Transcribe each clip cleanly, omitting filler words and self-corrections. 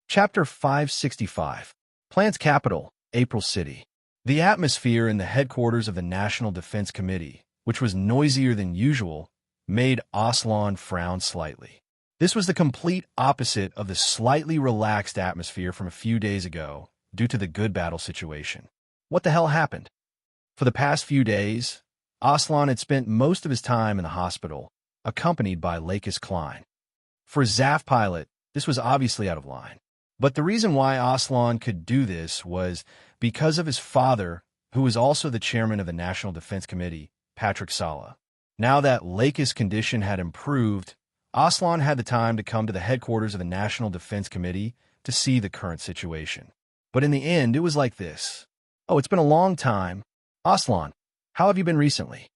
Chapter 565. Plant's Capital, April City. The atmosphere in the headquarters of the National Defense Committee, which was noisier than usual, made Aslan frown slightly. This was the complete opposite of the slightly relaxed atmosphere from a few days ago due to the good battle situation. What the hell happened? For the past few days, Aslan had spent most of his time in the hospital, accompanied by Lakis Klein. For a ZAF pilot, this was obviously out of line. But the reason why Aslan could do this was because of his father, who was also the chairman of the National Defense Committee, Patrick Sala. Now that Lakis' condition had improved, Aslan had the time to come to the headquarters of the National Defense Committee to see the current situation. But in the end, it was like this. "Oh, it's been a long time. Aslan, how have you been recently?"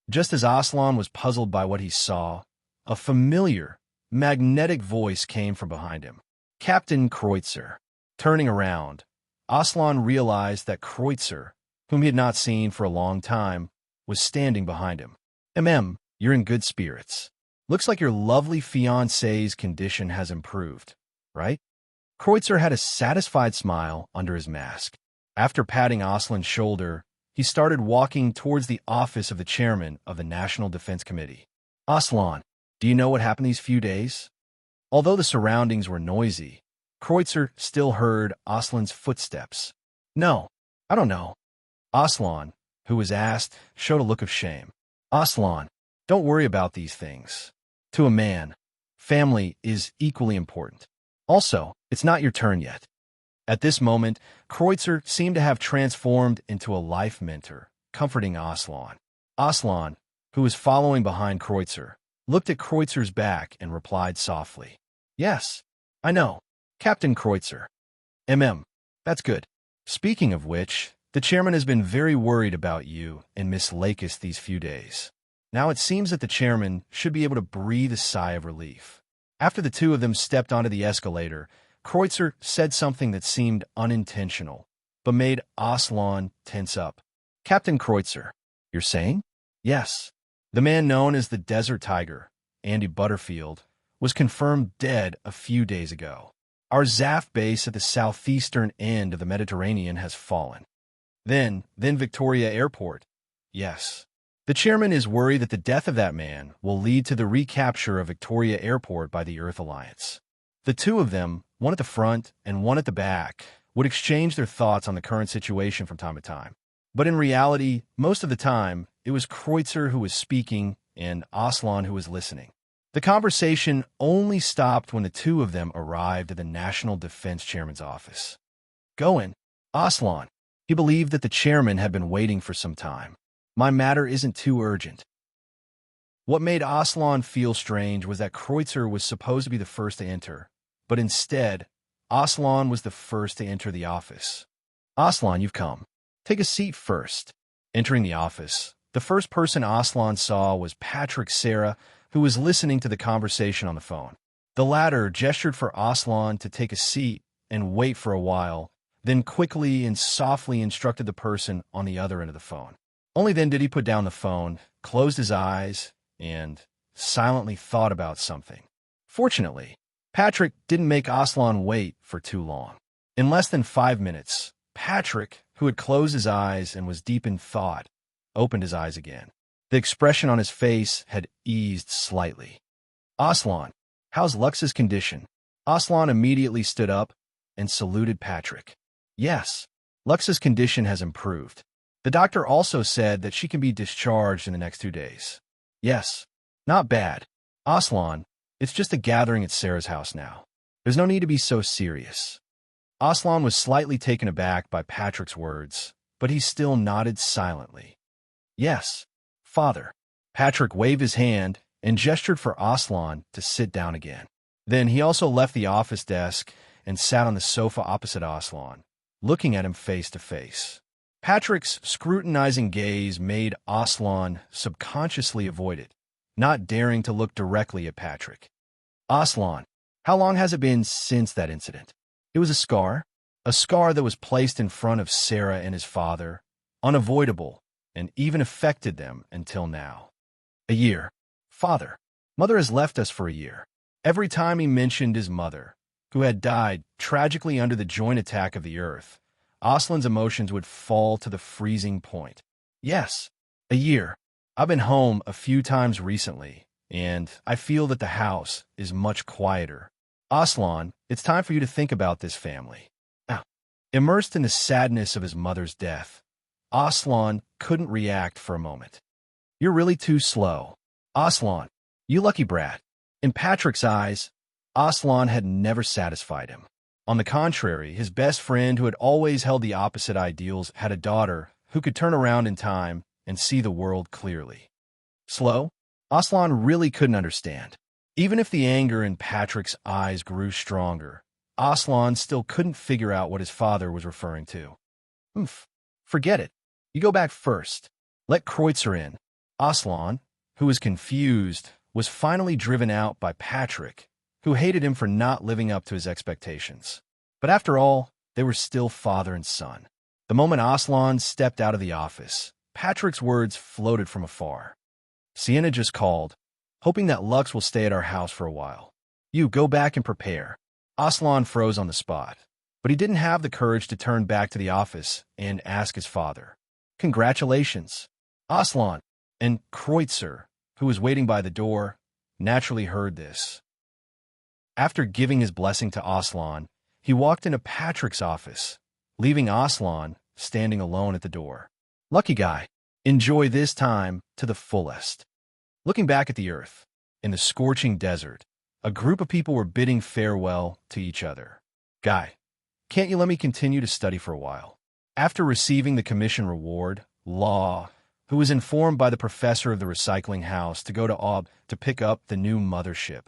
Just as Aslan was puzzled by what he saw, a familiar, magnetic voice came from behind him. Captain Kreutzer. Turning around, Aslan realized that Kreutzer, whom he had not seen for a long time, was standing behind him. You're in good spirits. Looks like your lovely fiancée's condition has improved, right?" Kreutzer had a satisfied smile under his mask. After patting Aslan's shoulder, he started walking towards the office of the chairman of the National Defense Committee. "Aslan, do you know what happened these few days?" Although the surroundings were noisy, Kreutzer still heard Aslan's footsteps. "No, I don't know." Aslan, who was asked, showed a look of shame. "Aslan, don't worry about these things. To a man, family is equally important. Also, it's not your turn yet." At this moment, Kreutzer seemed to have transformed into a life mentor, comforting Aslan. Aslan, who was following behind Kreutzer, looked at Kreutzer's back and replied softly, "Yes, I know, Captain Kreutzer." That's good. Speaking of which, the chairman has been very worried about you and Miss Lakis these few days. Now it seems that the chairman should be able to breathe a sigh of relief. After the two of them stepped onto the escalator, Kreutzer said something that seemed unintentional, but made Aslan tense up. "Captain Kreutzer, you're saying?" "Yes." The man known as the Desert Tiger, Andy Butterfield, was confirmed dead a few days ago. Our ZAF base at the southeastern end of the Mediterranean has fallen. Then Victoria Airport. Yes. The chairman is worried that the death of that man will lead to the recapture of Victoria Airport by the Earth Alliance. The two of them, one at the front and one at the back, would exchange their thoughts on the current situation from time to time. But in reality, most of the time, it was Kreutzer who was speaking and Aslan who was listening. The conversation only stopped when the two of them arrived at the National Defense Chairman's office. "Go in, Aslan." He believed that the chairman had been waiting for some time. "My matter isn't too urgent." What made Aslan feel strange was that Kreutzer was supposed to be the first to enter, but instead, Aslan was the first to enter the office. "Aslan, you've come. Take a seat first." Entering the office, the first person Aslan saw was Patrick Sarah, who was listening to the conversation on the phone. The latter gestured for Aslan to take a seat and wait for a while, then quickly and softly instructed the person on the other end of the phone. Only then did he put down the phone, closed his eyes, and silently thought about something. Fortunately, Patrick didn't make Aslan wait for too long. In less than 5 minutes, Patrick, who had closed his eyes and was deep in thought, opened his eyes again. The expression on his face had eased slightly. "Aslan, how's Lux's condition?" Aslan immediately stood up and saluted Patrick. "Yes, Lux's condition has improved. The doctor also said that she can be discharged in the next 2 days." "Yes, not bad. Aslan, it's just a gathering at Sarah's house now. There's no need to be so serious." Aslan was slightly taken aback by Patrick's words, but he still nodded silently. "Yes, Father." Patrick waved his hand and gestured for Aslan to sit down again. Then he also left the office desk and sat on the sofa opposite Aslan, looking at him face to face. Patrick's scrutinizing gaze made Aslan subconsciously avoid it, not daring to look directly at Patrick. "Aslan, how long has it been since that incident?" "It was a scar that was placed in front of Sarah and his father, unavoidable, and even affected them until now." "A year. Father, Mother has left us for a year." Every time he mentioned his mother, who had died tragically under the joint attack of the earth, Aslan's emotions would fall to the freezing point. Yes, a year. I've been home a few times recently, and I feel that the house is much quieter. Aslan, it's time for you to think about this family. Now, immersed in the sadness of his mother's death, Aslan couldn't react for a moment. You're really too slow. Aslan, you lucky brat. In Patrick's eyes, Aslan had never satisfied him. On the contrary, his best friend, who had always held the opposite ideals, had a daughter who could turn around in time and see the world clearly. Slow? Aslan really couldn't understand. Even if the anger in Patrick's eyes grew stronger, Aslan still couldn't figure out what his father was referring to. Forget it. You go back first. Let Kreutzer in. Aslan, who was confused, was finally driven out by Patrick, who hated him for not living up to his expectations. But after all, they were still father and son. The moment Aslan stepped out of the office, Patrick's words floated from afar. Sienna just called, hoping that Lux will stay at our house for a while. You go back and prepare. Aslan froze on the spot, but he didn't have the courage to turn back to the office and ask his father. Congratulations. Aslan and Kreutzer, who was waiting by the door, naturally heard this. After giving his blessing to Aslan, he walked into Patrick's office, leaving Aslan standing alone at the door. Lucky guy, enjoy this time to the fullest. Looking back at the earth, in the scorching desert, a group of people were bidding farewell to each other. Guy, can't you let me continue to study for a while? After receiving the commission reward, Law, who was informed by the professor of the recycling house to go to Ob to pick up the new mothership,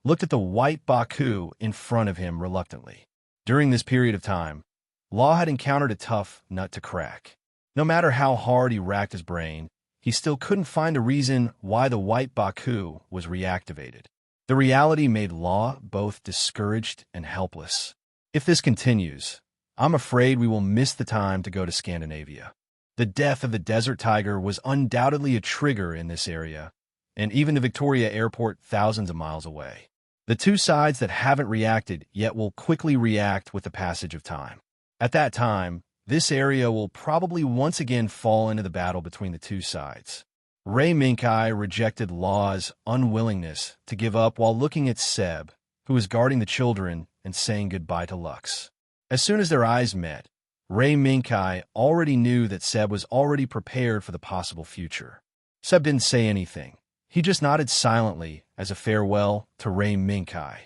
looked at the white Baku in front of him reluctantly. During this period of time, Law had encountered a tough nut to crack. No matter how hard he racked his brain, he still couldn't find a reason why the white Baku was reactivated. The reality made Law both discouraged and helpless. If this continues, I'm afraid we will miss the time to go to Scandinavia. The death of the desert tiger was undoubtedly a trigger in this area, and even the Victoria Airport thousands of miles away. The two sides that haven't reacted yet will quickly react with the passage of time. At that time, this area will probably once again fall into the battle between the two sides. Ray Minkai rejected Law's unwillingness to give up while looking at Seb, who was guarding the children and saying goodbye to Lux. As soon as their eyes met, Ray Minkai already knew that Seb was already prepared for the possible future. Seb didn't say anything. He just nodded silently as a farewell to Ray Minkai.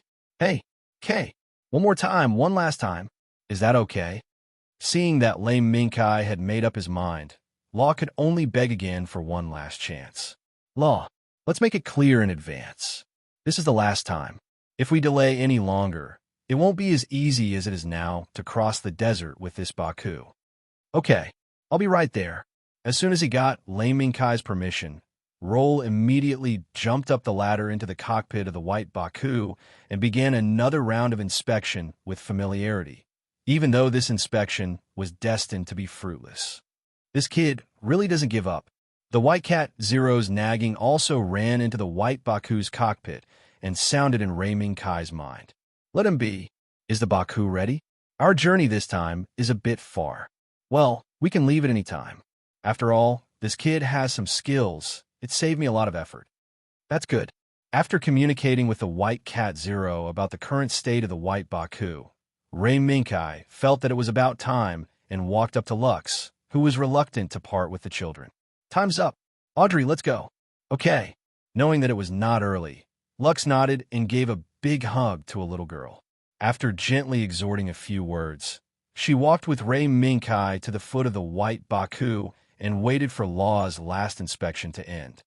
Hey, Kay, one more time, one last time. Is that okay? Seeing that Ray Minkai had made up his mind, Law could only beg again for one last chance. Law, let's make it clear in advance. This is the last time. If we delay any longer, it won't be as easy as it is now to cross the desert with this Baku. Okay, I'll be right there. As soon as he got Ray Minkai's permission, Roll immediately jumped up the ladder into the cockpit of the white Baku and began another round of inspection with familiarity, even though this inspection was destined to be fruitless. This kid really doesn't give up. The White Cat Zero's nagging also ran into the white Baku's cockpit and sounded in Ray Minkai's mind. Let him be. Is the Baku ready? Our journey this time is a bit far. Well, we can leave at any time. After all, this kid has some skills. It saved me a lot of effort. That's good. After communicating with the White Cat Zero about the current state of the white Baku, Ray Minkai felt that it was about time and walked up to Lux, who was reluctant to part with the children. Time's up. Audrey, let's go. Okay. Knowing that it was not early, Lux nodded and gave a big hug to a little girl. After gently exhorting a few words, she walked with Ray Minkai to the foot of the white Baku and waited for Law's last inspection to end.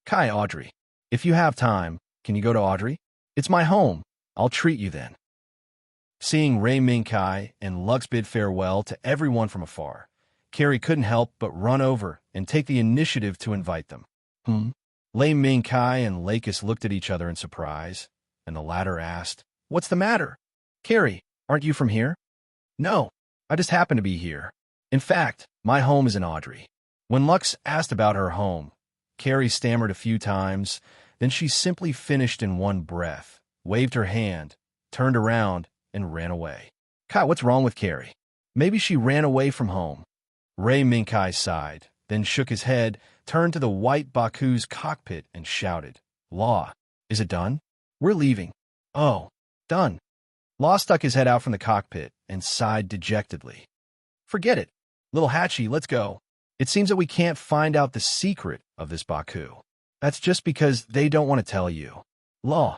Kai, Audrey, if you have time, can you go to Audrey? It's my home. I'll treat you then. Seeing Ray Minkai and Lux bid farewell to everyone from afar, Carrie couldn't help but run over and take the initiative to invite them. Ray Minkai and Lakis looked at each other in surprise, and the latter asked, What's the matter? Carrie, aren't you from here? No, I just happen to be here. In fact, my home is in Audrey. When Lux asked about her home, Carrie stammered a few times, then she simply finished in one breath, waved her hand, turned around, and ran away. Kai, what's wrong with Carrie? Maybe she ran away from home. Ray Minkai sighed, then shook his head, turned to the white Baku's cockpit and shouted, Law, is it done? We're leaving. Oh, done. Law stuck his head out from the cockpit and sighed dejectedly. Forget it. Little Hachi, let's go. It seems that we can't find out the secret of this Baku. That's just because they don't want to tell you. Law.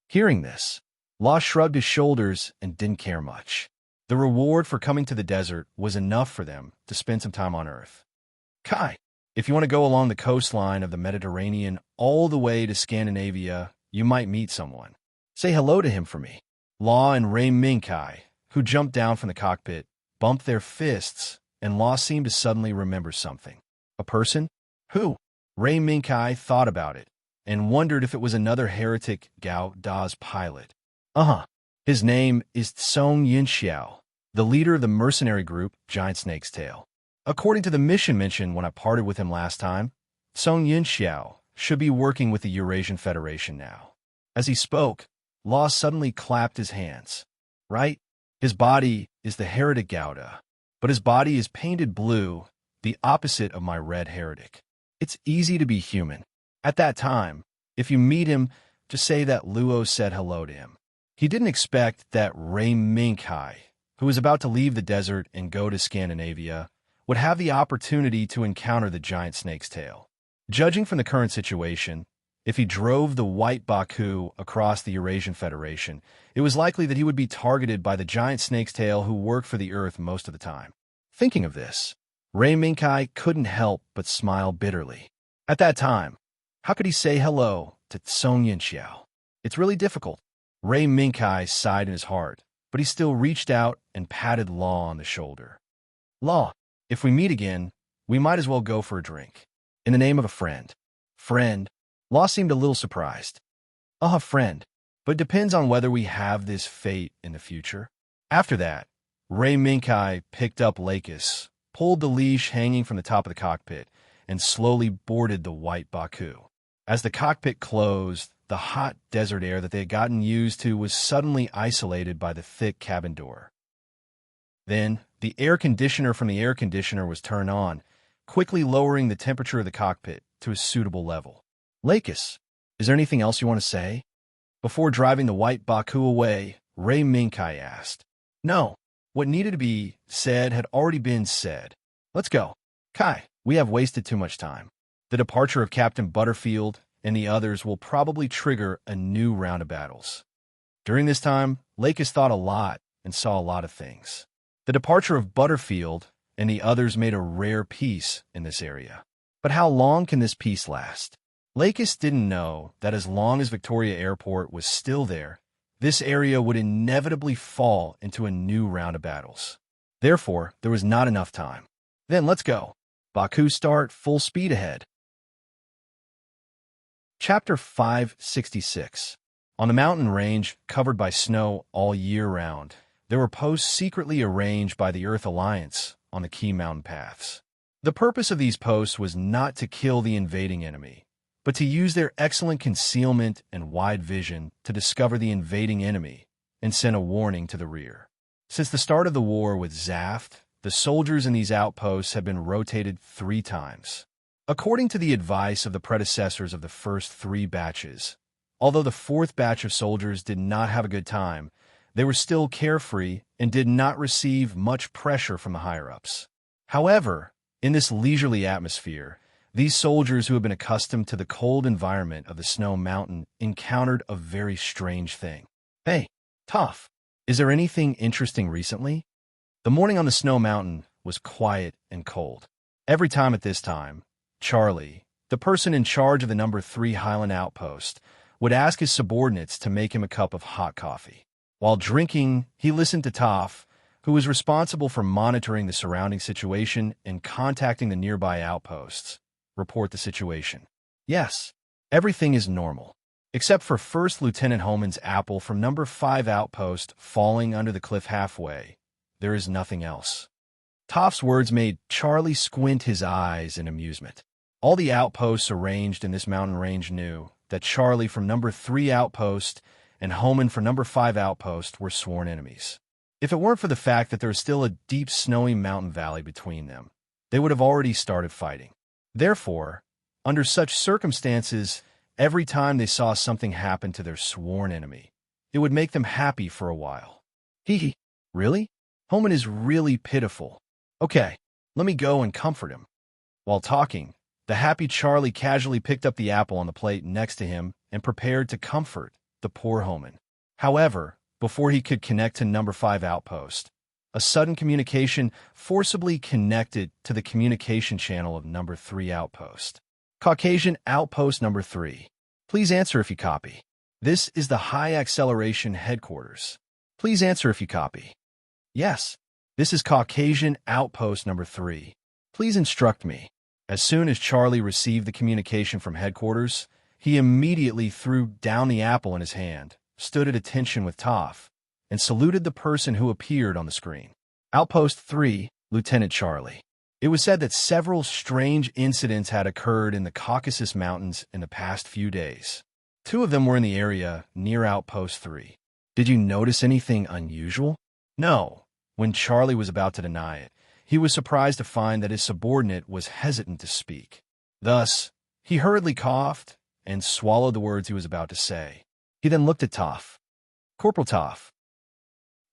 Hearing this, Law shrugged his shoulders and didn't care much. The reward for coming to the desert was enough for them to spend some time on Earth. Kai, if you want to go along the coastline of the Mediterranean all the way to Scandinavia, you might meet someone. Say hello to him for me. Law and Ray Minkai, who jumped down from the cockpit, bumped their fists, and Law seemed to suddenly remember something. A person? Who? Ray Minkai thought about it and wondered if it was another heretic Gao Da's pilot. His name is Song Yinxiao, the leader of the mercenary group Giant Snake's Tail. According to the mission mentioned when I parted with him last time, Song Yinxiao should be working with the Eurasian Federation now. As he spoke, Law suddenly clapped his hands. Right? His body is the heretic Gouda, but his body is painted blue, the opposite of my red heretic. It's easy to be human. At that time, if you meet him, just say that Luo said hello to him. He didn't expect that Ray Minkai, who was about to leave the desert and go to Scandinavia, would have the opportunity to encounter the giant snake's tail. Judging from the current situation, if he drove the white Baku across the Eurasian Federation, it was likely that he would be targeted by the giant snake's tail who worked for the Earth most of the time. Thinking of this, Ray Minkai couldn't help but smile bitterly. At that time, how could he say hello to Song Yinxiao? It's really difficult. Ray Minkai sighed in his heart, but he still reached out and patted Law on the shoulder. Law, if we meet again, we might as well go for a drink. In the name of a friend. Friend? Law seemed a little surprised. Friend. But it depends on whether we have this fate in the future. After that, Ray Minkai picked up Lakis, pulled the leash hanging from the top of the cockpit, and slowly boarded the white Baku. As the cockpit closed, the hot desert air that they had gotten used to was suddenly isolated by the thick cabin door. Then, the air conditioner from the air conditioner was turned on, quickly lowering the temperature of the cockpit to a suitable level. Lakis, is there anything else you want to say? Before driving the white Baku away, Ray Minkai asked. No, what needed to be said had already been said. Let's go. Kai, we have wasted too much time. The departure of Captain Butterfield and the others will probably trigger a new round of battles. During this time, Lakis thought a lot and saw a lot of things. The departure of Butterfield and the others made a rare peace in this area. But how long can this peace last? Lakis didn't know that as long as Victoria Airport was still there, this area would inevitably fall into a new round of battles. Therefore, there was not enough time. Then let's go. Baku start full speed ahead. Chapter 566. On the mountain range, covered by snow all year round, there were posts secretly arranged by the Earth Alliance on the key mountain paths. The purpose of these posts was not to kill the invading enemy, but to use their excellent concealment and wide vision to discover the invading enemy and send a warning to the rear. Since the start of the war with Zaft, the soldiers in these outposts had been rotated 3 times. According to the advice of the predecessors of the first 3 batches, although the 4th batch of soldiers did not have a good time, they were still carefree and did not receive much pressure from the higher-ups. However, in this leisurely atmosphere, these soldiers who had been accustomed to the cold environment of the snow mountain encountered a very strange thing. Hey, Toph, is there anything interesting recently? The morning on the snow mountain was quiet and cold. Every time at this time, Charlie, the person in charge of the number 3 Highland outpost, would ask his subordinates to make him a cup of hot coffee. While drinking, he listened to Toph, who was responsible for monitoring the surrounding situation and contacting the nearby outposts, report the situation. Yes, everything is normal, except for First Lieutenant Holman's apple from number 5 outpost falling under the cliff halfway. There is nothing else. Toph's words made Charlie squint his eyes in amusement. All the outposts arranged in this mountain range knew that Charlie from number 3 outpost and Homan for number 5 outpost were sworn enemies. If it weren't for the fact that there was still a deep snowy mountain valley between them, they would have already started fighting. Therefore, under such circumstances, every time they saw something happen to their sworn enemy, it would make them happy for a while. Hee. Really? Homan is really pitiful. Okay, let me go and comfort him. While talking, the happy Charlie casually picked up the apple on the plate next to him and prepared to comfort the poor Homan. However, before he could connect to number 5 outpost, a sudden communication forcibly connected to the communication channel of number 3 outpost. Caucasian outpost number 3. Please answer if you copy. This is the high acceleration headquarters. Please answer if you copy. Yes, this is Caucasian outpost number 3. Please instruct me. As soon as Charlie received the communication from headquarters, he immediately threw down the apple in his hand, stood at attention with Toph, and saluted the person who appeared on the screen. Outpost 3, Lieutenant Charlie. It was said that several strange incidents had occurred in the Caucasus Mountains in the past few days. 2 of them were in the area near Outpost 3. Did you notice anything unusual? No. When Charlie was about to deny it, he was surprised to find that his subordinate was hesitant to speak. Thus, he hurriedly coughed and swallowed the words he was about to say. He then looked at Toph. Corporal Toph,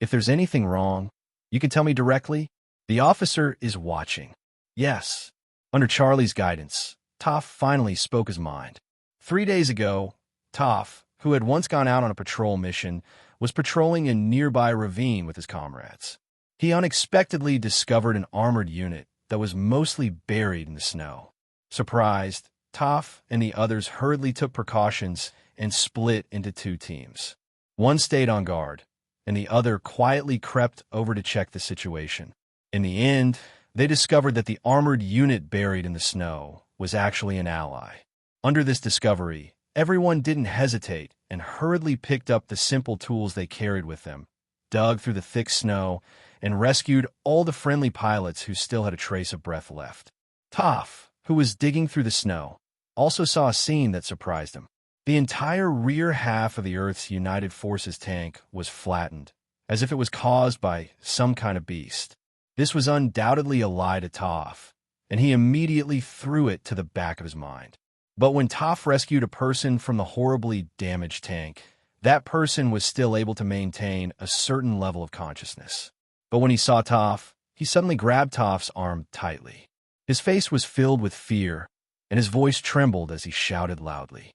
if there's anything wrong, you can tell me directly. The officer is watching. Yes. Under Charlie's guidance, Toph finally spoke his mind. 3 days ago, Toph, who had once gone out on a patrol mission, was patrolling a nearby ravine with his comrades. He unexpectedly discovered an armored unit that was mostly buried in the snow. Surprised, Toph and the others hurriedly took precautions and split into 2 teams. One stayed on guard, and the other quietly crept over to check the situation. In the end, they discovered that the armored unit buried in the snow was actually an ally. Under this discovery, everyone didn't hesitate and hurriedly picked up the simple tools they carried with them, dug through the thick snow, and rescued all the friendly pilots who still had a trace of breath left. Toph, who was digging through the snow, also saw a scene that surprised him. The entire rear half of the Earth's United Forces tank was flattened, as if it was caused by some kind of beast. This was undoubtedly a lie to Toph, and he immediately threw it to the back of his mind. But when Toph rescued a person from the horribly damaged tank, that person was still able to maintain a certain level of consciousness. But when he saw Toph, he suddenly grabbed Toph's arm tightly. His face was filled with fear, and his voice trembled as he shouted loudly.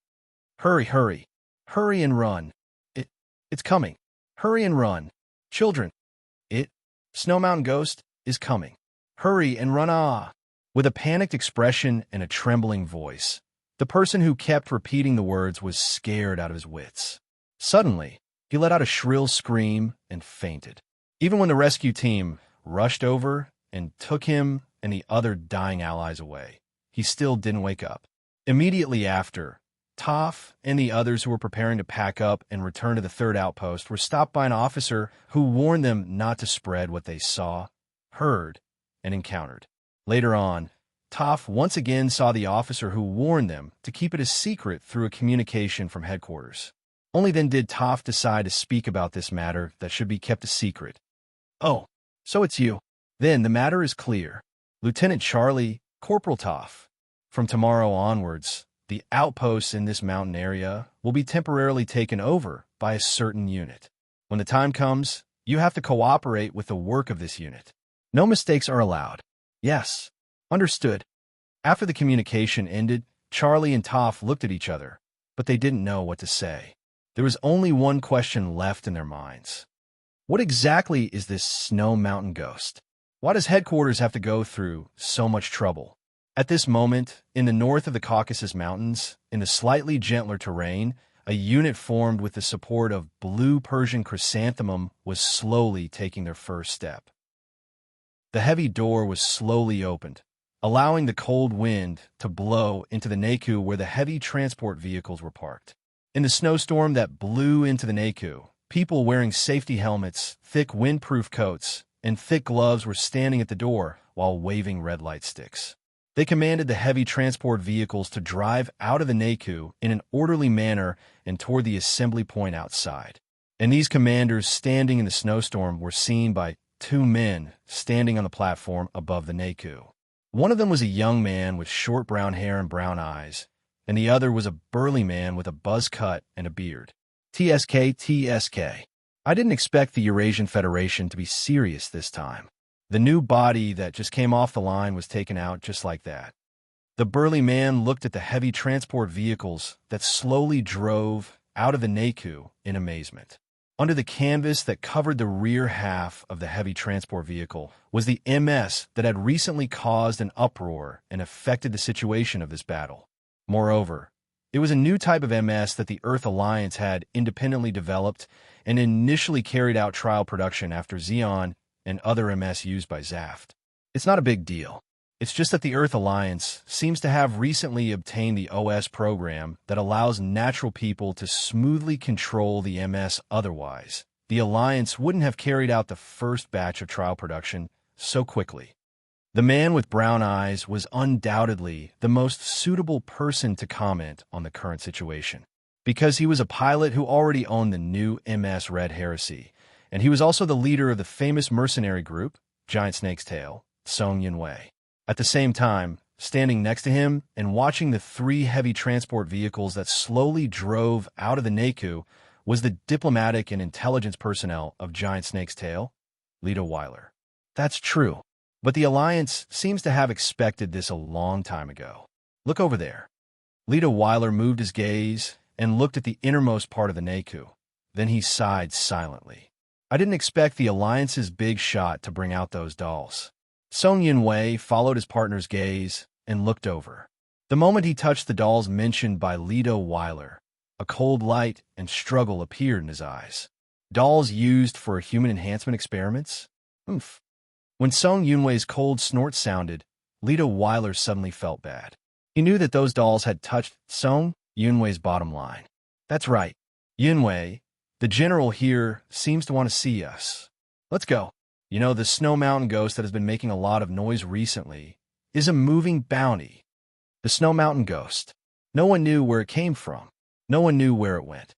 Hurry, hurry, hurry and run. It's coming. Hurry and run. Children, Snow Mountain Ghost is coming. Hurry and run, ah. With a panicked expression and a trembling voice, the person who kept repeating the words was scared out of his wits. Suddenly, he let out a shrill scream and fainted. Even when the rescue team rushed over and took him and the other dying allies away, he still didn't wake up. Immediately after, Toph and the others who were preparing to pack up and return to the 3rd outpost were stopped by an officer who warned them not to spread what they saw, heard, and encountered. Later on, Toph once again saw the officer who warned them to keep it a secret through a communication from headquarters. Only then did Toph decide to speak about this matter that should be kept a secret. Oh, so it's you. Then the matter is clear. Lieutenant Charlie, Corporal Toph. From tomorrow onwards, the outposts in this mountain area will be temporarily taken over by a certain unit. When the time comes, you have to cooperate with the work of this unit. No mistakes are allowed. Yes, understood. After the communication ended, Charlie and Toph looked at each other, but they didn't know what to say. There was only one question left in their minds. What exactly is this Snow Mountain Ghost? Why does headquarters have to go through so much trouble? At this moment, in the north of the Caucasus Mountains, in the slightly gentler terrain, a unit formed with the support of blue Persian chrysanthemum was slowly taking their first step. The heavy door was slowly opened, allowing the cold wind to blow into the Naku where the heavy transport vehicles were parked. In the snowstorm that blew into the Naku, people wearing safety helmets, thick windproof coats, and thick gloves were standing at the door while waving red light sticks. They commanded the heavy transport vehicles to drive out of the Naku in an orderly manner and toward the assembly point outside. And these commanders standing in the snowstorm were seen by two men standing on the platform above the Naku. One of them was a young man with short brown hair and brown eyes, and the other was a burly man with a buzz cut and a beard. TSK. I didn't expect the Eurasian Federation to be serious this time. The new body that just came off the line was taken out just like that. The burly man looked at the heavy transport vehicles that slowly drove out of the Naku in amazement. Under the canvas that covered the rear half of the heavy transport vehicle was the MS that had recently caused an uproar and affected the situation of this battle. Moreover, it was a new type of MS that the Earth Alliance had independently developed and initially carried out trial production after Xeon and other MS used by Zaft. It's not a big deal. It's just that the Earth Alliance seems to have recently obtained the OS program that allows natural people to smoothly control the MS. Otherwise, the Alliance wouldn't have carried out the first batch of trial production so quickly. The man with brown eyes was undoubtedly the most suitable person to comment on the current situation, because he was a pilot who already owned the new MS Red Heresy, and he was also the leader of the famous mercenary group, Giant Snake's Tail, Song Yunwei. At the same time, standing next to him and watching the three heavy transport vehicles that slowly drove out of the Naku was the diplomatic and intelligence personnel of Giant Snake's Tail, Leto Weiler. That's true, but the Alliance seems to have expected this a long time ago. Look over there. Leto Weiler moved his gaze and looked at the innermost part of the Naku. Then he sighed silently. I didn't expect the Alliance's big shot to bring out those dolls. Song Yunwei followed his partner's gaze and looked over. The moment he touched the dolls mentioned by Leto Weiler, a cold light and struggle appeared in his eyes. Dolls used for human enhancement experiments? Oof. When Song Yunwei's cold snort sounded, Leto Weiler suddenly felt bad. He knew that those dolls had touched Song Yunwei's bottom line. That's right. Yunwei, the general here, seems to want to see us. Let's go. You know, the Snow Mountain ghost that has been making a lot of noise recently is a moving bounty. The Snow Mountain ghost. No one knew where it came from. No one knew where it went.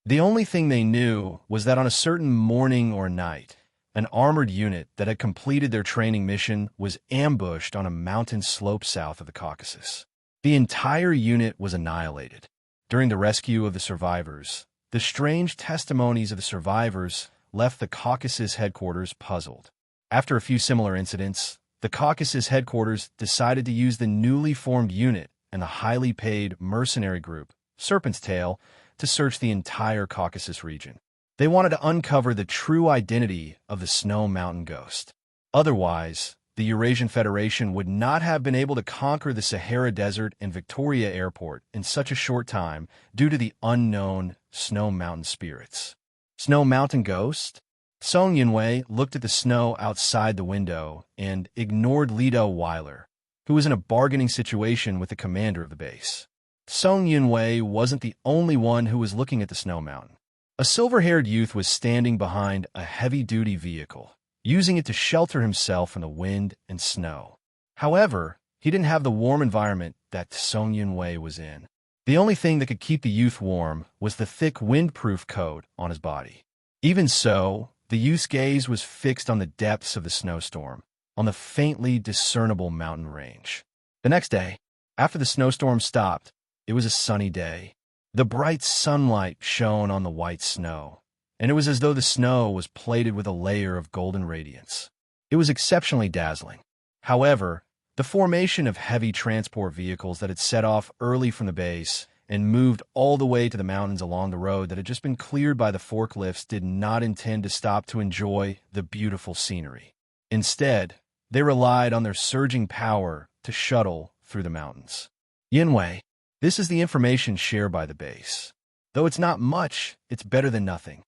The only thing they knew was that on a certain morning or night, an armored unit that had completed their training mission was ambushed on a mountain slope south of the Caucasus. The entire unit was annihilated. During the rescue of the survivors, the strange testimonies of the survivors left the Caucasus headquarters puzzled. After a few similar incidents, the Caucasus headquarters decided to use the newly formed unit and the highly paid mercenary group, Serpent's Tail, to search the entire Caucasus region. They wanted to uncover the true identity of the Snow Mountain Ghost. Otherwise, the Eurasian Federation would not have been able to conquer the Sahara Desert and Victoria Airport in such a short time due to the unknown Snow Mountain spirits. Snow Mountain Ghost? Song Yunwei looked at the snow outside the window and ignored Leto Weiler, who was in a bargaining situation with the commander of the base. Song Yunwei wasn't the only one who was looking at the Snow Mountain. A silver-haired youth was standing behind a heavy-duty vehicle, using it to shelter himself from the wind and snow. However, he didn't have the warm environment that Song Yunwei was in. The only thing that could keep the youth warm was the thick windproof coat on his body. Even so, the youth's gaze was fixed on the depths of the snowstorm, on the faintly discernible mountain range. The next day, after the snowstorm stopped, it was a sunny day. The bright sunlight shone on the white snow, and it was as though the snow was plated with a layer of golden radiance. It was exceptionally dazzling. However, the formation of heavy transport vehicles that had set off early from the base and moved all the way to the mountains along the road that had just been cleared by the forklifts did not intend to stop to enjoy the beautiful scenery. Instead, they relied on their surging power to shuttle through the mountains. Yunwei, this is the information shared by the base. Though it's not much, it's better than nothing.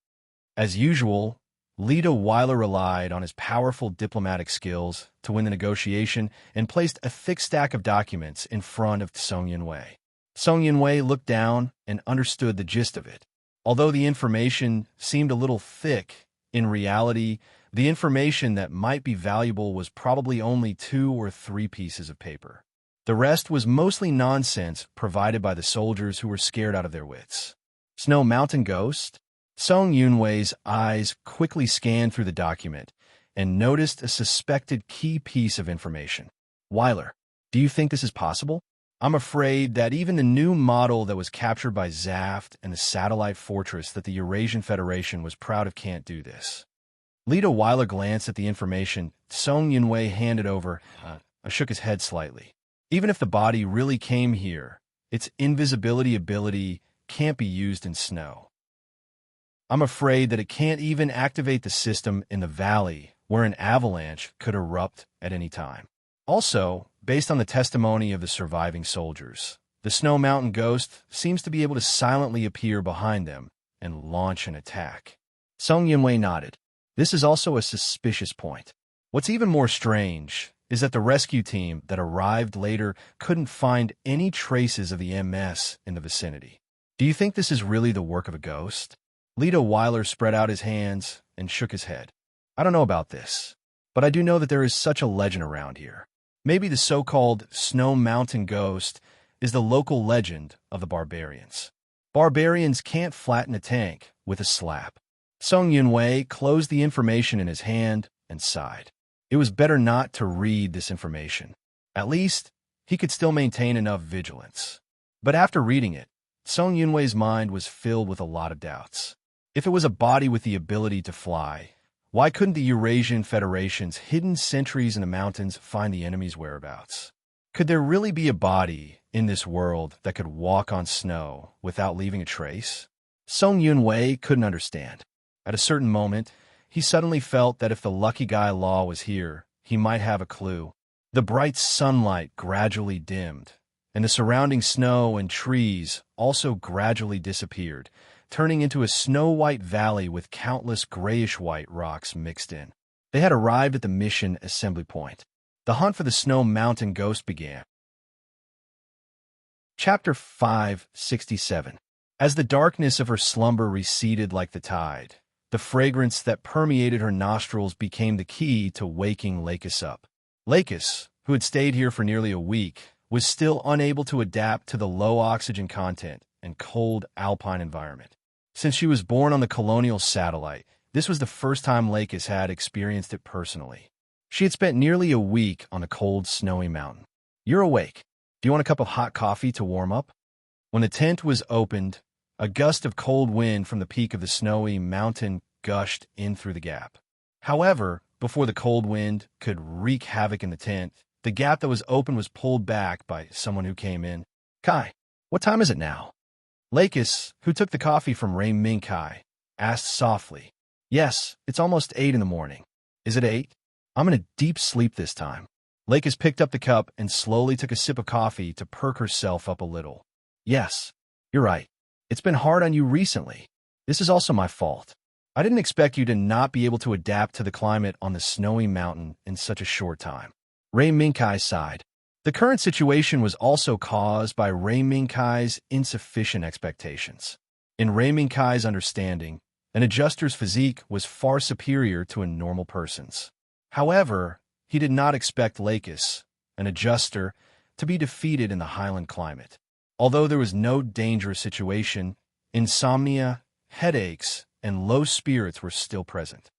As usual, Leto Weiler relied on his powerful diplomatic skills to win the negotiation and placed a thick stack of documents in front of Song Yunwei. Song Yunwei looked down and understood the gist of it. Although the information seemed a little thick, in reality, The information that might be valuable was probably only 2 or 3 pieces of paper. The rest was mostly nonsense provided by the soldiers who were scared out of their wits. Snow Mountain Ghost? Song Yunwei's eyes quickly scanned through the document and noticed a suspected key piece of information. Weiler, do you think this is possible? I'm afraid that even the new model that was captured by Zaft and the satellite fortress that the Eurasian Federation was proud of can't do this. Lita Weiler glanced at the information Song Yunwei handed over. Shook his head slightly. Even if the body really came here, its invisibility ability can't be used in snow. I'm afraid that it can't even activate the system in the valley where an avalanche could erupt at any time. Also, based on the testimony of the surviving soldiers, the Snow Mountain Ghost seems to be able to silently appear behind them and launch an attack. Song Yunwei nodded. This is also a suspicious point. What's even more strange is that the rescue team that arrived later couldn't find any traces of the MS in the vicinity. Do you think this is really the work of a ghost? Lita Weiler spread out his hands and shook his head. I don't know about this, but I do know that there is such a legend around here. Maybe the so-called Snow Mountain Ghost is the local legend of the barbarians. Barbarians can't flatten a tank with a slap. Song Yunwei closed the information in his hand and sighed. It was better not to read this information. At least, he could still maintain enough vigilance. But after reading it, Song Yunwei's mind was filled with a lot of doubts. If it was a body with the ability to fly, why couldn't the Eurasian Federation's hidden sentries in the mountains find the enemy's whereabouts? Could there really be a body in this world that could walk on snow without leaving a trace? Song Yunwei couldn't understand. At a certain moment, he suddenly felt that if the lucky guy Law was here, he might have a clue. The bright sunlight gradually dimmed, and the surrounding snow and trees also gradually disappeared, turning into a snow-white valley with countless grayish-white rocks mixed in. They had arrived at the mission assembly point. The hunt for the Snow Mountain Ghost began. Chapter 567. As the darkness of her slumber receded like the tide, the fragrance that permeated her nostrils became the key to waking Lakis up. Lakis, who had stayed here for nearly a week, was still unable to adapt to the low oxygen content and cold alpine environment. Since she was born on the colonial satellite, this was the first time Lakis had experienced it personally. She had spent nearly a week on a cold, snowy mountain. You're awake. Do you want a cup of hot coffee to warm up? When the tent was opened, a gust of cold wind from the peak of the snowy mountain gushed in through the gap. However, before the cold wind could wreak havoc in the tent, the gap that was open was pulled back by someone who came in. Kai, what time is it now? Lakis, who took the coffee from Ray Ming Kai, asked softly. Yes, it's almost 8 in the morning. Is it 8? I'm in a deep sleep this time. Lakis picked up the cup and slowly took a sip of coffee to perk herself up a little. Yes, you're right. It's been hard on you recently. This is also my fault. I didn't expect you to not be able to adapt to the climate on the snowy mountain in such a short time. Ray Minkai sighed. The current situation was also caused by Ray Minkai's insufficient expectations. In Ray Minkai's understanding, an adjuster's physique was far superior to a normal person's. However, he did not expect Lakis, an adjuster, to be defeated in the highland climate. Although there was no dangerous situation, insomnia, headaches, and low spirits were still present.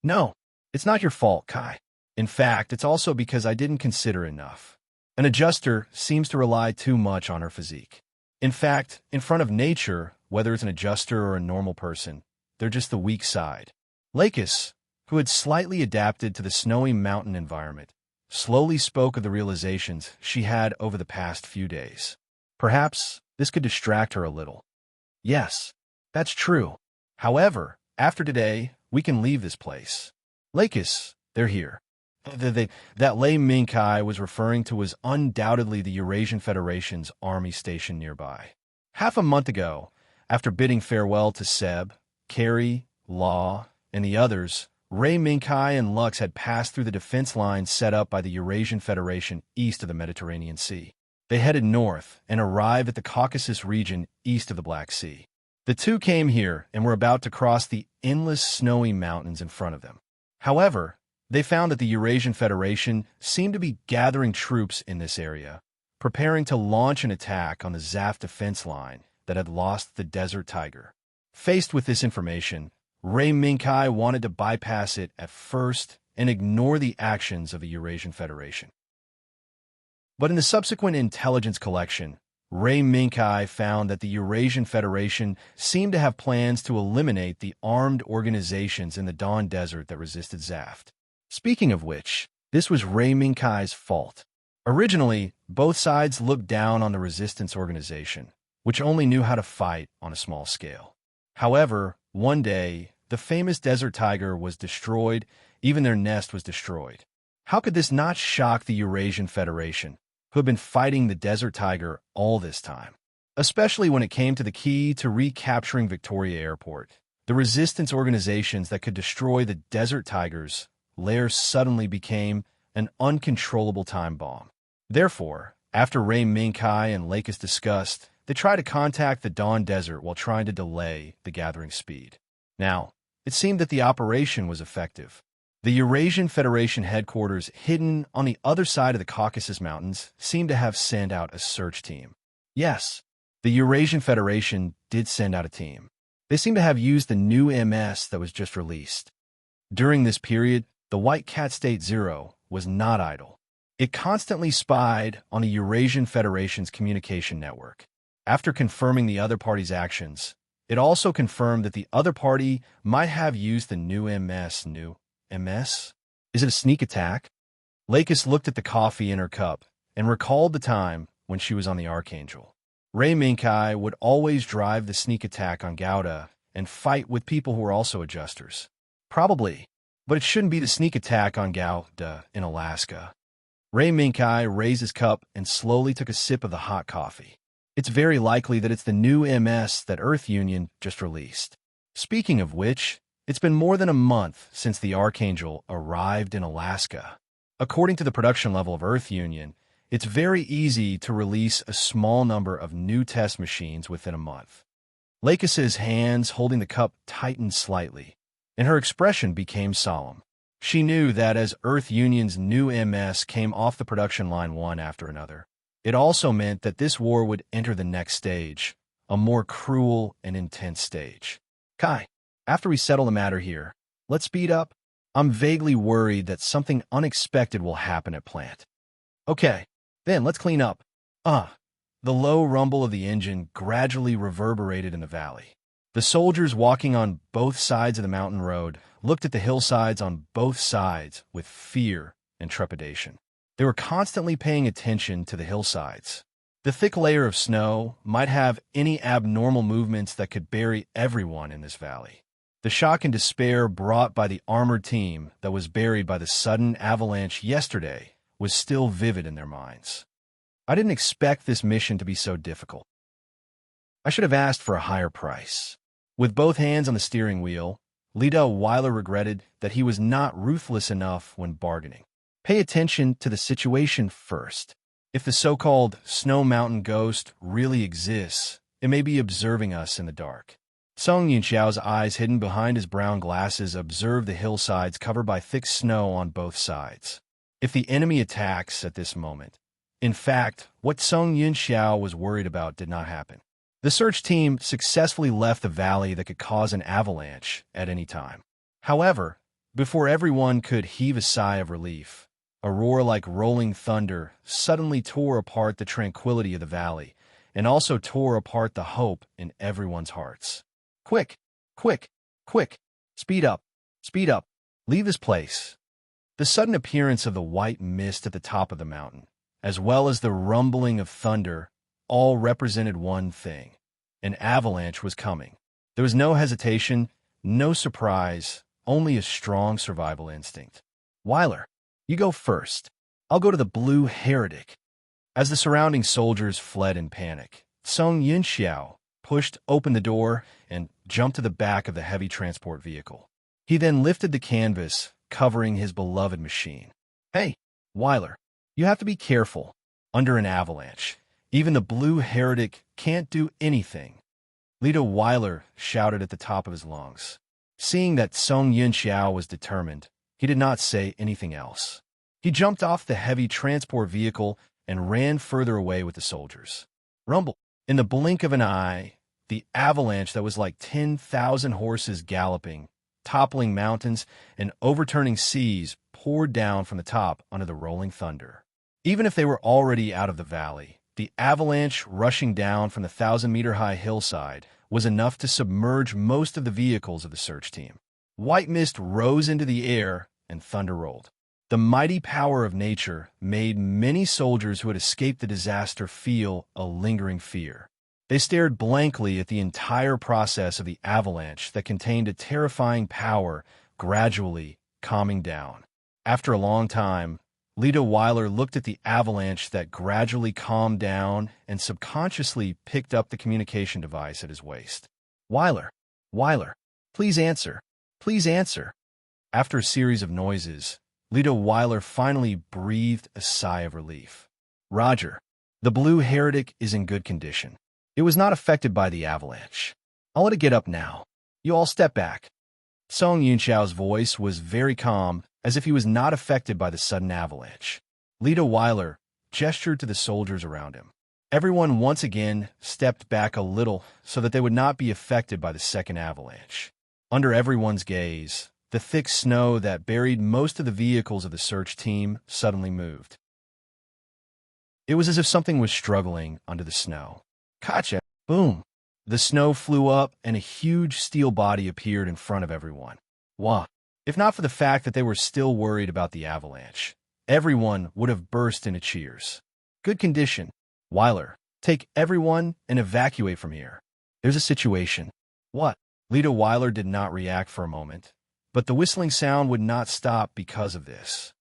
No, it's not your fault, Kai. In fact, it's also because I didn't consider enough. An adjuster seems to rely too much on her physique. In fact, in front of nature, whether it's an adjuster or a normal person, they're just the weak side. Lakis, who had slightly adapted to the snowy mountain environment, slowly spoke of the realizations she had over the past few days. Perhaps this could distract her a little. Yes, that's true. However, after today, we can leave this place. Lakis, they're here. That Lei Minkai was referring to was undoubtedly the Eurasian Federation's army station nearby. Half a month ago, after bidding farewell to Seb, Carrie, Law, and the others, Ray Minkai and Lux had passed through the defense lines set up by the Eurasian Federation east of the Mediterranean Sea. They headed north and arrived at the Caucasus region east of the Black Sea. The two came here and were about to cross the endless snowy mountains in front of them. However, they found that the Eurasian Federation seemed to be gathering troops in this area, preparing to launch an attack on the Zaf defense line that had lost the Desert Tiger. Faced with this information, Ray Minkai wanted to bypass it at first and ignore the actions of the Eurasian Federation. But in the subsequent intelligence collection, Ray Minkai found that the Eurasian Federation seemed to have plans to eliminate the armed organizations in the Dawn Desert that resisted Zaft. Speaking of which, this was Ray Minkai's fault. Originally, both sides looked down on the resistance organization, which only knew how to fight on a small scale. However, one day, the famous Desert Tiger was destroyed, even their nest was destroyed. How could this not shock the Eurasian Federation, who had been fighting the Desert Tiger all this time? Especially when it came to the key to recapturing Victoria Airport. The resistance organizations that could destroy the Desert Tiger's lair suddenly became an uncontrollable time bomb. Therefore, after Ray Minkai and Lakis discussed, they tried to contact the Dawn Desert while trying to delay the gathering speed. Now, it seemed that the operation was effective. The Eurasian Federation headquarters, hidden on the other side of the Caucasus Mountains, seemed to have sent out a search team. Yes, the Eurasian Federation did send out a team. They seem to have used the new MS that was just released. During this period, the White Cat State Zero was not idle. It constantly spied on the Eurasian Federation's communication network. After confirming the other party's actions, it also confirmed that the other party might have used the new MS. New MS? Is it a sneak attack? Lakis looked at the coffee in her cup and recalled the time when she was on the Archangel. Ray Minkai would always drive the sneak attack on Gouda and fight with people who were also adjusters. Probably, but it shouldn't be the sneak attack on Gouda in Alaska. Ray Minkai raised his cup and slowly took a sip of the hot coffee. It's very likely that it's the new MS that Earth Union just released. Speaking of which, it's been more than a month since the Archangel arrived in Alaska. According to the production level of Earth Union, it's very easy to release a small number of new test machines within a month. Lakis's hands holding the cup tightened slightly, and her expression became solemn. She knew that as Earth Union's new MS came off the production line one after another, it also meant that this war would enter the next stage, a more cruel and intense stage. Kai, after we settle the matter here, let's speed up. I'm vaguely worried that something unexpected will happen at plant. Okay, then let's clean up. The low rumble of the engine gradually reverberated in the valley. The soldiers walking on both sides of the mountain road looked at the hillsides on both sides with fear and trepidation. They were constantly paying attention to the hillsides. The thick layer of snow might have any abnormal movements that could bury everyone in this valley. The shock and despair brought by the armored team that was buried by the sudden avalanche yesterday was still vivid in their minds. I didn't expect this mission to be so difficult. I should have asked for a higher price. With both hands on the steering wheel, Lita Weiler regretted that he was not ruthless enough when bargaining. Pay attention to the situation first. If the so-called Snow Mountain Ghost really exists, it may be observing us in the dark. Song Yunxiao's eyes hidden behind his brown glasses observed the hillsides covered by thick snow on both sides. If the enemy attacks at this moment, in fact, what Song Yunxiao was worried about did not happen. The search team successfully left the valley that could cause an avalanche at any time. However, before everyone could heave a sigh of relief, a roar like rolling thunder suddenly tore apart the tranquility of the valley and also tore apart the hope in everyone's hearts. Quick, quick, quick, speed up, leave this place. The sudden appearance of the white mist at the top of the mountain, as well as the rumbling of thunder, all represented one thing. An avalanche was coming. There was no hesitation, no surprise, only a strong survival instinct. Weiler, you go first. I'll go to the Blue Heretic. As the surrounding soldiers fled in panic, Song Yunxiao pushed open the door and jumped to the back of the heavy transport vehicle. He then lifted the canvas, covering his beloved machine. Hey, Weiler, you have to be careful. Under an avalanche, even the Blue Heretic can't do anything. Lita Weiler shouted at the top of his lungs. Seeing that Song Yunxiao was determined, He did not say anything else. He jumped off the heavy transport vehicle and ran further away with the soldiers. Rumble. In the blink of an eye, the avalanche that was like 10,000 horses galloping, toppling mountains, and overturning seas poured down from the top onto the rolling thunder. Even if they were already out of the valley, the avalanche rushing down from the 1,000-meter-high hillside was enough to submerge most of the vehicles of the search team. White mist rose into the air and thunder rolled. The mighty power of nature made many soldiers who had escaped the disaster feel a lingering fear. They stared blankly at the entire process of the avalanche that contained a terrifying power gradually calming down. After a long time, Lito Weiler looked at the avalanche that gradually calmed down and subconsciously picked up the communication device at his waist. Weiler, please answer. Please answer. After a series of noises, Lito Weiler finally breathed a sigh of relief. Roger, the Blue Heretic is in good condition. It was not affected by the avalanche. I'll let it get up now. You all step back. Song Yunxiao's voice was very calm, as if he was not affected by the sudden avalanche. Lito Weiler gestured to the soldiers around him. Everyone once again stepped back a little so that they would not be affected by the second avalanche. Under everyone's gaze, the thick snow that buried most of the vehicles of the search team suddenly moved. It was as if something was struggling under the snow. Gotcha! Boom! The snow flew up and a huge steel body appeared in front of everyone. Wah! If not for the fact that they were still worried about the avalanche, everyone would have burst into cheers. Good condition. Weiler, take everyone and evacuate from here. There's a situation. What? Lito Weiler did not react for a moment, but the whistling sound would not stop because of this.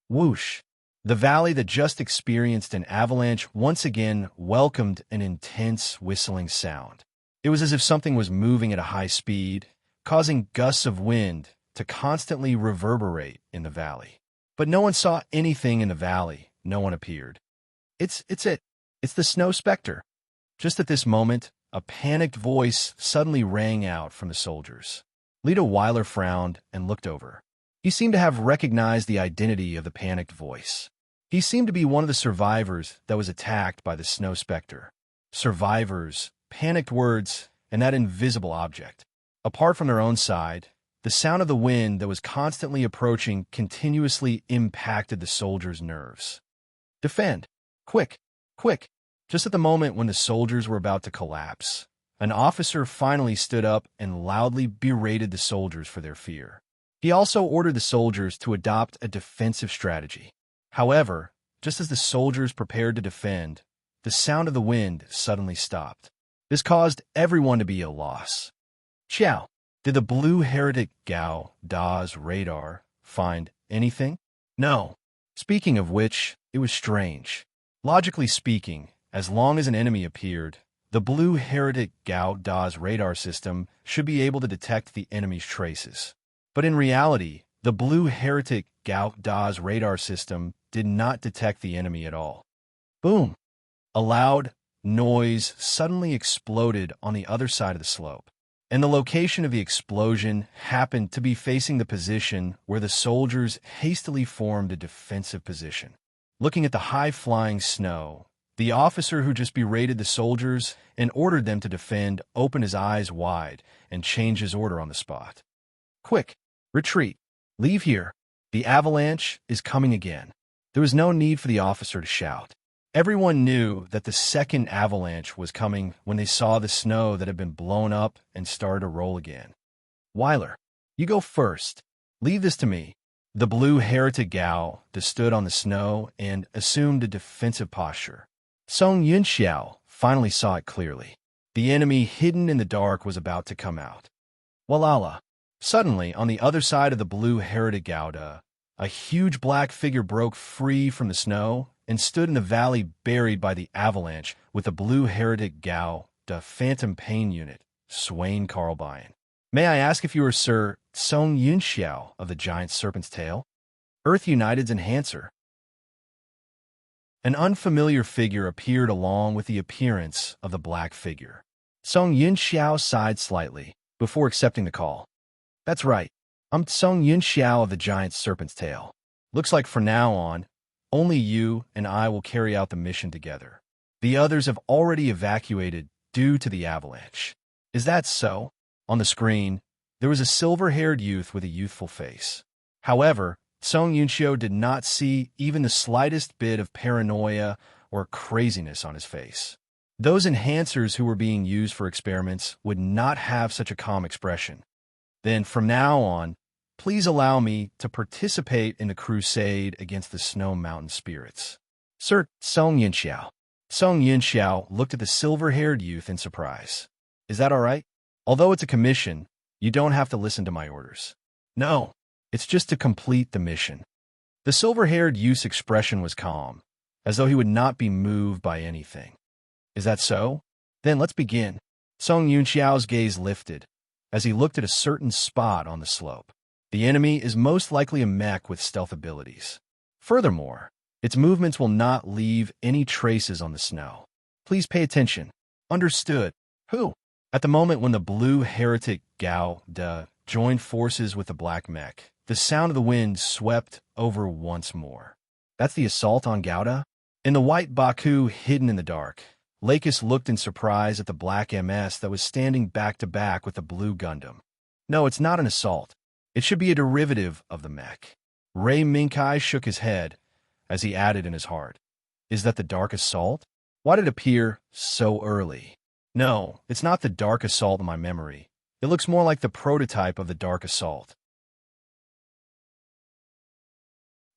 Whoosh! The valley that just experienced an avalanche once again welcomed an intense whistling sound. It was as if something was moving at a high speed, causing gusts of wind to constantly reverberate in the valley. But no one saw anything in the valley. No one appeared. It's the snow specter. Just at this moment, a panicked voice suddenly rang out from the soldiers. Lito Weiler frowned and looked over. He seemed to have recognized the identity of the panicked voice. He seemed to be one of the survivors that was attacked by the snow specter. Survivors, panicked words, and that invisible object. Apart from their own side, the sound of the wind that was constantly approaching continuously impacted the soldiers' nerves. Defend! Quick! Quick! Just at the moment when the soldiers were about to collapse, an officer finally stood up and loudly berated the soldiers for their fear. He also ordered the soldiers to adopt a defensive strategy. However, just as the soldiers prepared to defend, the sound of the wind suddenly stopped. This caused everyone to be at a loss. Xiao, did the Blue Heretic Gao Da's radar find anything? No. Speaking of which, it was strange. Logically speaking, as long as an enemy appeared, the Blue Heretic Gao Da's radar system should be able to detect the enemy's traces. But in reality, the Blue Heretic Gao Da's radar system did not detect the enemy at all. Boom! A loud noise suddenly exploded on the other side of the slope, and the location of the explosion happened to be facing the position where the soldiers hastily formed a defensive position. Looking at the high-flying snow, the officer who just berated the soldiers and ordered them to defend opened his eyes wide and changed his order on the spot. Quick! Retreat! Leave here! The avalanche is coming again. There was no need for the officer to shout. Everyone knew that the second avalanche was coming when they saw the snow that had been blown up and started to roll again. Weiler, you go first. Leave this to me. The Blue Heretic Gao stood on the snow and assumed a defensive posture. Song Yunxiao finally saw it clearly. The enemy hidden in the dark was about to come out. Walala. Suddenly, on the other side of the Blue Heretic Gao, a huge black figure broke free from the snow and stood in the valley buried by the avalanche with the Blue Heretic Gao, the Phantom Pain Unit, Swain Carlbein. May I ask if you are Sir Song Yunxiao of the Giant Serpent's Tail? Earth United's Enhancer. An unfamiliar figure appeared along with the appearance of the black figure. Song Yunxiao sighed slightly before accepting the call. That's right. I'm Song Yunxiao of the Giant Serpent's Tail. Looks like from now on, only you and I will carry out the mission together. The others have already evacuated due to the avalanche. Is that so? On the screen, there was a silver-haired youth with a youthful face. However, Song Yunxiao did not see even the slightest bit of paranoia or craziness on his face. Those enhancers who were being used for experiments would not have such a calm expression. Then, from now on, please allow me to participate in the crusade against the Snow Mountain spirits. Sir, Song Yunxiao. Song Yunxiao looked at the silver-haired youth in surprise. Is that all right? Although it's a commission, you don't have to listen to my orders. No, it's just to complete the mission. The silver-haired youth's expression was calm, as though he would not be moved by anything. Is that so? Then let's begin. Song Yunxiao's gaze lifted, as he looked at a certain spot on the slope. The enemy is most likely a mech with stealth abilities. Furthermore, its movements will not leave any traces on the snow. Please pay attention. Understood. Who? At the moment when the blue heretic Gao De joined forces with the black mech, the sound of the wind swept over once more. That's the assault on Gouda? In the white Baku hidden in the dark, Lakis looked in surprise at the black MS that was standing back-to-back with the blue Gundam. No, it's not an assault. It should be a derivative of the mech. Ray Minkai shook his head as he added in his heart. Is that the Dark Assault? Why did it appear so early? No, it's not the Dark Assault in my memory. It looks more like the prototype of the Dark Assault.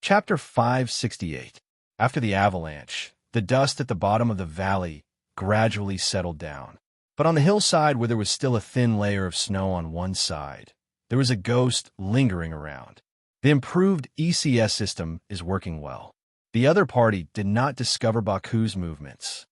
Chapter 568. After the avalanche, the dust at the bottom of the valley gradually settled down. But on the hillside where there was still a thin layer of snow on one side, there was a ghost lingering around. The improved ECS system is working well. The other party did not discover Baku's movements.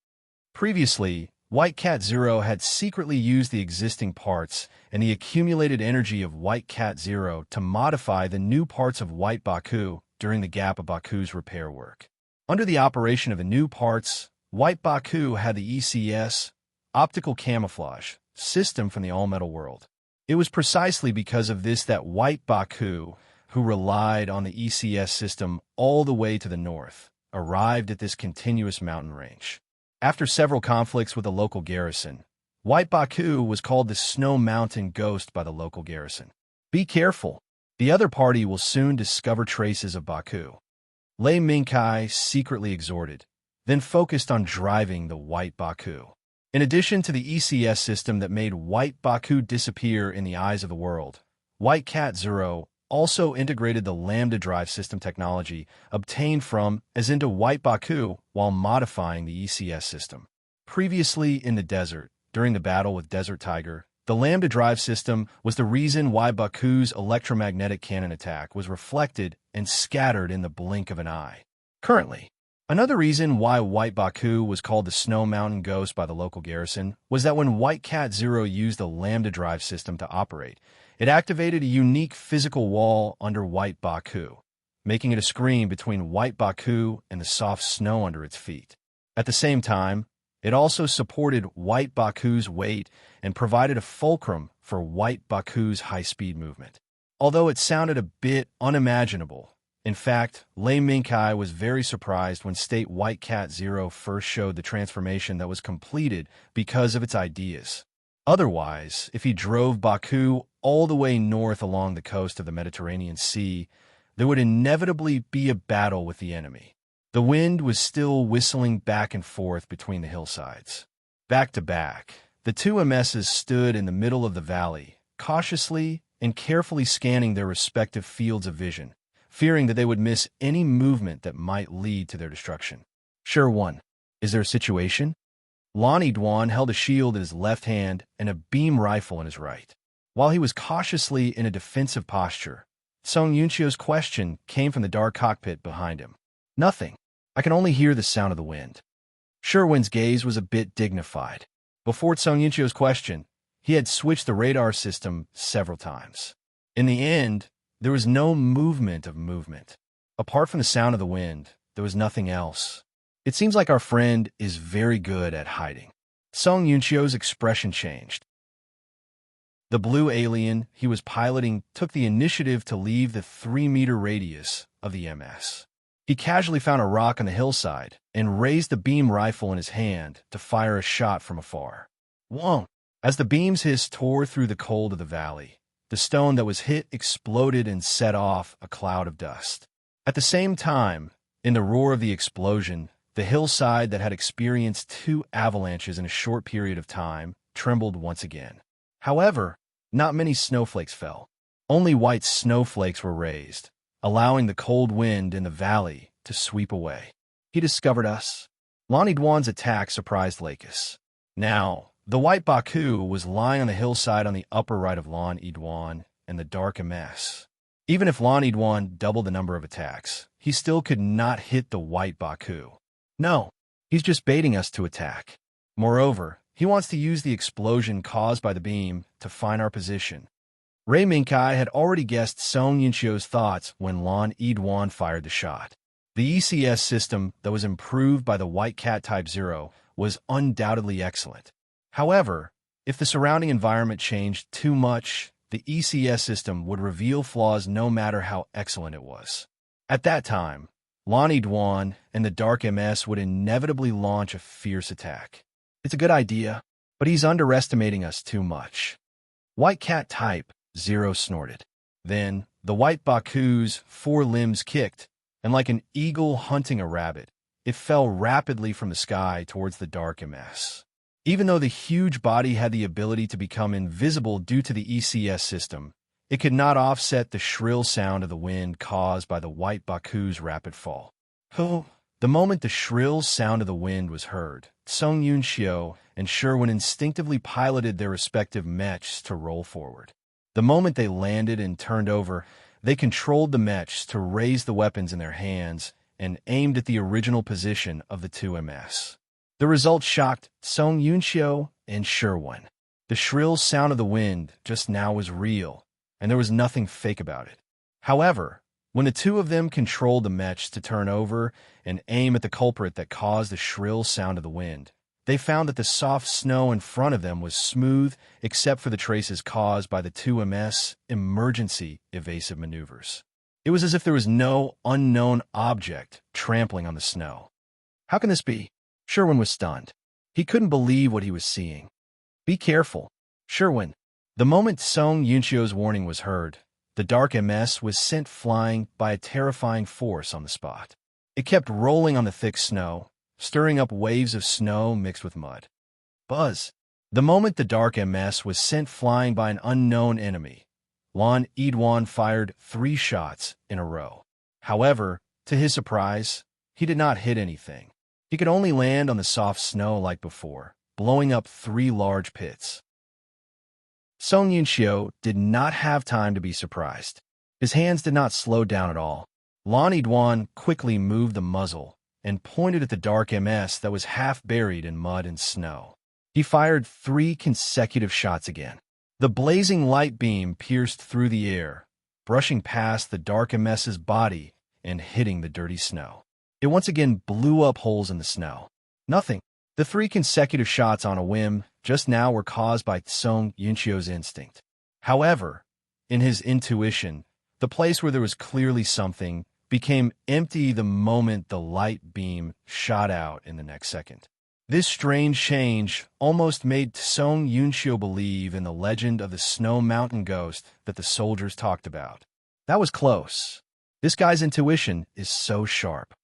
Previously, White Cat Zero had secretly used the existing parts and the accumulated energy of White Cat Zero to modify the new parts of White Baku during the gap of Baku's repair work. Under the operation of the new parts, White Baku had the ECS, optical camouflage, system from the all-metal world. It was precisely because of this that White Baku, who relied on the ECS system all the way to the north, arrived at this continuous mountain range. After several conflicts with the local garrison, White Baku was called the Snow Mountain Ghost by the local garrison. Be careful. The other party will soon discover traces of Baku. Lei Minkai secretly exhorted, then focused on driving the White Baku. In addition to the ECS system that made White Baku disappear in the eyes of the world, White Cat Zero also integrated the Lambda Drive system technology obtained from as into White Baku while modifying the ECS system. Previously in the desert, during the battle with Desert Tiger, the Lambda Drive system was the reason why Baku's electromagnetic cannon attack was reflected and scattered in the blink of an eye. Currently, another reason why White Baku was called the Snow Mountain Ghost by the local garrison was that when White Cat Zero used the Lambda Drive system to operate, it activated a unique physical wall under White Baku, making it a screen between White Baku and the soft snow under its feet. At the same time, it also supported White Baku's weight and provided a fulcrum for White Baku's high-speed movement. Although it sounded a bit unimaginable, in fact, Lei Minkai was very surprised when State White Cat Zero first showed the transformation that was completed because of its ideas. Otherwise, if he drove Baku all the way north along the coast of the Mediterranean Sea, there would inevitably be a battle with the enemy. The wind was still whistling back and forth between the hillsides. Back to back, the two MSs stood in the middle of the valley, cautiously and carefully scanning their respective fields of vision, fearing that they would miss any movement that might lead to their destruction. Sure one. Is there a situation? Lonnie Duan held a shield in his left hand and a beam rifle in his right. While he was cautiously in a defensive posture, Song Yunxiao's question came from the dark cockpit behind him. Nothing. I can only hear the sound of the wind. Sherwin's gaze was a bit dignified. Before Song Yunxiao's question, he had switched the radar system several times. In the end, there was no movement of movement. Apart from the sound of the wind, there was nothing else. It seems like our friend is very good at hiding. Song Yunxiao's expression changed. The blue alien he was piloting took the initiative to leave the 3-meter radius of the MS. He casually found a rock on the hillside and raised the beam rifle in his hand to fire a shot from afar. Whoa! As the beam's hiss tore through the cold of the valley, the stone that was hit exploded and set off a cloud of dust. At the same time, in the roar of the explosion, the hillside that had experienced 2 avalanches in a short period of time trembled once again. However, not many snowflakes fell. Only white snowflakes were raised, allowing the cold wind in the valley to sweep away. He discovered us. Lonnie Dwan's attack surprised Lakis. Now, the white Baku was lying on the hillside on the upper right of Lonnie Dwan and the dark MS. Even if Lonnie Dwan doubled the number of attacks, he still could not hit the white Baku. No, he's just baiting us to attack. Moreover, he wants to use the explosion caused by the beam to find our position. Ray Minkai had already guessed Song Yunxio's thoughts when Lon Edwan fired the shot. The ECS system that was improved by the White Cat Type 0 was undoubtedly excellent. However, if the surrounding environment changed too much, the ECS system would reveal flaws no matter how excellent it was. At that time, Lon Edwan and the Dark MS would inevitably launch a fierce attack. It's a good idea, but he's underestimating us too much. White Cat Type 0 snorted. Then, the white Baku's 4 limbs kicked, and like an eagle hunting a rabbit, it fell rapidly from the sky towards the Dark MS. Even though the huge body had the ability to become invisible due to the ECS system, it could not offset the shrill sound of the wind caused by the white Baku's rapid fall. Oh, the moment the shrill sound of the wind was heard, Song Yunxio and Sherwin instinctively piloted their respective mechs to roll forward. The moment they landed and turned over, they controlled the mechs to raise the weapons in their hands and aimed at the original position of the 2 MS. The result shocked Song Yunxio and Sherwin. The shrill sound of the wind just now was real, and there was nothing fake about it. However, when the 2 of them controlled the mechs to turn over and aim at the culprit that caused the shrill sound of the wind, they found that the soft snow in front of them was smooth except for the traces caused by the 2 MS emergency evasive maneuvers. It was as if there was no unknown object trampling on the snow. How can this be? Sherwin was stunned. He couldn't believe what he was seeing. Be careful, Sherwin. The moment Song Yunxio's warning was heard, the Dark MS was sent flying by a terrifying force on the spot. It kept rolling on the thick snow, stirring up waves of snow mixed with mud. Buzz. The moment the Dark MS was sent flying by an unknown enemy, Lon Edwan fired 3 shots in a row. However, to his surprise, he did not hit anything. He could only land on the soft snow like before, blowing up 3 large pits. Song Yunxio did not have time to be surprised. His hands did not slow down at all. Lon Edwan quickly moved the muzzle and pointed at the Dark MS that was half buried in mud and snow. He fired 3 consecutive shots again. The blazing light beam pierced through the air, brushing past the Dark MS's body and hitting the dirty snow. It once again blew up holes in the snow. Nothing. The 3 consecutive shots on a whim just now were caused by Song Yunxio's instinct. However, in his intuition, the place where there was clearly something became empty the moment the light beam shot out in the next second. This strange change almost made Song Yunxio believe in the legend of the Snow Mountain Ghost that the soldiers talked about. That was close. This guy's intuition is so sharp.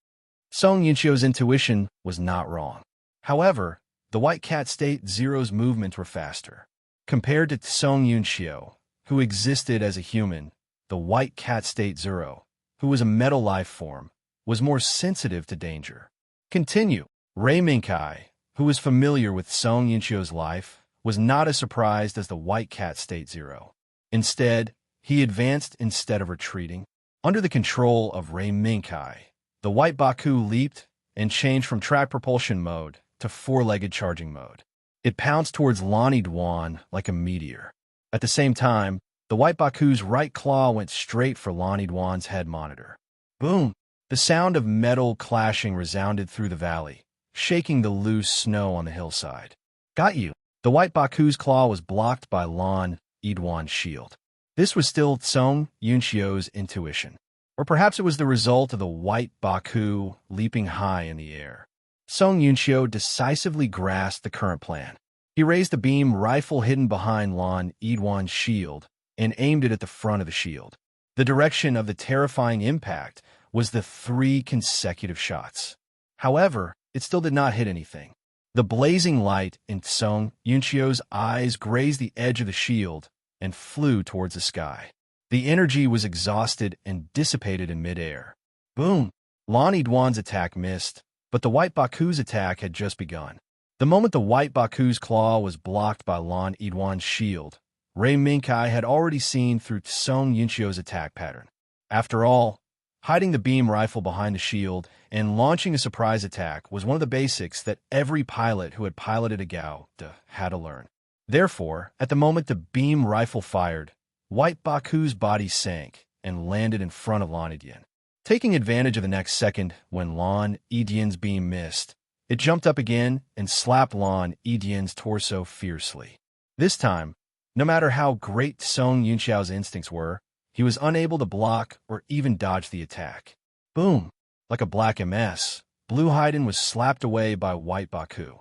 Song Yunxio's intuition was not wrong. However, the White Cat State Zero's movements were faster. Compared to Song Yunxio, who existed as a human, the White Cat State Zero, who was a metal life form, was more sensitive to danger. Continue. Ray Minkai, who was familiar with Song Yunxio's life, was not as surprised as the White Cat State Zero. Instead, he advanced instead of retreating. Under the control of Ray Minkai, the White Baku leaped and changed from track propulsion mode to 4-legged charging mode. It pounced towards Lonnie Dwan like a meteor. At the same time, the White Baku's right claw went straight for Lonnie Dwan's head monitor. Boom! The sound of metal clashing resounded through the valley, shaking the loose snow on the hillside. Got you! The White Baku's claw was blocked by Lon Yidwan's shield. This was still Song Yunxiao's intuition. Or perhaps it was the result of the white Baku leaping high in the air. Song Yunxiao decisively grasped the current plan. He raised the beam rifle hidden behind Lan Yidwan's shield and aimed it at the front of the shield. The direction of the terrifying impact was the 3 consecutive shots. However, it still did not hit anything. The blazing light in Song Yunxiao's eyes grazed the edge of the shield and flew towards the sky. The energy was exhausted and dissipated in midair. Boom! Lan Yidwan's attack missed, but the white Baku's attack had just begun. The moment the white Baku's claw was blocked by Lan Yidwan's shield, Ray Minkai had already seen through Song Yunxiao's attack pattern. After all, hiding the beam rifle behind the shield and launching a surprise attack was one of the basics that every pilot who had piloted a Gao had to learn. Therefore, at the moment the beam rifle fired, white Baku's body sank and landed in front of Lan Yidwan. Taking advantage of the next second when Lan Yidwan's beam missed, it jumped up again and slapped Lan Yidwan's torso fiercely. This time, no matter how great Song Yunxiao's instincts were, he was unable to block or even dodge the attack. Boom! Like a black MS, Blue Haiden was slapped away by white Baku.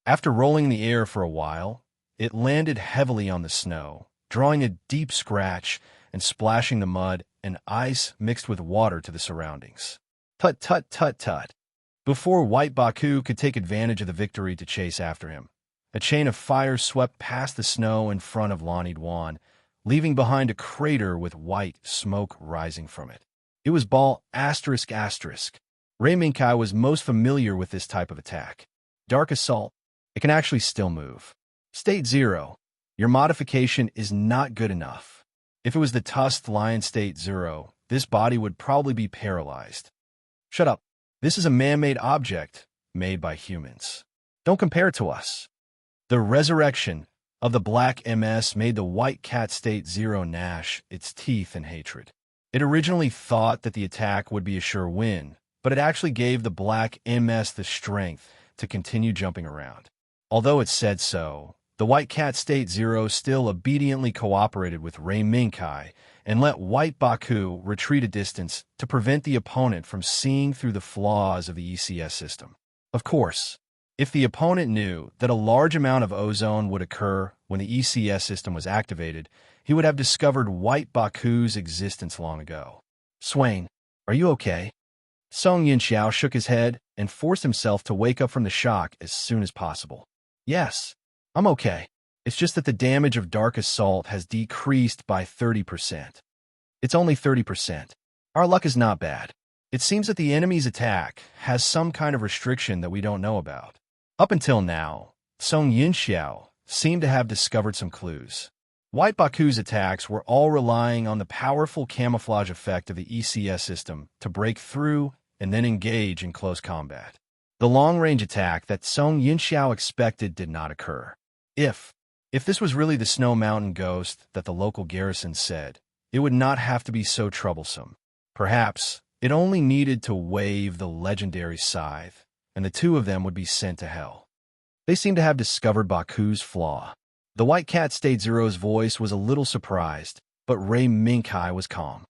After rolling in the air for a while, it landed heavily on the snow, drawing a deep scratch and splashing the mud and ice mixed with water to the surroundings. Tut tut tut tut. Before white Baku could take advantage of the victory to chase after him, a chain of fire swept past the snow in front of Lan Yidwan, leaving behind a crater with white smoke rising from it. It was ball asterisk asterisk. Ray Minkai was most familiar with this type of attack. Dark Assault. It can actually still move. State 0. Your modification is not good enough. If it was the tusked lion State 0, this body would probably be paralyzed. Shut up. This is a man-made object made by humans. Don't compare it to us. The resurrection of the black MS made the white cat State 0 gnash its teeth in hatred. It originally thought that the attack would be a sure win, but it actually gave the black MS the strength to continue jumping around. Although it said so, the white cat State 0 still obediently cooperated with Ray Minkai and let white Baku retreat a distance to prevent the opponent from seeing through the flaws of the ECS system. Of course, if the opponent knew that a large amount of ozone would occur when the ECS system was activated, he would have discovered white Baku's existence long ago. Swain, are you okay? Song Yunxiao shook his head and forced himself to wake up from the shock as soon as possible. Yes, I'm okay. It's just that the damage of Dark Assault has decreased by 30%. It's only 30%. Our luck is not bad. It seems that the enemy's attack has some kind of restriction that we don't know about. Up until now, Song Yunxiao seemed to have discovered some clues. White Baku's attacks were all relying on the powerful camouflage effect of the ECS system to break through and then engage in close combat. The long-range attack that Song Yunxiao expected did not occur. If this was really the Snow Mountain ghost that the local garrison said, it would not have to be so troublesome. Perhaps it only needed to wave the legendary scythe, and the two of them would be sent to hell. They seemed to have discovered Baku's flaw. The white cat State Zero's voice was a little surprised, but Ray Minkai was calm.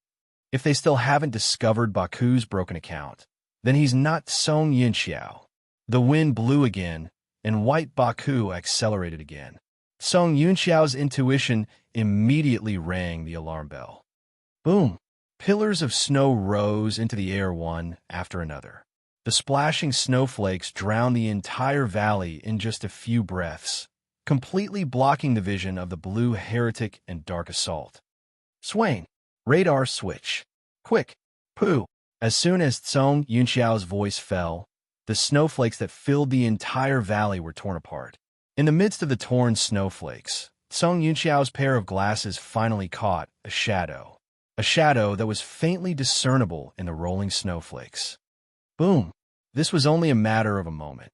If they still haven't discovered Baku's broken account, then he's not Song Yunxiao. The wind blew again, and white Baku accelerated again. Song Yunxiao's intuition immediately rang the alarm bell. Boom! Pillars of snow rose into the air one after another. The splashing snowflakes drowned the entire valley in just a few breaths, completely blocking the vision of the blue heretic and Dark Assault. Swain! Radar switch! Quick! Pooh! As soon as Song Yunxiao's voice fell, the snowflakes that filled the entire valley were torn apart. In the midst of the torn snowflakes, Song Yunxiao's pair of glasses finally caught a shadow that was faintly discernible in the rolling snowflakes. Boom! This was only a matter of a moment.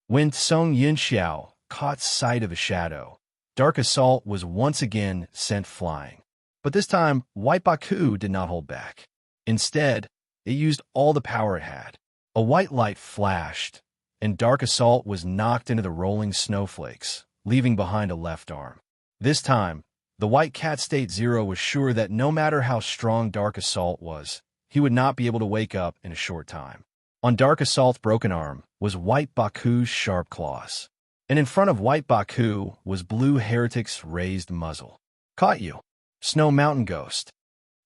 When Song Yunxiao caught sight of a shadow, Dark Assault was once again sent flying. But this time, White Baku did not hold back. Instead, it used all the power it had. A white light flashed, and Dark Assault was knocked into the rolling snowflakes, leaving behind a left arm. This time, the White Cat State Zero was sure that no matter how strong Dark Assault was, he would not be able to wake up in a short time. On Dark Assault's broken arm was White Baku's sharp claws, and in front of White Baku was Blue Heretic's raised muzzle. Caught you, Snow Mountain Ghost.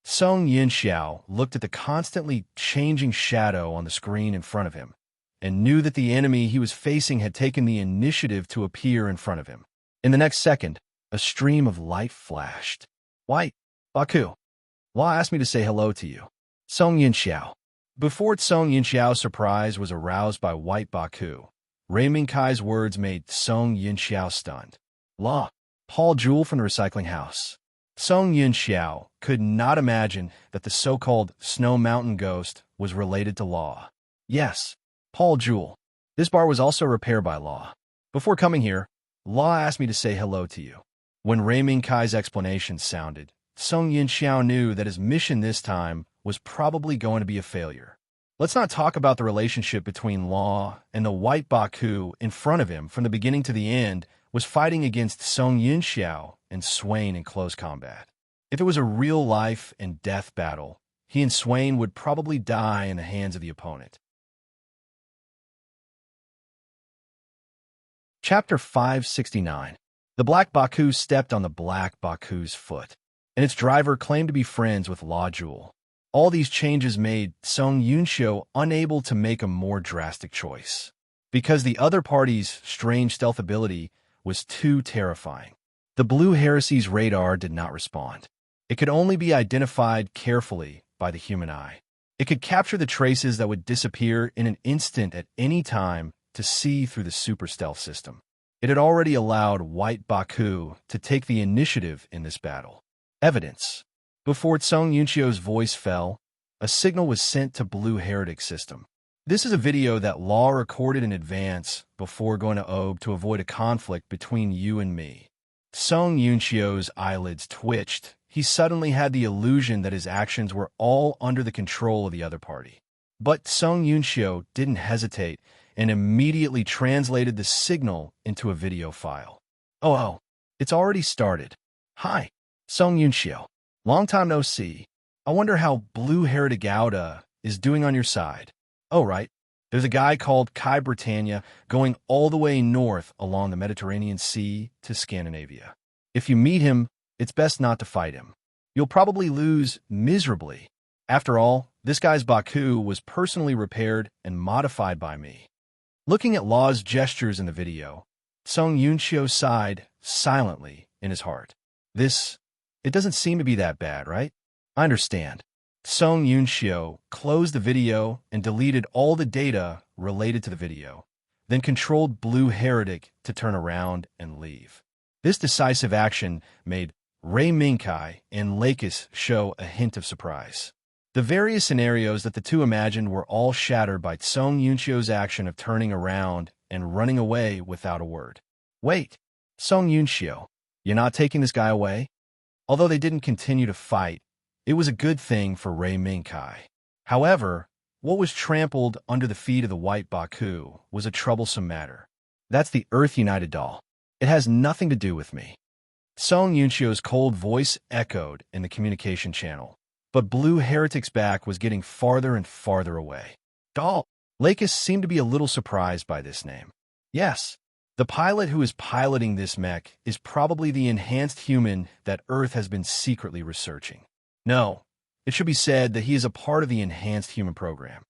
Song Yinxiao looked at the constantly changing shadow on the screen in front of him, and knew that the enemy he was facing had taken the initiative to appear in front of him. In the next second, a stream of light flashed. White Baku, Law asked me to say hello to you. Song Yinxiao. Before Song Yinxiao's surprise was aroused by White Baku, Rei Mingkai's words made Song Yinxiao stunned. Law, Paul Jewel from the recycling house. Song Yinxiao could not imagine that the so-called Snow Mountain Ghost was related to Law. Yes, Paul Jewel. This bar was also repaired by Law. Before coming here, Law asked me to say hello to you. When Rei Mingkai's explanation sounded, Song Yinxiao knew that his mission this time was probably going to be a failure. Let's not talk about the relationship between Law and the White Baku in front of him from the beginning to the end was fighting against Song Yinxiao and Swain in close combat. If it was a real life and death battle, he and Swain would probably die in the hands of the opponent. Chapter 569. The Black Baku stepped on the Black Baku's foot, and its driver claimed to be friends with Law Jewel. All these changes made Song Yinxiao unable to make a more drastic choice, because the other party's strange stealth ability was too terrifying. The Blue Heresy's radar did not respond. It could only be identified carefully by the human eye. It could capture the traces that would disappear in an instant at any time to see through the super stealth system. It had already allowed White Baku to take the initiative in this battle. Evidence. Before Song Yinxiao's voice fell, a signal was sent to Blue Heretic system. This is a video that Law recorded in advance before going to Ob to avoid a conflict between you and me. Song Yinxiao's eyelids twitched. He suddenly had the illusion that his actions were all under the control of the other party. But Song Yinxiao didn't hesitate and immediately translated the signal into a video file. Oh, it's already started. Hi, Song Yinxiao. Long time no see. I wonder how Blue Heretic Gouda is doing on your side. Oh, right. There's a guy called Kai Britannia going all the way north along the Mediterranean Sea to Scandinavia. If you meet him, it's best not to fight him. You'll probably lose miserably. After all, this guy's Baku was personally repaired and modified by me. Looking at Law's gestures in the video, Song Yinxiao sighed silently in his heart. It doesn't seem to be that bad, right? I understand. Song Yinxiao closed the video and deleted all the data related to the video, then controlled Blue Heretic to turn around and leave. This decisive action made Rei Mingkai and Lakis show a hint of surprise. The various scenarios that the two imagined were all shattered by Song Yinxiao's action of turning around and running away without a word. Wait, Song Yinxiao, you're not taking this guy away? Although they didn't continue to fight, it was a good thing for Rei Mingkai. However, what was trampled under the feet of the White Baku was a troublesome matter. That's the Earth United doll. It has nothing to do with me. Song Yinxiao's cold voice echoed in the communication channel, but Blue Heretic's back was getting farther and farther away. Doll. Lakis seemed to be a little surprised by this name. Yes, the pilot who is piloting this mech is probably the enhanced human that Earth has been secretly researching. No, it should be said that he is a part of the enhanced human program.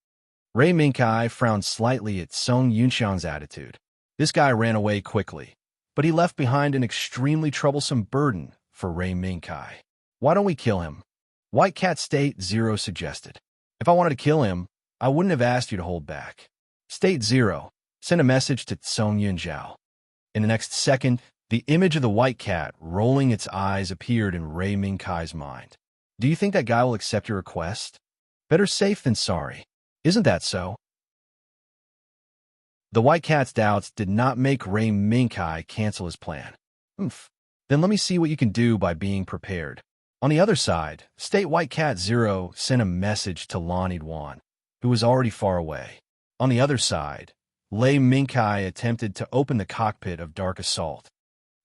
Rei Mingkai frowned slightly at Song Yinxiao's attitude. This guy ran away quickly, but he left behind an extremely troublesome burden for Rei Mingkai. Why don't we kill him? White Cat State Zero suggested. If I wanted to kill him, I wouldn't have asked you to hold back. State Zero sent a message to Song Yinxiao. In the next second, the image of the white cat rolling its eyes appeared in Rei Mingkai's mind. Do you think that guy will accept your request? Better safe than sorry. Isn't that so? The white cat's doubts did not make Rei Mingkai cancel his plan. Then let me see what you can do by being prepared. On the other side, State White Cat Zero sent a message to Lan Yidwan, who was already far away. On the other side, Rei Mingkai attempted to open the cockpit of Dark Assault.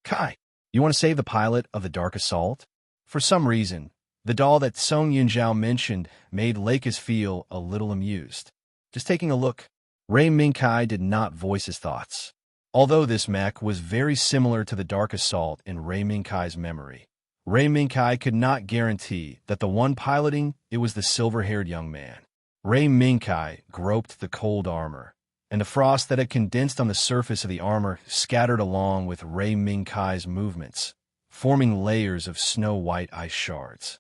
Kai, you want to save the pilot of the Dark Assault? For some reason, the doll that Song Yunjiao mentioned made Lakis feel a little amused. Just taking a look, Ray Mingkai did not voice his thoughts. Although this mech was very similar to the Dark Assault in Ray Mingkai's memory, Ray Mingkai could not guarantee that the one piloting it was the silver-haired young man. Ray Mingkai groped the cold armor, and the frost that had condensed on the surface of the armor scattered along with Ray Mingkai's movements, forming layers of snow-white ice shards.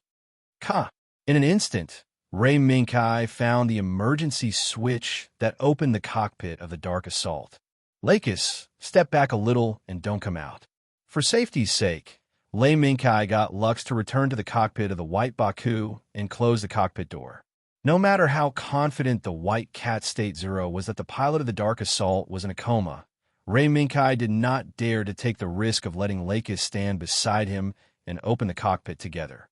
Ka! In an instant, Ray Mingkai found the emergency switch that opened the cockpit of the Dark Assault. Lakis, step back a little and don't come out. For safety's sake, Ray Mingkai got Lux to return to the cockpit of the White Baku and close the cockpit door. No matter how confident the White Cat State Zero was that the pilot of the Dark Assault was in a coma, Ray Mingkai did not dare to take the risk of letting Lakis stand beside him and open the cockpit together.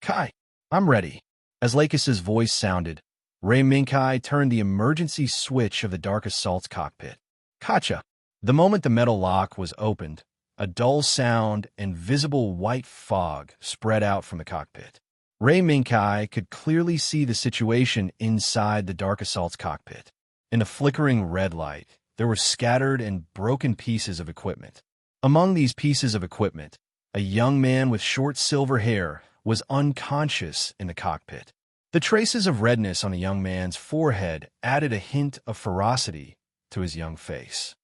Kai, I'm ready. As Lakis's voice sounded, Ray Mingkai turned the emergency switch of the Dark Assault's cockpit. Kacha! The moment the metal lock was opened, a dull sound and visible white fog spread out from the cockpit. Ray Mingkai could clearly see the situation inside the Dark Assault's cockpit. In the flickering red light, there were scattered and broken pieces of equipment. Among these pieces of equipment, a young man with short silver hair was unconscious in the cockpit. The traces of redness on the young man's forehead added a hint of ferocity to his young face.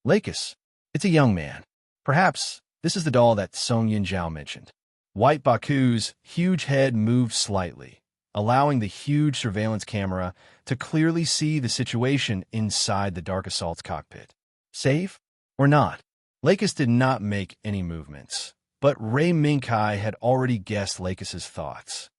Lakis, it's a young man. Perhaps this is the doll that Song Yunjiao mentioned. White Baku's huge head moved slightly, allowing the huge surveillance camera to clearly see the situation inside the Dark Assault's cockpit. Safe or not? Lakis did not make any movements, but Ray Mingkai had already guessed Lakis's thoughts.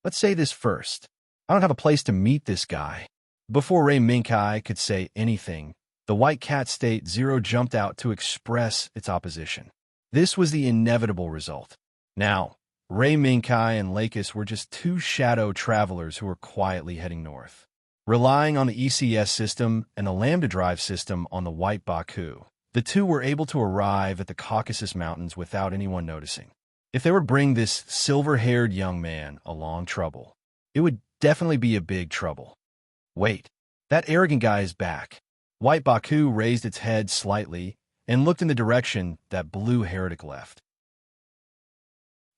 Let's say this first. I don't have a place to meet this guy. Before Ray Mingkai could say anything, the White Cat State Zero jumped out to express its opposition. This was the inevitable result. Now, Ray Mingkai and Lakis were just two shadow travelers who were quietly heading north. Relying on the ECS system and the Lambda Drive system on the White Baku, the two were able to arrive at the Caucasus Mountains without anyone noticing. If they would bring this silver-haired young man along trouble, it would definitely be a big trouble. Wait, that arrogant guy is back. White Baku raised its head slightly and looked in the direction that Blue Heretic left.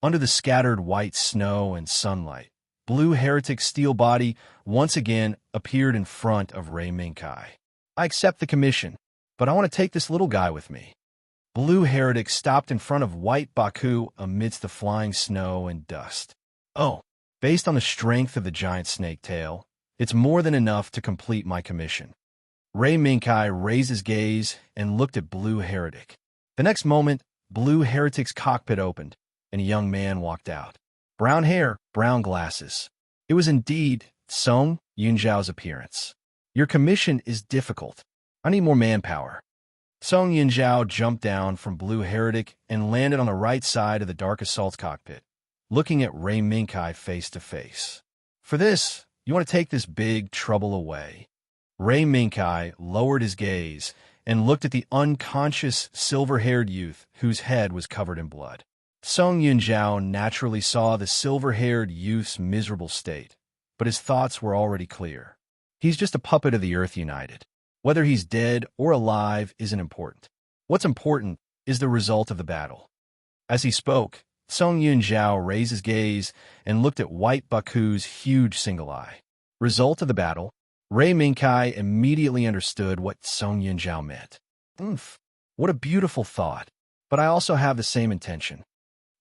Under the scattered white snow and sunlight, Blue Heretic's steel body once again appeared in front of Ray Mingkai. I accept the commission, but I want to take this little guy with me. Blue Heretic stopped in front of White Baku amidst the flying snow and dust. Oh, based on the strength of the giant snake tail, it's more than enough to complete my commission. Ray Mingkai raised his gaze and looked at Blue Heretic. The next moment, Blue Heretic's cockpit opened, and a young man walked out. Brown hair, brown glasses. It was indeed Song Yunjiao's appearance. Your commission is difficult. I need more manpower. Song Yunjiao jumped down from Blue Heretic and landed on the right side of the Dark Assault's cockpit, looking at Ray Mingkai face to face. For this, you want to take this big trouble away. Ray Mingkai lowered his gaze and looked at the unconscious silver-haired youth whose head was covered in blood. Song Yunjiao naturally saw the silver-haired youth's miserable state, but his thoughts were already clear. He's just a puppet of the Earth United. Whether he's dead or alive isn't important. What's important is the result of the battle. As he spoke, Song Yunjiao raised his gaze and looked at White Baku's huge single eye. Result of the battle? Ray Mingkai immediately understood what Song Yunjiao meant. What a beautiful thought, but I also have the same intention.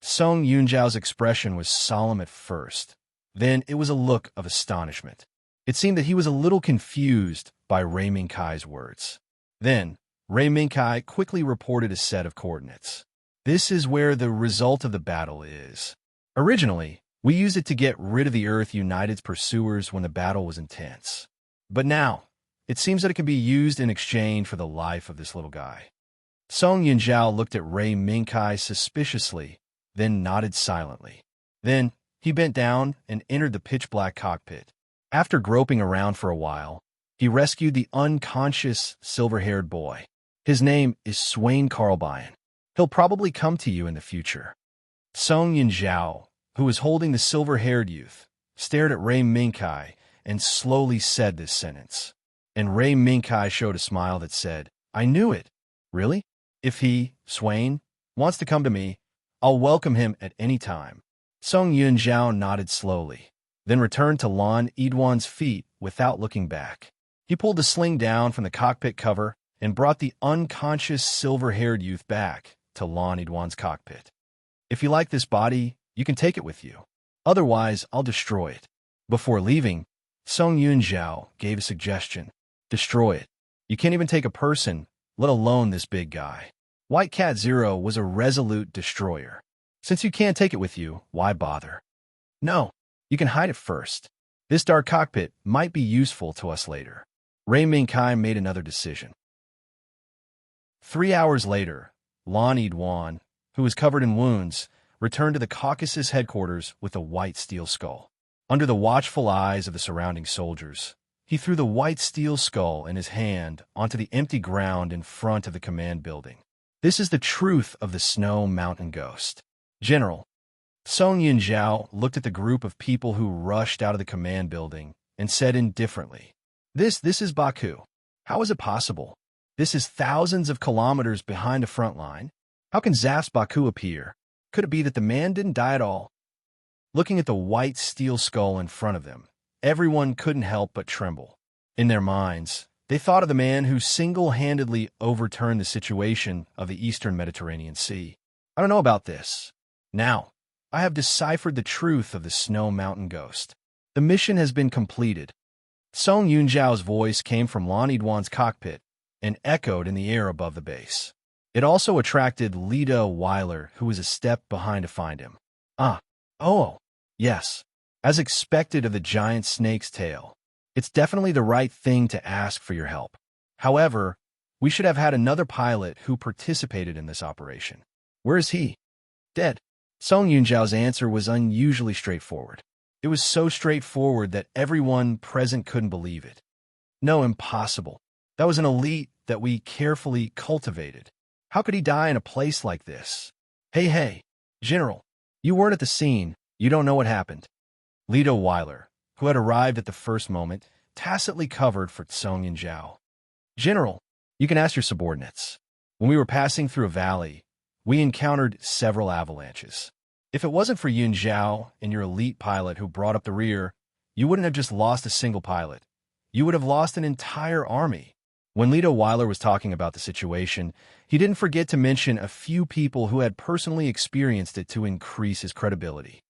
Song Yunjiao's expression was solemn at first. Then it was a look of astonishment. It seemed that he was a little confused by Ray Mingkai's words. Then, Ray Mingkai quickly reported a set of coordinates. This is where the result of the battle is. Originally, we used it to get rid of the Earth United's pursuers when the battle was intense. But now, it seems that it can be used in exchange for the life of this little guy. Song Yunjiao looked at Ray Mingkai suspiciously, then nodded silently. Then, he bent down and entered the pitch-black cockpit. After groping around for a while, he rescued the unconscious silver-haired boy. His name is Swain Carlbein. He'll probably come to you in the future. Song Yunzhao, who was holding the silver-haired youth, stared at Ray Minkai and slowly said this sentence. And Ray Minkai showed a smile that said, I knew it. Really? If he, Swain, wants to come to me, I'll welcome him at any time. Song Yunzhao nodded slowly, then returned to Lan Yidwan's feet without looking back. He pulled the sling down from the cockpit cover and brought the unconscious silver-haired youth back to Lan Yidwan's cockpit. If you like this body, you can take it with you. Otherwise, I'll destroy it. Before leaving, Song Yunzhao gave a suggestion. Destroy it. You can't even take a person, let alone this big guy. White Cat Zero was a resolute destroyer. Since you can't take it with you, why bother? No, you can hide it first. This dark cockpit might be useful to us later. Ray Minkai made another decision. 3 hours later, Lan Yidwan, who was covered in wounds, returned to the Caucasus headquarters with a white steel skull. Under the watchful eyes of the surrounding soldiers, he threw the white steel skull in his hand onto the empty ground in front of the command building. This is the truth of the Snow Mountain Ghost. General, Song Yunzhao looked at the group of people who rushed out of the command building and said indifferently, This is Baku. How is it possible? This is thousands of kilometers behind the front line. How can Zaf's Baku appear? Could it be that the man didn't die at all? Looking at the white steel skull in front of them, everyone couldn't help but tremble. In their minds, they thought of the man who single-handedly overturned the situation of the Eastern Mediterranean Sea. I don't know about this. Now, I have deciphered the truth of the Snow Mountain Ghost. The mission has been completed. Song Yunzhao's voice came from Lan Yidwan's cockpit and echoed in the air above the base. It also attracted Lita Weiler, who was a step behind to find him. Yes. As expected of the giant snake's tail, it's definitely the right thing to ask for your help. However, we should have had another pilot who participated in this operation. Where is he? Dead. Song Yunzhao's answer was unusually straightforward. It was so straightforward that everyone present couldn't believe it. No, impossible. That was an elite that we carefully cultivated. How could he die in a place like this? Hey, General, you weren't at the scene. You don't know what happened. Lita Weiler, who had arrived at the first moment, tacitly covered for Song Yunzhao. General, you can ask your subordinates. When we were passing through a valley, we encountered several avalanches. If it wasn't for Yunzhao and your elite pilot who brought up the rear, you wouldn't have just lost a single pilot. You would have lost an entire army. When Lita Weiler was talking about the situation, he didn't forget to mention a few people who had personally experienced it to increase his credibility.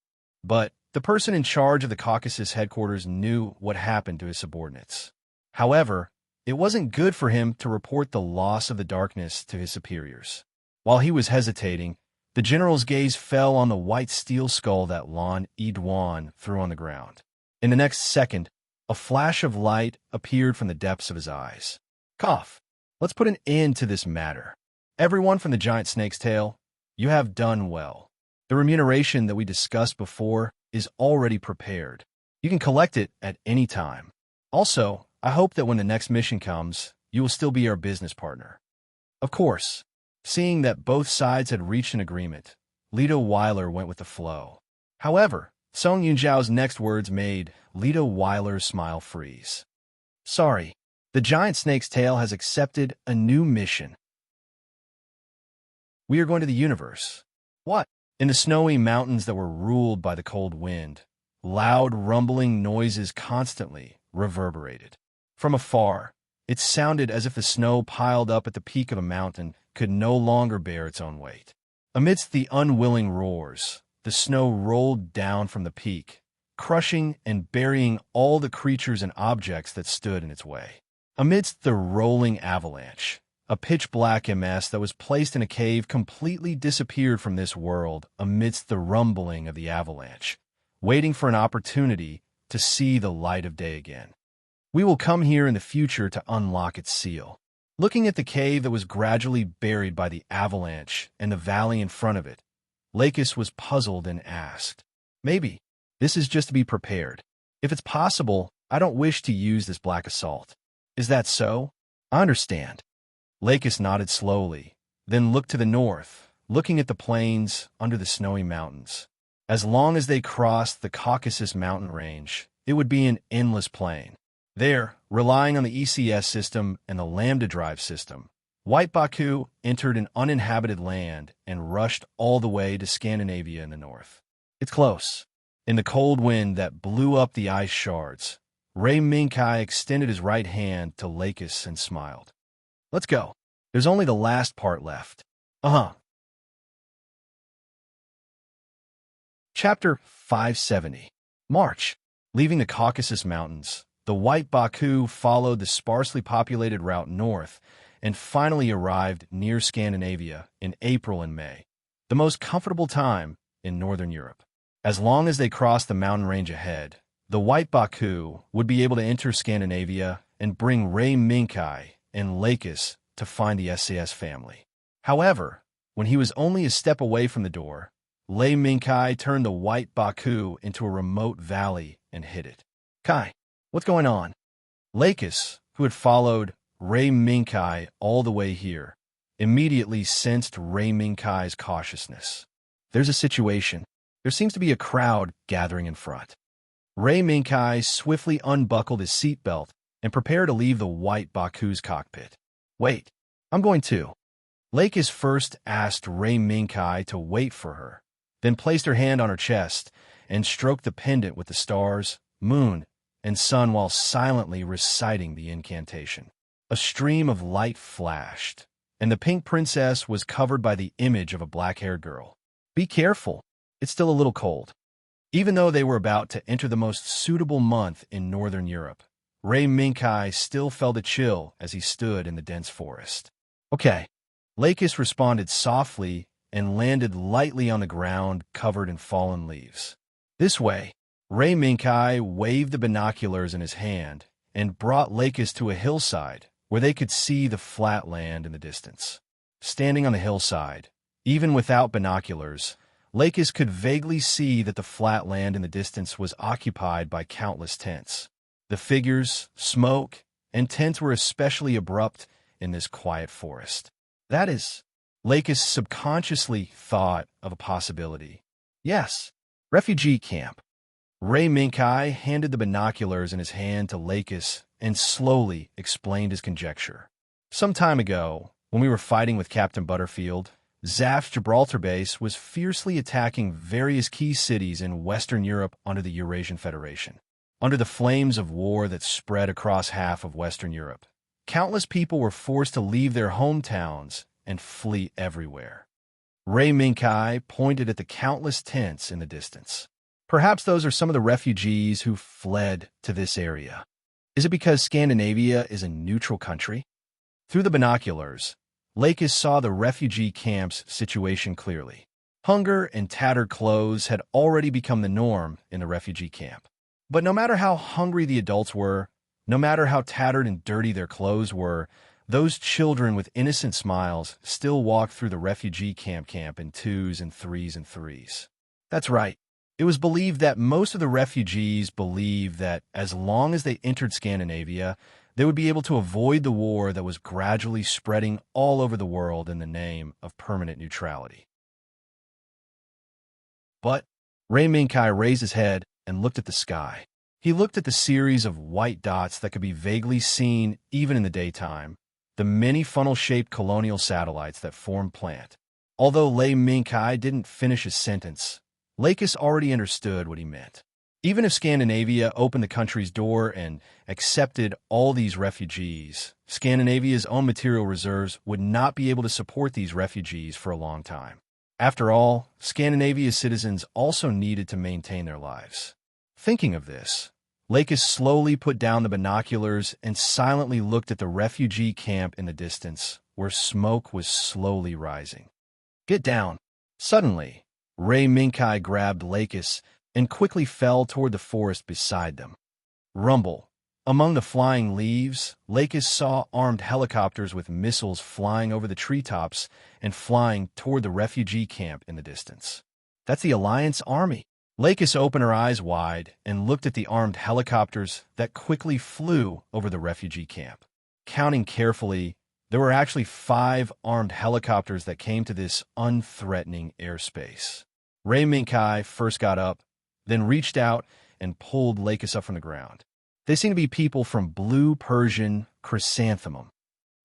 But the person in charge of the Caucasus headquarters knew what happened to his subordinates. However, it wasn't good for him to report the loss of the darkness to his superiors. While he was hesitating, the general's gaze fell on the white steel skull that Lan Yidwan threw on the ground. In the next second, a flash of light appeared from the depths of his eyes. Cough. Let's put an end to this matter. Everyone from the giant snake's tail, you have done well. The remuneration that we discussed before is already prepared. You can collect it at any time. Also, I hope that when the next mission comes, you will still be our business partner. Of course. Seeing that both sides had reached an agreement, Lita Weiler went with the flow. However, Song Yunzhao's next words made Lita Weiler's smile freeze. Sorry, the giant snake's tail has accepted a new mission. We are going to the universe. What? In the snowy mountains that were ruled by the cold wind, loud rumbling noises constantly reverberated. From afar, it sounded as if the snow piled up at the peak of a mountain could no longer bear its own weight. Amidst the unwilling roars, the snow rolled down from the peak, crushing and burying all the creatures and objects that stood in its way. Amidst the rolling avalanche, a pitch-black MS that was placed in a cave completely disappeared from this world amidst the rumbling of the avalanche, waiting for an opportunity to see the light of day again. We will come here in the future to unlock its seal. Looking at the cave that was gradually buried by the avalanche and the valley in front of it, Lakis was puzzled and asked, Maybe this is just to be prepared. If it's possible, I don't wish to use this black assault. Is that so? I understand. Lakis nodded slowly, then looked to the north, looking at the plains under the snowy mountains. As long as they crossed the Caucasus mountain range, it would be an endless plain. There, relying on the ECS system and the Lambda drive system, White Baku entered an uninhabited land and rushed all the way to Scandinavia in the north. It's close. In the cold wind that blew up the ice shards, Ray Minkai extended his right hand to Lakis and smiled. Let's go. There's only the last part left. Chapter 570. March. Leaving the Caucasus Mountains, the White Baku followed the sparsely populated route north and finally arrived near Scandinavia in April and May, the most comfortable time in northern Europe. As long as they crossed the mountain range ahead, the White Baku would be able to enter Scandinavia and bring Ray Minkai and Lakis to find the SAS family. However, when he was only a step away from the door, Lei Minkai turned the White Baku into a remote valley and hid it. Kai, what's going on? Lakis, who had followed Ray Minkai all the way here, immediately sensed Ray Minkai's cautiousness. There's a situation. There seems to be a crowd gathering in front. Ray Minkai swiftly unbuckled his seatbelt and prepared to leave the White Baku's cockpit. Wait, I'm going too. Lakis first asked Ray Minkai to wait for her, then placed her hand on her chest and stroked the pendant with the stars, moon, and sun while silently reciting the incantation. A stream of light flashed, and the pink princess was covered by the image of a black-haired girl. Be careful, it's still a little cold. Even though they were about to enter the most suitable month in northern Europe, Ray Minkai still felt a chill as he stood in the dense forest. Okay. Lakis responded softly and landed lightly on the ground covered in fallen leaves. This way, Ray Minkai waved the binoculars in his hand and brought Lakis to a hillside where they could see the flat land in the distance. Standing on the hillside, even without binoculars, Lakis could vaguely see that the flat land in the distance was occupied by countless tents. The figures, smoke, and tents were especially abrupt in this quiet forest. That is, Lakis subconsciously thought of a possibility. Yes, refugee camp. Ray Minkai handed the binoculars in his hand to Lakis and slowly explained his conjecture. Some time ago, when we were fighting with Captain Butterfield, Zaf's Gibraltar base was fiercely attacking various key cities in Western Europe under the Eurasian Federation. Under the flames of war that spread across half of Western Europe, countless people were forced to leave their hometowns and flee everywhere. Ray Minkai pointed at the countless tents in the distance. Perhaps those are some of the refugees who fled to this area. Is it because Scandinavia is a neutral country? Through the binoculars, Lakis saw the refugee camp's situation clearly. Hunger and tattered clothes had already become the norm in the refugee camp. But no matter how hungry the adults were, no matter how tattered and dirty their clothes were, those children with innocent smiles still walked through the refugee camp in twos and threes. That's right. It was believed that most of the refugees believed that as long as they entered Scandinavia, they would be able to avoid the war that was gradually spreading all over the world in the name of permanent neutrality. But Ray Minkai raised his head and looked at the sky. He looked at the series of white dots that could be vaguely seen even in the daytime, the many funnel-shaped colonial satellites that formed Plant. Although Lei Minkai didn't finish his sentence, Lakis already understood what he meant. Even if Scandinavia opened the country's door and accepted all these refugees, Scandinavia's own material reserves would not be able to support these refugees for a long time. After all, Scandinavia's citizens also needed to maintain their lives. Thinking of this, Lakis slowly put down the binoculars and silently looked at the refugee camp in the distance, where smoke was slowly rising. Get down. Suddenly, Ray Minkai grabbed Lakis and quickly fell toward the forest beside them. Rumble. Among the flying leaves, Lakis saw armed helicopters with missiles flying over the treetops and flying toward the refugee camp in the distance. That's the Alliance Army. Lakis opened her eyes wide and looked at the armed helicopters that quickly flew over the refugee camp. Counting carefully, There were actually 5 armed helicopters that came to this unthreatening airspace. Ray Minkai first got up, then reached out and pulled Lakis up from the ground. They seemed to be people from Blue Persian Chrysanthemum.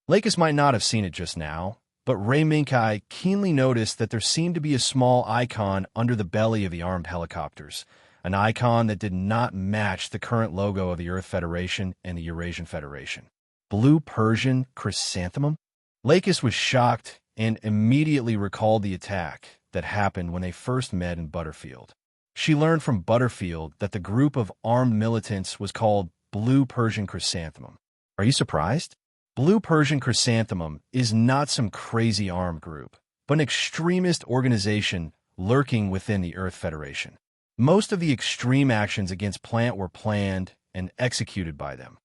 Lakis might not have seen it just now, but Ray Minkai keenly noticed that there seemed to be a small icon under the belly of the armed helicopters, an icon that did not match the current logo of the Earth Federation and the Eurasian Federation. Blue Persian Chrysanthemum? Lakis was shocked and immediately recalled the attack that happened when they first met in Butterfield. She learned from Butterfield that the group of armed militants was called Blue Persian Chrysanthemum. Are you surprised? Blue Persian Chrysanthemum is not some crazy armed group, but an extremist organization lurking within the Earth Federation. Most of the extreme actions against Plant were planned and executed by them.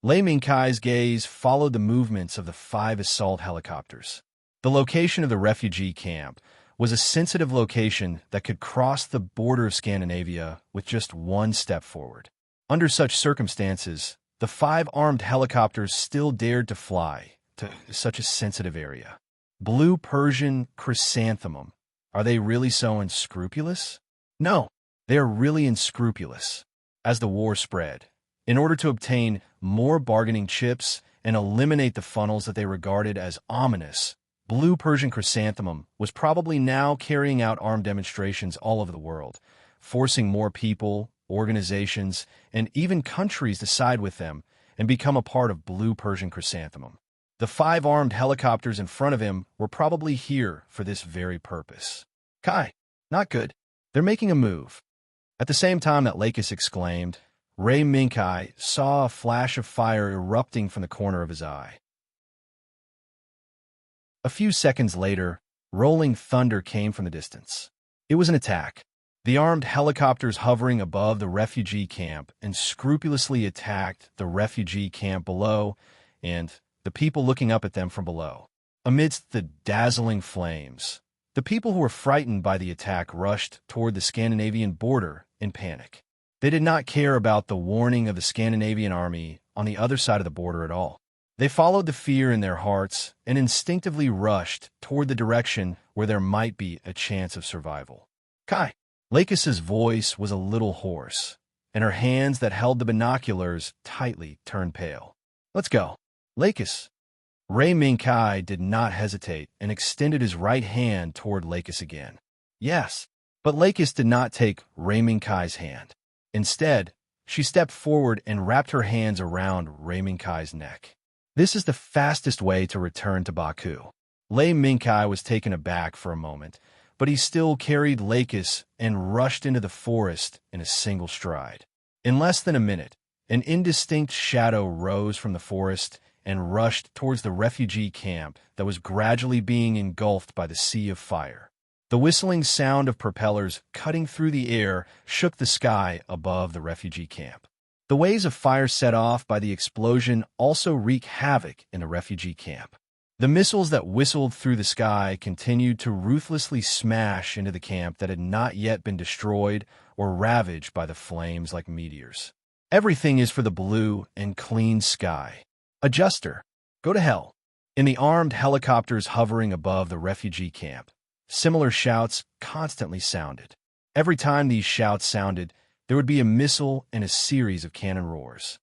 Lei Minkai's gaze followed the movements of the 5 assault helicopters. The location of the refugee camp was a sensitive location that could cross the border of Scandinavia with just one step forward. Under such circumstances, the 5 armed helicopters still dared to fly to such a sensitive area. Blue Persian Chrysanthemum. Are they really so unscrupulous? No, they are really unscrupulous. As the war spread, in order to obtain more bargaining chips and eliminate the funnels that they regarded as ominous, Blue Persian Chrysanthemum was probably now carrying out armed demonstrations all over the world, forcing more people, organizations, and even countries to side with them and become a part of Blue Persian Chrysanthemum. The 5 armed helicopters in front of him were probably here for this very purpose. Kai, not good. They're making a move. At the same time that Lakis exclaimed, Ray Minkai saw a flash of fire erupting from the corner of his eye. A few seconds later, rolling thunder came from the distance. It was an attack. The armed helicopters hovering above the refugee camp and scrupulously attacked the refugee camp below and the people looking up at them from below. Amidst the dazzling flames, the people who were frightened by the attack rushed toward the Scandinavian border in panic. They did not care about the warning of the Scandinavian army on the other side of the border at all. They followed the fear in their hearts and instinctively rushed toward the direction where there might be a chance of survival. Kai. Lakis's voice was a little hoarse, and her hands that held the binoculars tightly turned pale. Let's go. Lakis. Ray Minkai did not hesitate and extended his right hand toward Lakis again. Yes, but Lakis did not take Ray Minkai's hand. Instead, she stepped forward and wrapped her hands around Ray Minkai's neck. This is the fastest way to return to Baku. Lei Minkai was taken aback for a moment, but he still carried Lakis and rushed into the forest in a single stride. In less than a minute, an indistinct shadow rose from the forest and rushed towards the refugee camp that was gradually being engulfed by the sea of fire. The whistling sound of propellers cutting through the air shook the sky above the refugee camp. The waves of fire set off by the explosion also wreaked havoc in the refugee camp. The missiles that whistled through the sky continued to ruthlessly smash into the camp that had not yet been destroyed or ravaged by the flames like meteors. Everything is for the blue and clean sky. Adjuster, go to hell. In the armed helicopters hovering above the refugee camp, similar shouts constantly sounded. Every time these shouts sounded, there would be a missile and a series of cannon roars.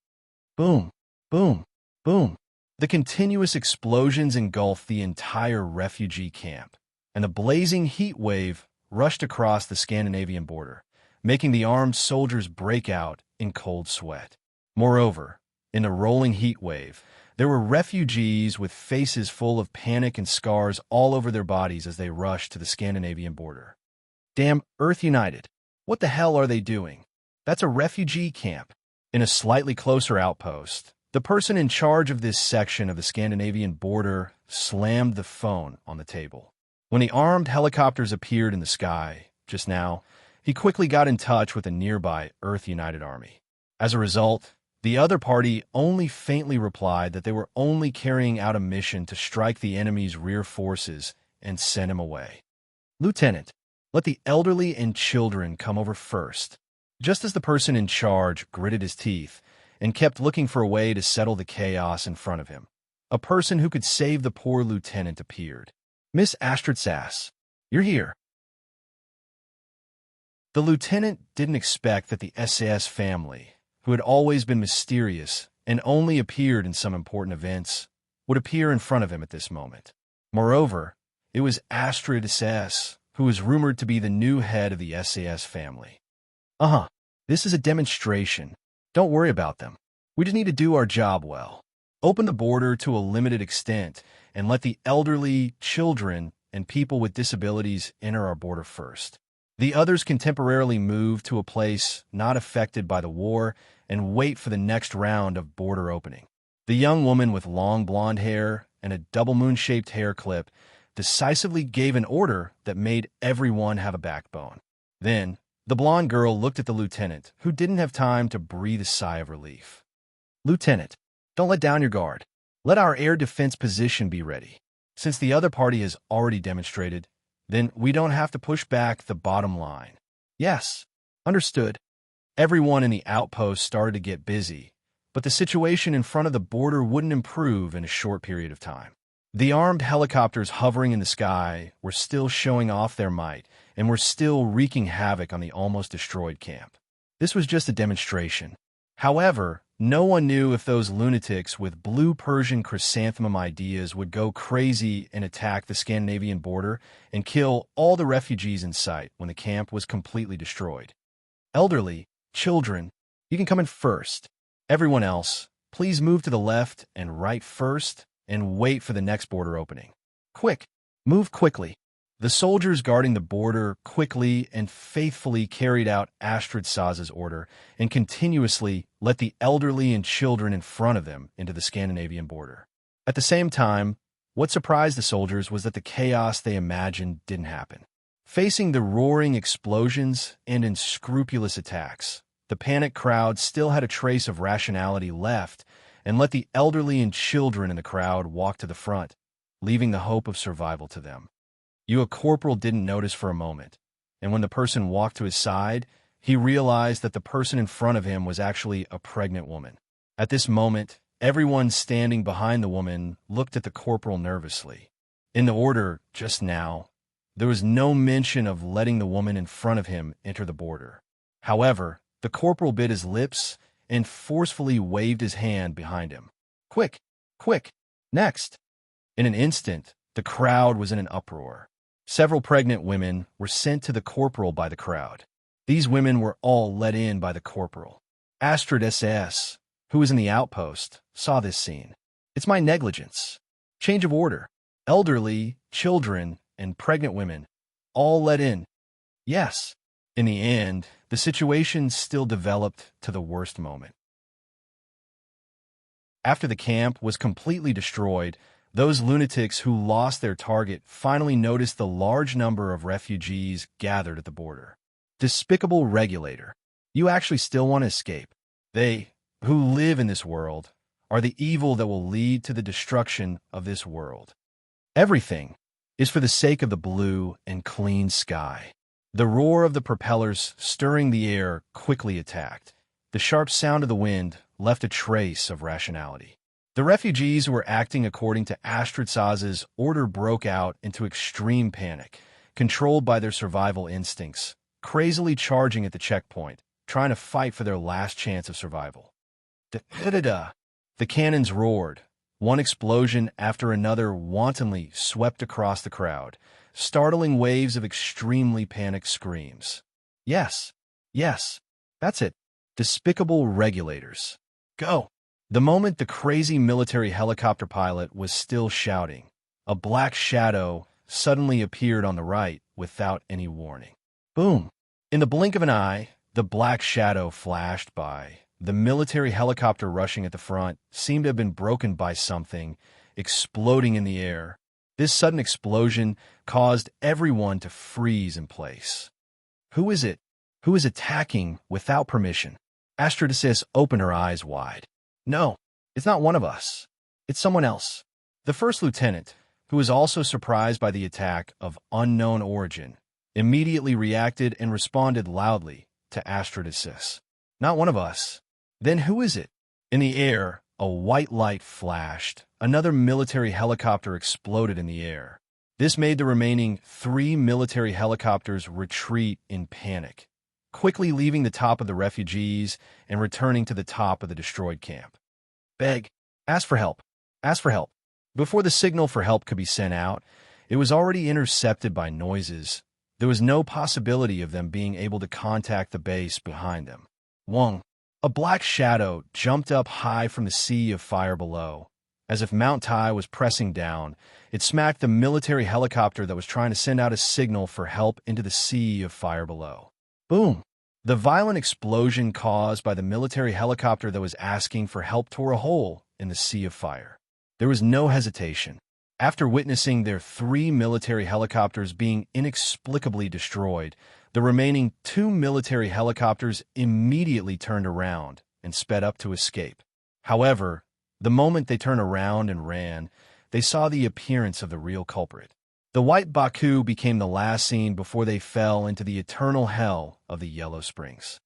Boom, boom, boom. The continuous explosions engulfed the entire refugee camp, and the blazing heat wave rushed across the Scandinavian border, making the armed soldiers break out in cold sweat. Moreover, in the rolling heat wave, there were refugees with faces full of panic and scars all over their bodies as they rushed to the Scandinavian border. Damn Earth United! What the hell are they doing? That's a refugee camp. In a slightly closer outpost, the person in charge of this section of the Scandinavian border slammed the phone on the table. When the armed helicopters appeared in the sky just now, he quickly got in touch with the nearby Earth United Army. As a result, the other party only faintly replied that they were only carrying out a mission to strike the enemy's rear forces and send him away. Lieutenant, let the elderly and children come over first. Just as the person in charge gritted his teeth and kept looking for a way to settle the chaos in front of him, A person who could save the poor lieutenant appeared. Miss Astrid Sass, you're here. The lieutenant didn't expect that the SAS family, who had always been mysterious and only appeared in some important events, would appear in front of him at this moment. Moreover, it was Astrid Sass, who was rumored to be the new head of the SAS family. This is a demonstration. Don't worry about them. We just need to do our job well. Open the border to a limited extent and let the elderly, children, and people with disabilities enter our border first. The others can temporarily move to a place not affected by the war and wait for the next round of border opening. The young woman with long blonde hair and a double moon-shaped hair clip decisively gave an order that made everyone have a backbone. Then, the blonde girl looked at the lieutenant, who didn't have time to breathe a sigh of relief. Lieutenant, don't let down your guard. Let our air defense position be ready. Since the other party has already demonstrated, then we don't have to push back the bottom line. Yes, understood. Everyone in the outpost started to get busy, but the situation in front of the border wouldn't improve in a short period of time. The armed helicopters hovering in the sky were still showing off their might and were still wreaking havoc on the almost destroyed camp. This was just a demonstration. However, no one knew if those lunatics with blue Persian chrysanthemum ideas would go crazy and attack the Scandinavian border and kill all the refugees in sight when the camp was completely destroyed. Elderly, children, you can come in first. Everyone else, please move to the left and right first and wait for the next border opening. Quick, move quickly. The soldiers guarding the border quickly and faithfully carried out Astrid Saz's order and continuously let the elderly and children in front of them into the Scandinavian border. At the same time, what surprised the soldiers was that the chaos they imagined didn't happen. Facing the roaring explosions and unscrupulous attacks, the panicked crowd still had a trace of rationality left and let the elderly and children in the crowd walk to the front, leaving the hope of survival to them. A corporal didn't notice for a moment, and when the person walked to his side, he realized that the person in front of him was actually a pregnant woman. At this moment, everyone standing behind the woman looked at the corporal nervously. In the order just now, there was no mention of letting the woman in front of him enter the border. However, the corporal bit his lips and forcefully waved his hand behind him. Quick, quick, next! In an instant, the crowd was in an uproar. Several pregnant women were sent to the corporal by the crowd. These women were all let in by the corporal. Astrid SAS, who was in the outpost, saw this scene. It's my negligence. Change of order. Elderly, children, and pregnant women, all let in. Yes. In the end, the situation still developed to the worst moment. After the camp was completely destroyed, those lunatics who lost their target finally noticed the large number of refugees gathered at the border. Despicable regulator. You actually still want to escape. They, who live in this world, are the evil that will lead to the destruction of this world. Everything is for the sake of the blue and clean sky. The roar of the propellers stirring the air quickly attacked. The sharp sound of the wind left a trace of rationality. The refugees who were acting according to Astrid Saz's order broke out into extreme panic, controlled by their survival instincts, crazily charging at the checkpoint, trying to fight for their last chance of survival. The cannons roared. One explosion after another wantonly swept across the crowd, startling waves of extremely panicked screams. Yes, that's it. Despicable regulators. Go! The moment the crazy military helicopter pilot was still shouting, a black shadow suddenly appeared on the right without any warning. Boom! In the blink of an eye, the black shadow flashed by. The military helicopter rushing at the front seemed to have been broken by something, exploding in the air. This sudden explosion caused everyone to freeze in place. Who is it? Who is attacking without permission? Astrid opened her eyes wide. No, it's not one of us. It's someone else. The first lieutenant, who was also surprised by the attack of unknown origin, immediately reacted and responded loudly to Astrid. Not one of us. Then who is it? In the air, a white light flashed, another military helicopter exploded in the air. This made the remaining 3 military helicopters retreat in panic, quickly leaving the top of the refugees and returning to the top of the destroyed camp. Beg. Ask for help. Ask for help. Before the signal for help could be sent out, it was already intercepted by noises. There was no possibility of them being able to contact the base behind them. Wong. A black shadow jumped up high from the sea of fire below. As if Mount Tai was pressing down, it smacked the military helicopter that was trying to send out a signal for help into the sea of fire below. Boom! The violent explosion caused by the military helicopter that was asking for help tore a hole in the sea of fire. There was no hesitation. After witnessing their 3 military helicopters being inexplicably destroyed, the remaining 2 military helicopters immediately turned around and sped up to escape. However, the moment they turned around and ran, they saw the appearance of the real culprit. The white Baku became the last scene before they fell into the eternal hell of the Yellow Springs.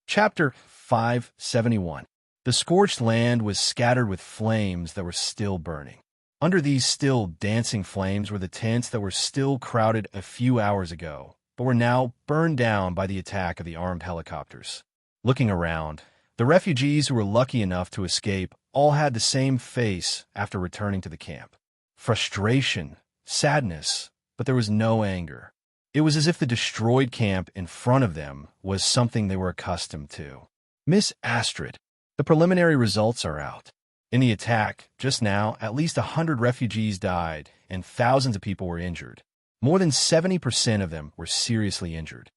Chapter 571. The scorched land was scattered with flames that were still burning. Under these still dancing flames were the tents that were still crowded a few hours ago, but were now burned down by the attack of the armed helicopters. Looking around, the refugees who were lucky enough to escape all had the same face after returning to the camp. Frustration, sadness, but there was no anger. It was as if the destroyed camp in front of them was something they were accustomed to. Miss Astrid, the preliminary results are out. In the attack, just now, at least 100 refugees died and thousands of people were injured. More than 70% of them were seriously injured.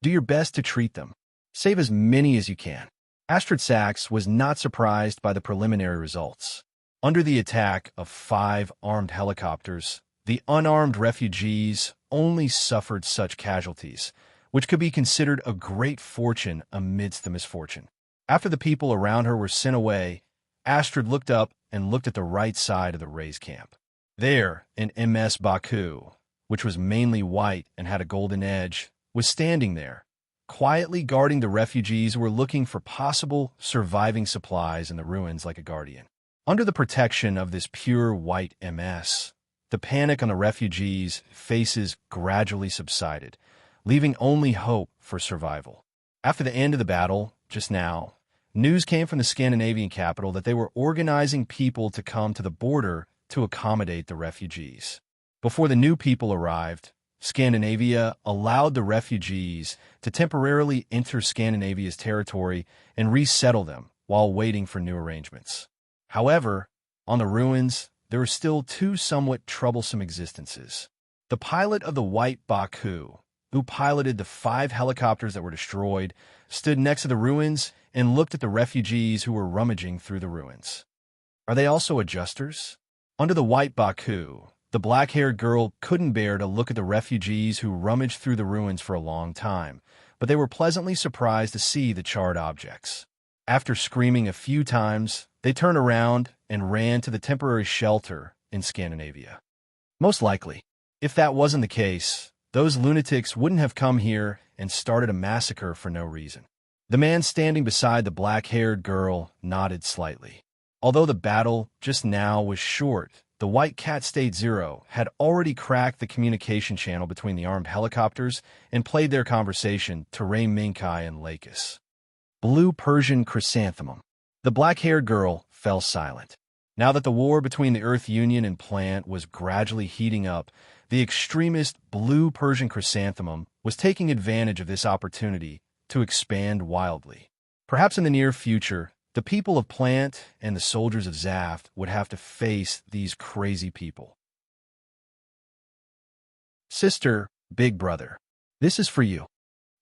Do your best to treat them. Save as many as you can. Astrid Sachs was not surprised by the preliminary results. Under the attack of 5 armed helicopters, the unarmed refugees only suffered such casualties, which could be considered a great fortune amidst the misfortune. After the people around her were sent away, Astrid looked up and looked at the right side of the raised camp. There, an MS Baku, which was mainly white and had a golden edge, was standing there, quietly guarding the refugees who were looking for possible surviving supplies in the ruins like a guardian. Under the protection of this pure white MS, the panic on the refugees' faces gradually subsided, leaving only hope for survival. After the end of the battle, just now, news came from the Scandinavian capital that they were organizing people to come to the border to accommodate the refugees. Before the new people arrived, Scandinavia allowed the refugees to temporarily enter Scandinavia's territory and resettle them while waiting for new arrangements. However, on the ruins, there were still 2 somewhat troublesome existences. The pilot of the white Baku, who piloted the 5 helicopters that were destroyed, stood next to the ruins and looked at the refugees who were rummaging through the ruins. Are they also adjusters? Under the white Baku, the black-haired girl couldn't bear to look at the refugees who rummaged through the ruins for a long time, but they were pleasantly surprised to see the charred objects. After screaming a few times, they turned around and ran to the temporary shelter in Scandinavia. Most likely, if that wasn't the case, those lunatics wouldn't have come here and started a massacre for no reason. The man standing beside the black-haired girl nodded slightly. Although the battle just now was short, the White Cat State Zero had already cracked the communication channel between the armed helicopters and played their conversation to Ray Minkai and Lakis. Blue Persian chrysanthemum. The black-haired girl fell silent. Now that the war between the Earth Union and Plant was gradually heating up, the extremist Blue Persian chrysanthemum was taking advantage of this opportunity to expand wildly. Perhaps in the near future, the people of Plant and the soldiers of Zaft would have to face these crazy people. Sister, big brother, this is for you.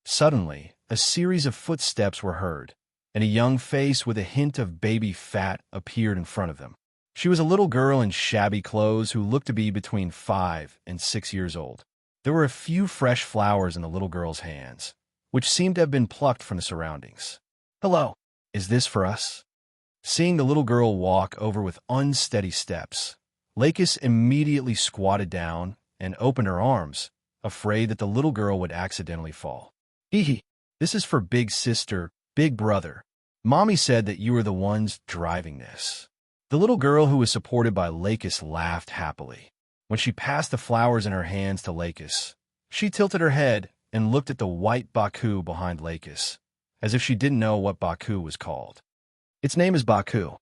Suddenly, a series of footsteps were heard, and a young face with a hint of baby fat appeared in front of them. She was a little girl in shabby clothes who looked to be between 5 and 6 years old. There were a few fresh flowers in the little girl's hands, which seemed to have been plucked from the surroundings. Hello, is this for us? Seeing the little girl walk over with unsteady steps, Lakis immediately squatted down and opened her arms, afraid that the little girl would accidentally fall. Hee hee, this is for big sister, big brother. Mommy said that you were the ones driving this. The little girl who was supported by Lakis laughed happily. When she passed the flowers in her hands to Lakis, she tilted her head and looked at the white Baku behind Lakis, as if she didn't know what Baku was called. Its name is Baku.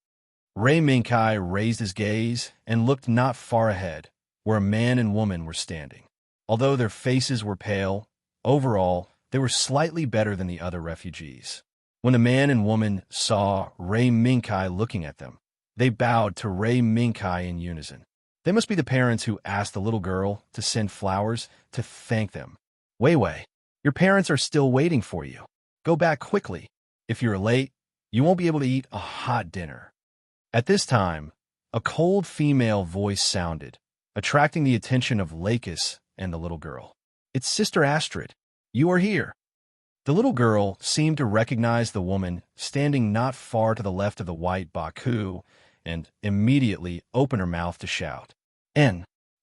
Ray Minkai raised his gaze and looked not far ahead, where a man and woman were standing. Although their faces were pale, overall, they were slightly better than the other refugees. When the man and woman saw Ray Minkai looking at them, they bowed to Ray Minkai in unison. They must be the parents who asked the little girl to send flowers to thank them. Wei Wei, your parents are still waiting for you. Go back quickly. If you're late, you won't be able to eat a hot dinner. At this time, a cold female voice sounded, attracting the attention of Lakis and the little girl. It's Sister Astrid. You are here. The little girl seemed to recognize the woman standing not far to the left of the white Baku and immediately opened her mouth to shout.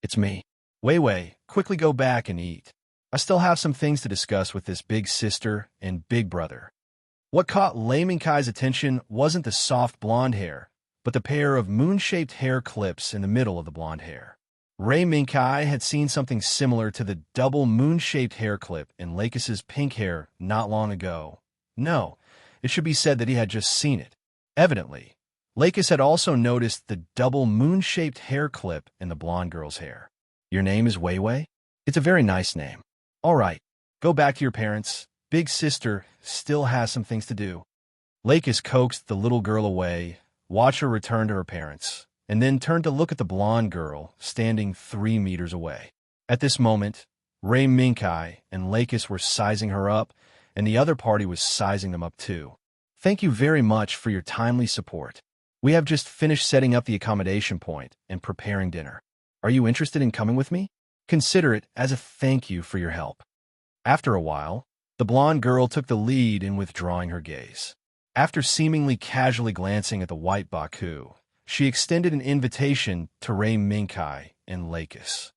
It's me. Wei Wei, quickly go back and eat. I still have some things to discuss with this big sister and big brother. What caught Lei Minkai's attention wasn't the soft blonde hair, but the pair of moon-shaped hair clips in the middle of the blonde hair. Ray Minkai had seen something similar to the double moon-shaped hair clip in Lakis's pink hair not long ago. No, it should be said that he had just seen it. Evidently, Lakis had also noticed the double moon-shaped hair clip in the blonde girl's hair. Your name is Wei Wei? It's a very nice name. All right, go back to your parents. Big sister still has some things to do. Lakis coaxed the little girl away, watched her return to her parents, and then turned to look at the blonde girl standing 3 meters away. At this moment, Ray Minkai and Lakis were sizing her up, and the other party was sizing them up too. Thank you very much for your timely support. We have just finished setting up the accommodation point and preparing dinner. Are you interested in coming with me? Consider it as a thank you for your help. After a while, the blonde girl took the lead in withdrawing her gaze. After seemingly casually glancing at the white Baku, she extended an invitation to Ray Minkai and Lakis.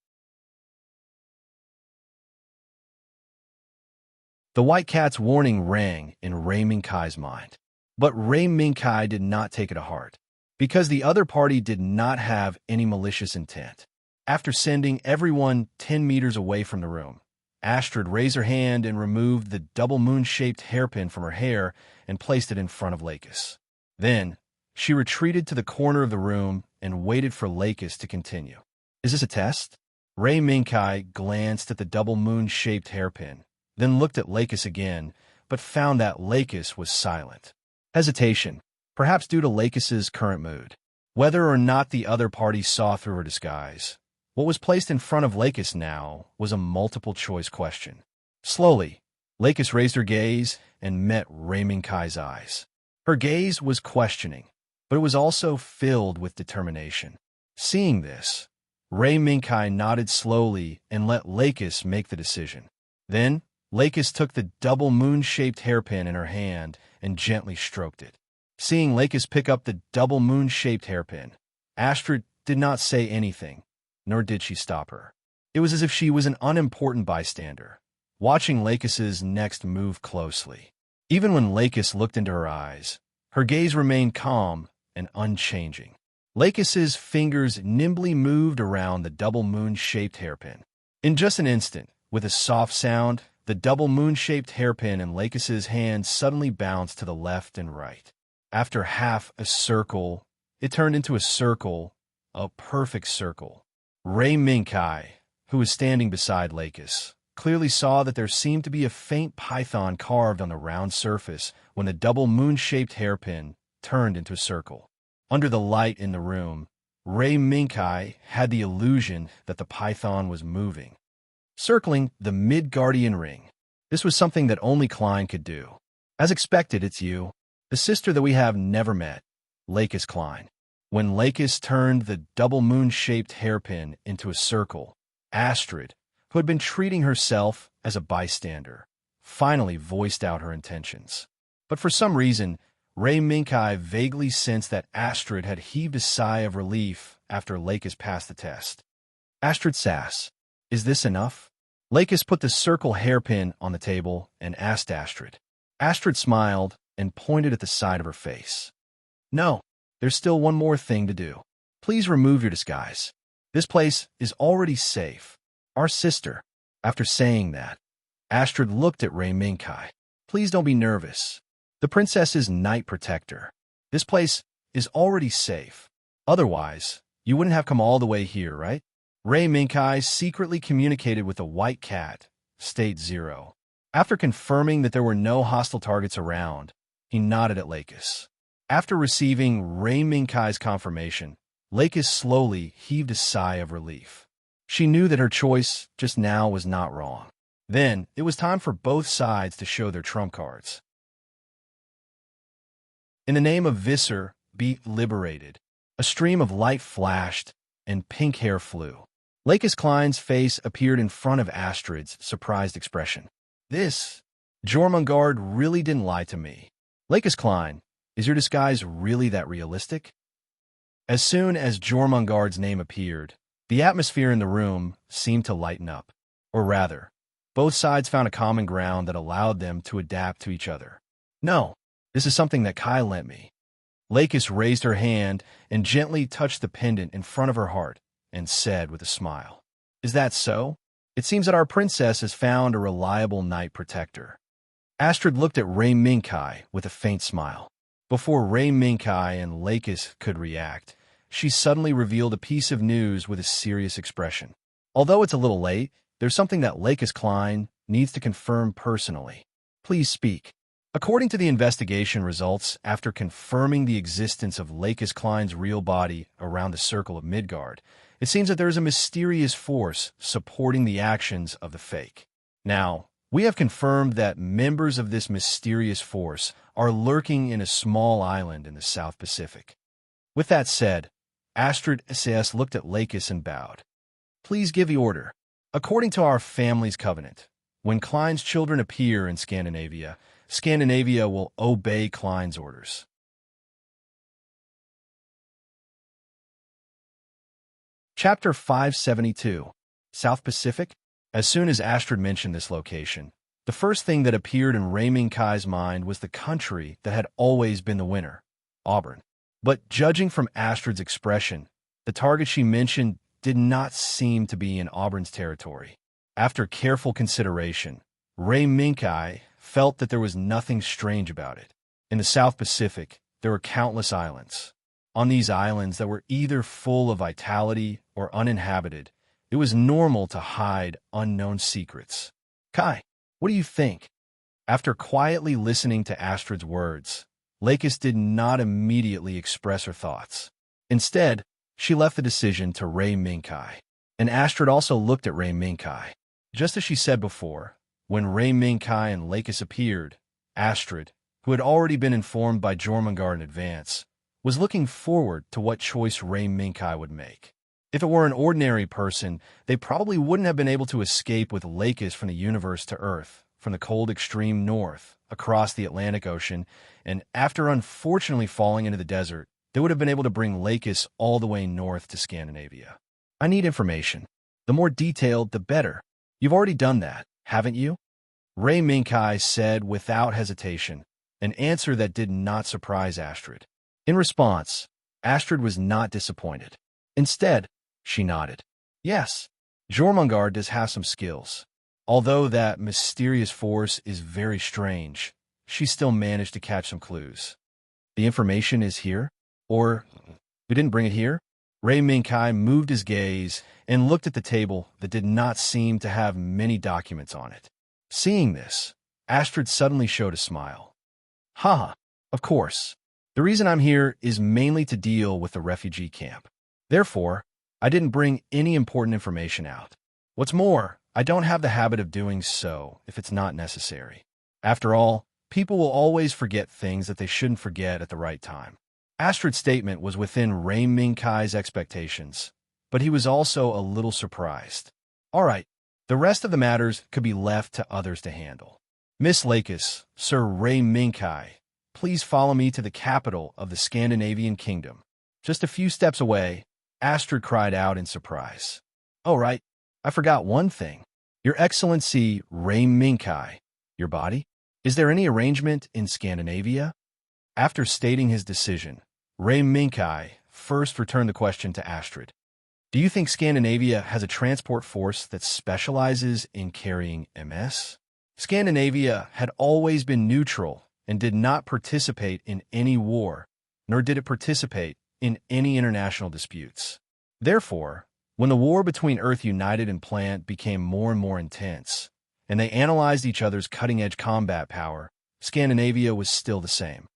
The white cat's warning rang in Ray Minkai's mind. But Ray Minkai did not take it to heart, because the other party did not have any malicious intent. After sending everyone 10 meters away from the room, Astrid raised her hand and removed the double moon-shaped hairpin from her hair and placed it in front of Lakis. Then, she retreated to the corner of the room and waited for Lakis to continue. Is this a test? Ray Minkai glanced at the double moon-shaped hairpin, then looked at Lakis again, but found that Lakis was silent. Hesitation, perhaps due to Lakis's current mood. Whether or not the other party saw through her disguise, what was placed in front of Lakis now was a multiple-choice question. Slowly, Lakis raised her gaze and met Ray Minkai's eyes. Her gaze was questioning, but it was also filled with determination. Seeing this, Ray Minkai nodded slowly and let Lakis make the decision. Then, Lakis took the double moon-shaped hairpin in her hand and gently stroked it. Seeing Lakis pick up the double moon-shaped hairpin, Astrid did not say anything, nor did she stop her. It was as if she was an unimportant bystander, watching Lakis's next move closely. Even when Lakis looked into her eyes, her gaze remained calm and unchanging. Lakis's fingers nimbly moved around the double moon-shaped hairpin. In just an instant, with a soft sound, the double moon-shaped hairpin in Lakis's hand suddenly bounced to the left and right. After half a circle, it turned into a circle, a perfect circle. Ray Minkai, who was standing beside Lakis, clearly saw that there seemed to be a faint python carved on the round surface when the double moon-shaped hairpin turned into a circle. Under the light in the room, Ray Minkai had the illusion that the python was moving, circling the Midgardian ring. This was something that only Klein could do. As expected, it's you, the sister that we have never met, Lakis Klein. When Lakis turned the double moon-shaped hairpin into a circle, Astrid, who had been treating herself as a bystander, finally voiced out her intentions. But for some reason, Ray Minkai vaguely sensed that Astrid had heaved a sigh of relief after Lakis passed the test. Astrid sass, is this enough? Lakis put the circle hairpin on the table and asked Astrid. Astrid smiled, and pointed at the side of her face. No, there's still one more thing to do. Please remove your disguise. This place is already safe. Our sister. After saying that, Astrid looked at Rei Minkai. Please don't be nervous. The princess's night protector. This place is already safe. Otherwise, you wouldn't have come all the way here, right? Rei Minkai secretly communicated with the white cat, State Zero. After confirming that there were no hostile targets around, he nodded at Lakis. After receiving Rei Minkai's confirmation, Lakis slowly heaved a sigh of relief. She knew that her choice just now was not wrong. Then, it was time for both sides to show their trump cards. In the name of Visser, be liberated. A stream of light flashed, and pink hair flew. Lakis Klein's face appeared in front of Astrid's surprised expression. This, Jormungand really didn't lie to me. Lakis Klein, is your disguise really that realistic? As soon as Jormungand's name appeared, the atmosphere in the room seemed to lighten up. Or rather, both sides found a common ground that allowed them to adapt to each other. No, this is something that Kai lent me. Lakis raised her hand and gently touched the pendant in front of her heart and said with a smile, "Is that so? It seems that our princess has found a reliable night protector." Astrid looked at Rei Minkai with a faint smile. Before Rei Minkai and Lakis could react, she suddenly revealed a piece of news with a serious expression. Although it's a little late, there's something that Lakis Klein needs to confirm personally. Please speak. According to the investigation results, after confirming the existence of Lakis Klein's real body around the circle of Midgard, it seems that there is a mysterious force supporting the actions of the fake. Now, we have confirmed that members of this mysterious force are lurking in a small island in the South Pacific. With that said, Astrid S.S. looked at Lakis and bowed. Please give the order. According to our family's covenant, when Klein's children appear in Scandinavia, Scandinavia will obey Klein's orders. Chapter 572, South Pacific. As soon as Astrid mentioned this location, the first thing that appeared in Rei Minkai's mind was the country that had always been the winner, Auburn. But judging from Astrid's expression, the target she mentioned did not seem to be in Auburn's territory. After careful consideration, Rei Minkai felt that there was nothing strange about it. In the South Pacific, there were countless islands. On these islands that were either full of vitality or uninhabited, it was normal to hide unknown secrets. Kai, what do you think? After quietly listening to Astrid's words, Lakis did not immediately express her thoughts. Instead, she left the decision to Rei Minkai. And Astrid also looked at Rei Minkai. Just as she said before, when Rei Minkai and Lakis appeared, Astrid, who had already been informed by Jormungand in advance, was looking forward to what choice Rei Minkai would make. If it were an ordinary person, they probably wouldn't have been able to escape with Lakis from the universe to Earth, from the cold extreme north, across the Atlantic Ocean, and after unfortunately falling into the desert, they would have been able to bring Lakis all the way north to Scandinavia. I need information. The more detailed, the better. You've already done that, haven't you? Rei Minkai said without hesitation, an answer that did not surprise Astrid. In response, Astrid was not disappointed. Instead, she nodded. Yes, Jormungand does have some skills. Although that mysterious force is very strange, she still managed to catch some clues. The information is here? Or, we didn't bring it here? Rei Minkai moved his gaze and looked at the table that did not seem to have many documents on it. Seeing this, Astrid suddenly showed a smile. Haha, of course. The reason I'm here is mainly to deal with the refugee camp. Therefore, I didn't bring any important information out. What's more, I don't have the habit of doing so if it's not necessary. After all, people will always forget things that they shouldn't forget at the right time. Astrid's statement was within Rei Minkai's expectations, but he was also a little surprised. All right, the rest of the matters could be left to others to handle. Miss Lakis, Sir Rei Minkai, please follow me to the capital of the Scandinavian kingdom. Just a few steps away, Astrid cried out in surprise. Oh, right, I forgot one thing. Your Excellency Rei Minkai, your body? Is there any arrangement in Scandinavia? After stating his decision, Ray Minkai first returned the question to Astrid. Do you think Scandinavia has a transport force that specializes in carrying MS? Scandinavia had always been neutral and did not participate in any war, nor did it participate in any international disputes. Therefore, when the war between Earth United and Plant became more and more intense, and they analyzed each other's cutting-edge combat power, Scandinavia was still the same.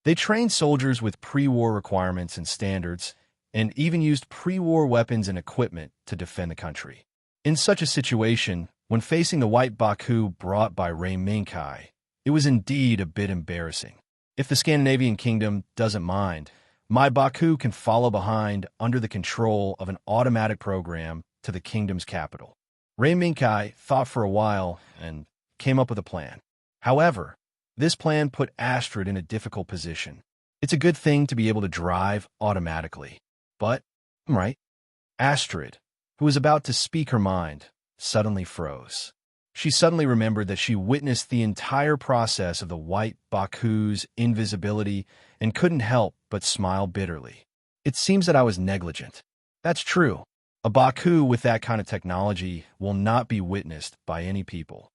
They trained soldiers with pre-war requirements and standards, and even used pre-war weapons and equipment to defend the country. In such a situation, when facing the white Baku brought by Ray Minkai, it was indeed a bit embarrassing. If the Scandinavian kingdom doesn't mind, my Baku can follow behind under the control of an automatic program to the kingdom's capital. Ray Minkai thought for a while and came up with a plan. However, this plan put Astrid in a difficult position. It's a good thing to be able to drive automatically. But, right, Astrid, who was about to speak her mind, suddenly froze. She suddenly remembered that she witnessed the entire process of the white Baku's invisibility and couldn't help but smile bitterly. It seems that I was negligent. That's true. A Baku with that kind of technology will not be witnessed by any people.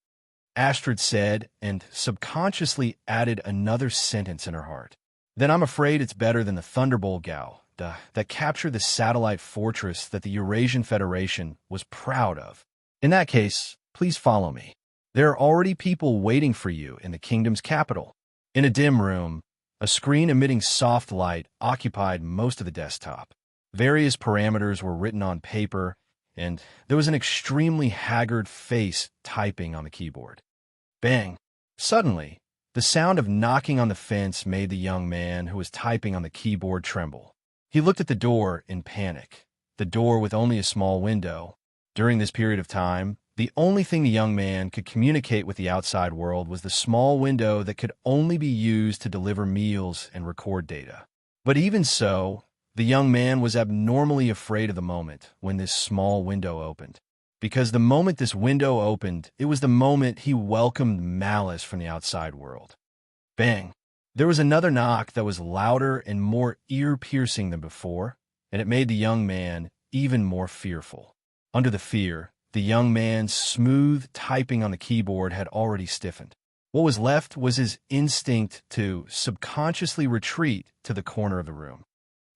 Astrid said, and subconsciously added another sentence in her heart. Then I'm afraid it's better than the Thunderbolt Gao that captured the satellite fortress that the Eurasian Federation was proud of. In that case, please follow me. There are already people waiting for you in the kingdom's capital. In a dim room, a screen emitting soft light occupied most of the desktop. Various parameters were written on paper, and there was an extremely haggard face typing on the keyboard. Bang! Suddenly, the sound of knocking on the fence made the young man who was typing on the keyboard tremble. He looked at the door in panic, the door with only a small window. During this period of time, the only thing the young man could communicate with the outside world was the small window that could only be used to deliver meals and record data. But even so, the young man was abnormally afraid of the moment when this small window opened. Because the moment this window opened, it was the moment he welcomed malice from the outside world. Bang! There was another knock that was louder and more ear-piercing than before, and it made the young man even more fearful. Under the fear, the young man's smooth typing on the keyboard had already stiffened. What was left was his instinct to subconsciously retreat to the corner of the room.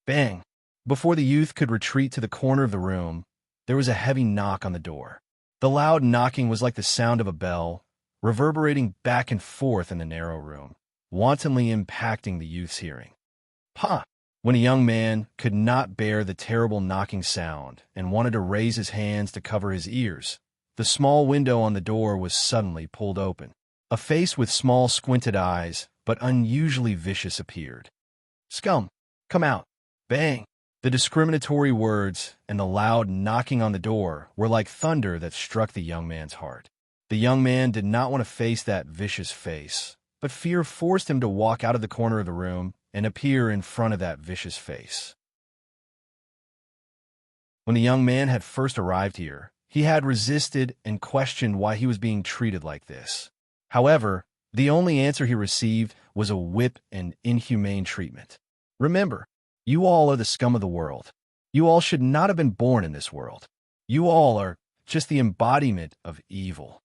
Bang! Before the youth could retreat to the corner of the room, there was a heavy knock on the door. The loud knocking was like the sound of a bell, reverberating back and forth in the narrow room, wantonly impacting the youth's hearing. Pa! When a young man could not bear the terrible knocking sound and wanted to raise his hands to cover his ears, the small window on the door was suddenly pulled open. A face with small squinted eyes, but unusually vicious, appeared. Scum! Come out! Bang! The discriminatory words and the loud knocking on the door were like thunder that struck the young man's heart. The young man did not want to face that vicious face, but fear forced him to walk out of the corner of the room and appear in front of that vicious face. When the young man had first arrived here, he had resisted and questioned why he was being treated like this. However, the only answer he received was a whip and inhumane treatment. Remember, you all are the scum of the world. You all should not have been born in this world. You all are just the embodiment of evil.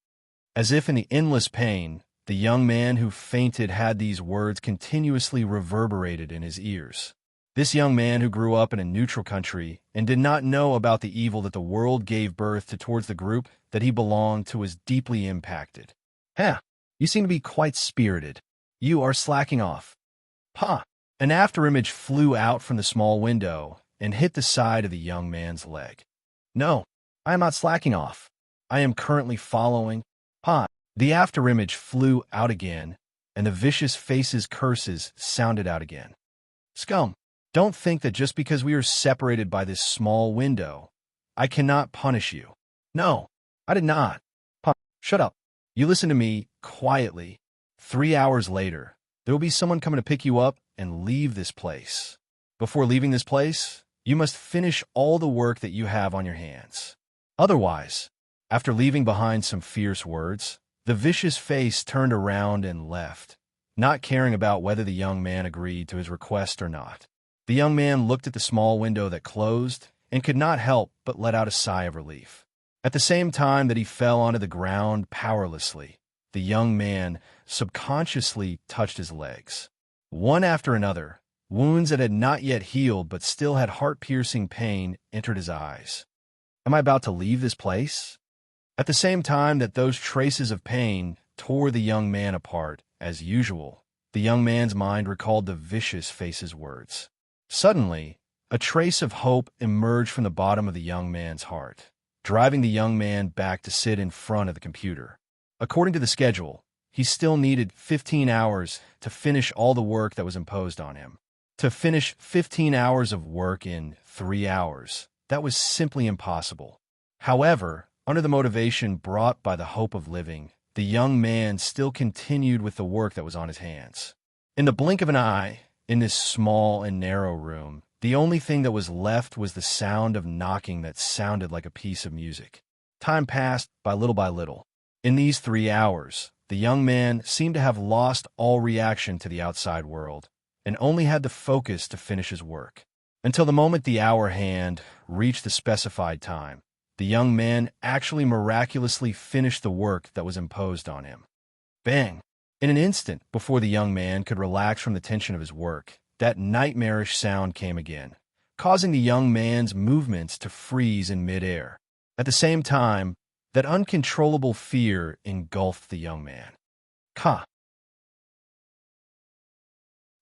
As if in the endless pain, the young man who fainted had these words continuously reverberated in his ears. This young man who grew up in a neutral country and did not know about the evil that the world gave birth to towards the group that he belonged to was deeply impacted. You seem to be quite spirited. You are slacking off. An afterimage flew out from the small window and hit the side of the young man's leg. No, I am not slacking off. I am currently following. The afterimage flew out again, and the vicious face's curses sounded out again. Scum, don't think that just because we are separated by this small window, I cannot punish you. No, I did not. Shut up. You listen to me quietly. 3 hours later, there will be someone coming to pick you up and leave this place. Before leaving this place, you must finish all the work that you have on your hands. Otherwise, after leaving behind some fierce words, The vicious face turned around and left, not caring about whether the young man agreed to his request or not. The young man looked at the small window that closed and could not help but let out a sigh of relief. At the same time that he fell onto the ground powerlessly, the young man subconsciously touched his legs. One after another, wounds that had not yet healed but still had heart-piercing pain entered his eyes. Am I about to leave this place? At the same time that those traces of pain tore the young man apart, as usual, the young man's mind recalled the vicious face's words. Suddenly, a trace of hope emerged from the bottom of the young man's heart, driving the young man back to sit in front of the computer. According to the schedule, he still needed 15 hours to finish all the work that was imposed on him. To finish 15 hours of work in 3 hours, that was simply impossible. However, under the motivation brought by the hope of living, the young man still continued with the work that was on his hands. In the blink of an eye, in this small and narrow room, the only thing that was left was the sound of knocking that sounded like a piece of music. Time passed by little. In these 3 hours, the young man seemed to have lost all reaction to the outside world and only had the focus to finish his work. Until the moment the hour hand reached the specified time, the young man actually miraculously finished the work that was imposed on him. Bang! In an instant, before the young man could relax from the tension of his work, that nightmarish sound came again, causing the young man's movements to freeze in midair. At the same time, that uncontrollable fear engulfed the young man. Ka!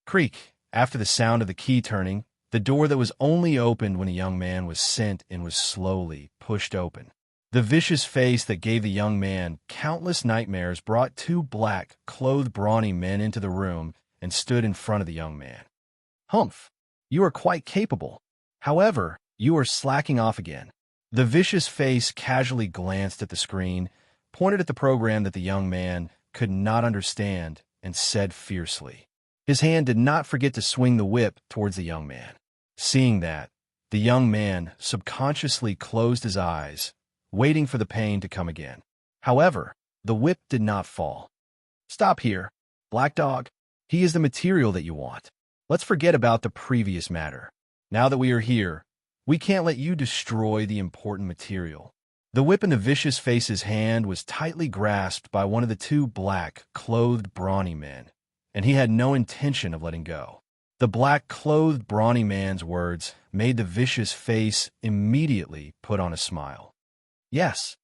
Creak! After the sound of the key turning, the door that was only opened when a young man was sent in was slowly pushed open. The vicious face that gave the young man countless nightmares brought 2 black, clothed brawny men into the room and stood in front of the young man. Humph! You are quite capable. However, you are slacking off again. The vicious face casually glanced at the screen, pointed at the program that the young man could not understand, and said fiercely. His hand did not forget to swing the whip towards the young man. Seeing that, the young man subconsciously closed his eyes, waiting for the pain to come again. However, the whip did not fall. Stop here, Black Dog. He is the material that you want. Let's forget about the previous matter. Now that we are here, we can't let you destroy the important material. The whip in the vicious face's hand was tightly grasped by one of the 2 black, clothed brawny men, and he had no intention of letting go. The black-clothed brawny man's words made the vicious face immediately put on a smile. Yes,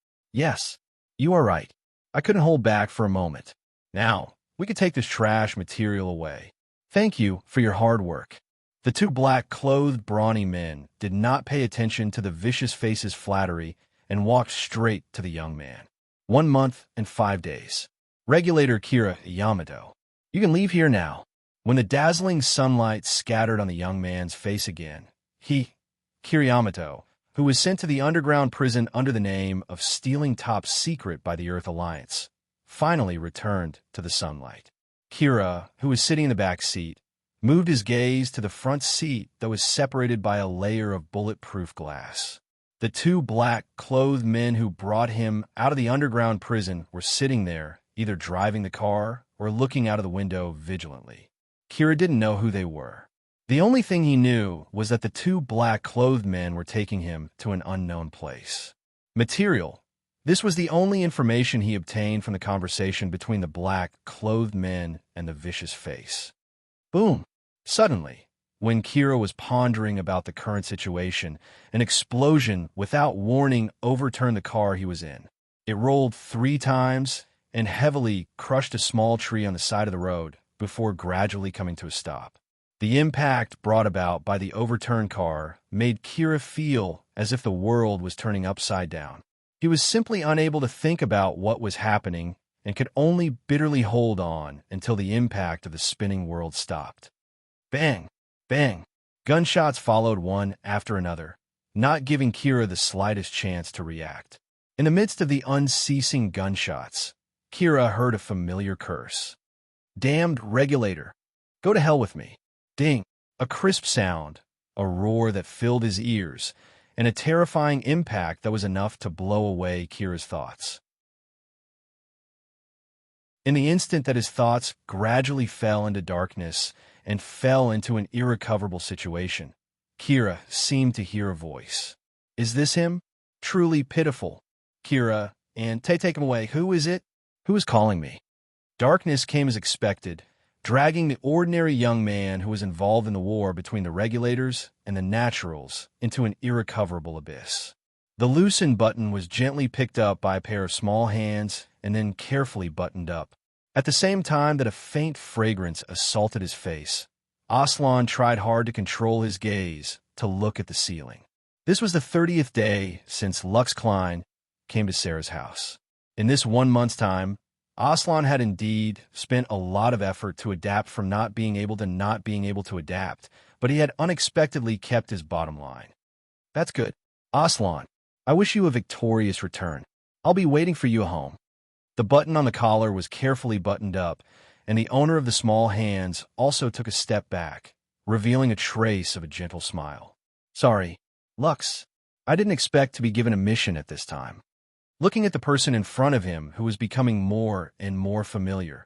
you are right. I couldn't hold back for a moment. Now, we can take this trash material away. Thank you for your hard work. The 2 black-clothed brawny men did not pay attention to the vicious face's flattery and walked straight to the young man. 1 month and 5 days. Regulator Kira Yamato. You can leave here now. When the dazzling sunlight scattered on the young man's face again, he, Kira Yamato, who was sent to the underground prison under the name of stealing top secret by the Earth Alliance, finally returned to the sunlight. Kira, who was sitting in the back seat, moved his gaze to the front seat that was separated by a layer of bulletproof glass. The 2 black-clothed men who brought him out of the underground prison were sitting there, either driving the car or looking out of the window vigilantly. Kira didn't know who they were. The only thing he knew was that the 2 black-clothed men were taking him to an unknown place. Material. This was the only information he obtained from the conversation between the black-clothed men and the vicious face. Boom! Suddenly, when Kira was pondering about the current situation, an explosion without warning overturned the car he was in. It rolled 3 times and heavily crushed a small tree on the side of the road before gradually coming to a stop. The impact brought about by the overturned car made Kira feel as if the world was turning upside down. He was simply unable to think about what was happening and could only bitterly hold on until the impact of the spinning world stopped. Bang! Bang! Gunshots followed one after another, not giving Kira the slightest chance to react. In the midst of the unceasing gunshots, Kira heard a familiar curse. Damned regulator! Go to hell with me. Ding! A crisp sound, a roar that filled his ears, and a terrifying impact that was enough to blow away Kira's thoughts. In the instant that his thoughts gradually fell into darkness and fell into an irrecoverable situation, Kira seemed to hear a voice. Is this him? Truly pitiful. Kira, and take him away. Who is it? Who is calling me? Darkness came as expected, dragging the ordinary young man who was involved in the war between the regulators and the naturals into an irrecoverable abyss. The loosened button was gently picked up by a pair of small hands and then carefully buttoned up. At the same time that a faint fragrance assaulted his face, Aslan tried hard to control his gaze to look at the ceiling. This was the 30th day since Lux Klein came to Sarah's house. In this 1 month's time, Aslan had indeed spent a lot of effort to adapt from not being able to adapt, but he had unexpectedly kept his bottom line. That's good. Aslan, I wish you a victorious return. I'll be waiting for you at home. The button on the collar was carefully buttoned up, and the owner of the small hands also took a step back, revealing a trace of a gentle smile. Sorry, Lux, I didn't expect to be given a mission at this time. Looking at the person in front of him who was becoming more and more familiar,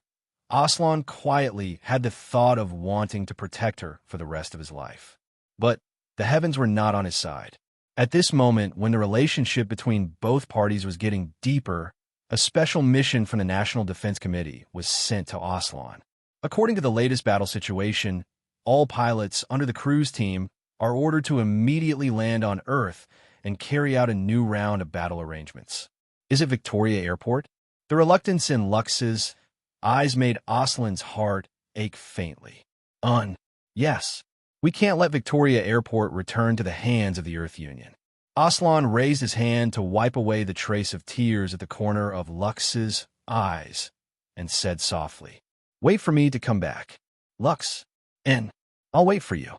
Aslan quietly had the thought of wanting to protect her for the rest of his life. But the heavens were not on his side. At this moment, when the relationship between both parties was getting deeper, a special mission from the National Defense Committee was sent to Aslan. According to the latest battle situation, all pilots under the cruise team are ordered to immediately land on Earth and carry out a new round of battle arrangements. Is it Victoria Airport? The reluctance in Lux's eyes made Aslan's heart ache faintly. Yes. We can't let Victoria Airport return to the hands of the Earth Union. Aslan raised his hand to wipe away the trace of tears at the corner of Lux's eyes and said softly, Wait for me to come back. Lux, and I'll wait for you.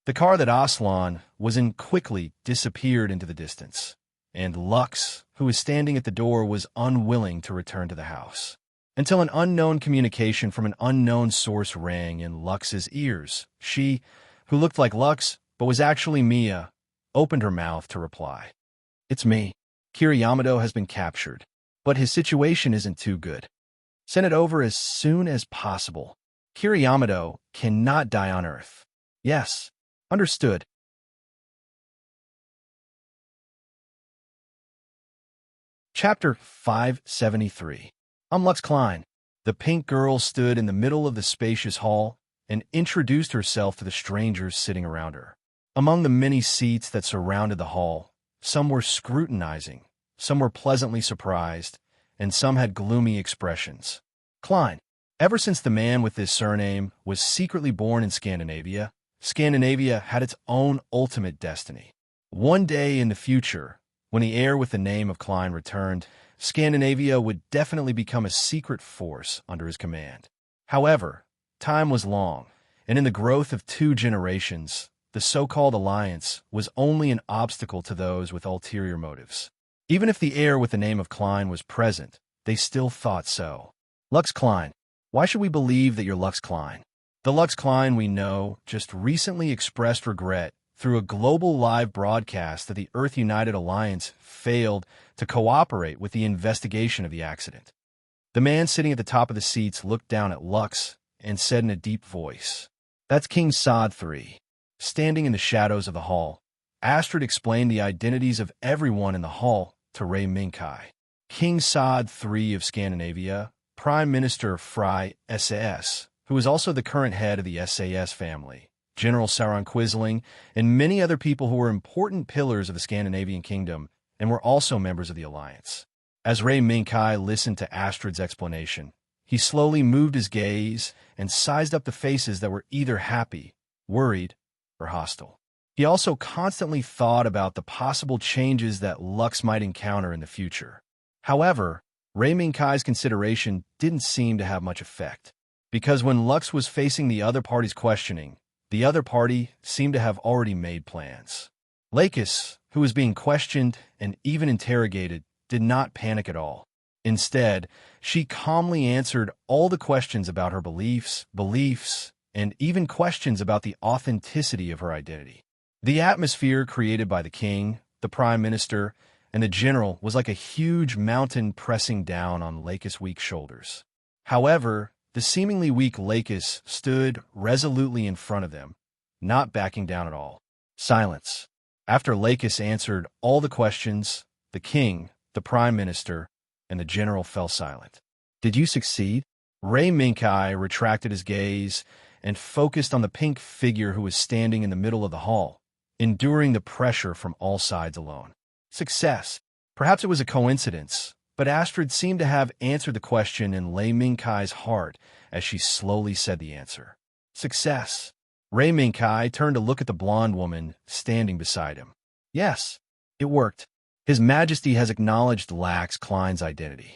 The car that Aslan was in quickly disappeared into the distance, and Lux, who was standing at the door, was unwilling to return to the house, until an unknown communication from an unknown source rang in Lux's ears. She, who looked like Lux, but was actually Mia, opened her mouth to reply. It's me. Kira Yamato has been captured, but his situation isn't too good. Send it over as soon as possible. Kira Yamato cannot die on Earth. Yes, understood. Chapter 573. I'm Lux Klein. The pink girl stood in the middle of the spacious hall and introduced herself to the strangers sitting around her. Among the many seats that surrounded the hall, some were scrutinizing, some were pleasantly surprised, and some had gloomy expressions. Klein. Ever since the man with this surname was secretly born in Scandinavia, Scandinavia had its own ultimate destiny. One day in the future, when the heir with the name of Klein returned, Scandinavia would definitely become a secret force under his command. However, time was long, and in the growth of 2 generations, the so-called alliance was only an obstacle to those with ulterior motives. Even if the heir with the name of Klein was present, they still thought so. Lux Klein. Why should we believe that you're Lux Klein? The Lux Klein we know just recently expressed regret through a global live broadcast that the Earth United Alliance failed to cooperate with the investigation of the accident. The man sitting at the top of the seats looked down at Lux and said in a deep voice, That's King Saad III. Standing in the shadows of the hall, Astrid explained the identities of everyone in the hall to Ray Minkai. King Saad III of Scandinavia, Prime Minister Fry SAS, who is also the current head of the SAS family, General Sauron Quisling, and many other people who were important pillars of the Scandinavian kingdom and were also members of the alliance. As Ray Minkai listened to Astrid's explanation, he slowly moved his gaze and sized up the faces that were either happy, worried, or hostile. He also constantly thought about the possible changes that Lux might encounter in the future. However, Ray Minkai's consideration didn't seem to have much effect, because when Lux was facing the other party's questioning, the other party seemed to have already made plans. Lakis, who was being questioned and even interrogated, did not panic at all. Instead, she calmly answered all the questions about her beliefs, and even questions about the authenticity of her identity. The atmosphere created by the king, the prime minister, and the general was like a huge mountain pressing down on Lakis' weak shoulders. However, the seemingly weak Lakis stood resolutely in front of them, not backing down at all. Silence. After Lakis answered all the questions, the king, the prime minister, and the general fell silent. Did you succeed? Ray Minkai retracted his gaze and focused on the pink figure who was standing in the middle of the hall, enduring the pressure from all sides alone. Success. Perhaps it was a coincidence, but Astrid seemed to have answered the question in Lei Minkai's heart as she slowly said the answer. Success. Ray Minkai turned to look at the blonde woman standing beside him. Yes, it worked. His Majesty has acknowledged Lax Klein's identity.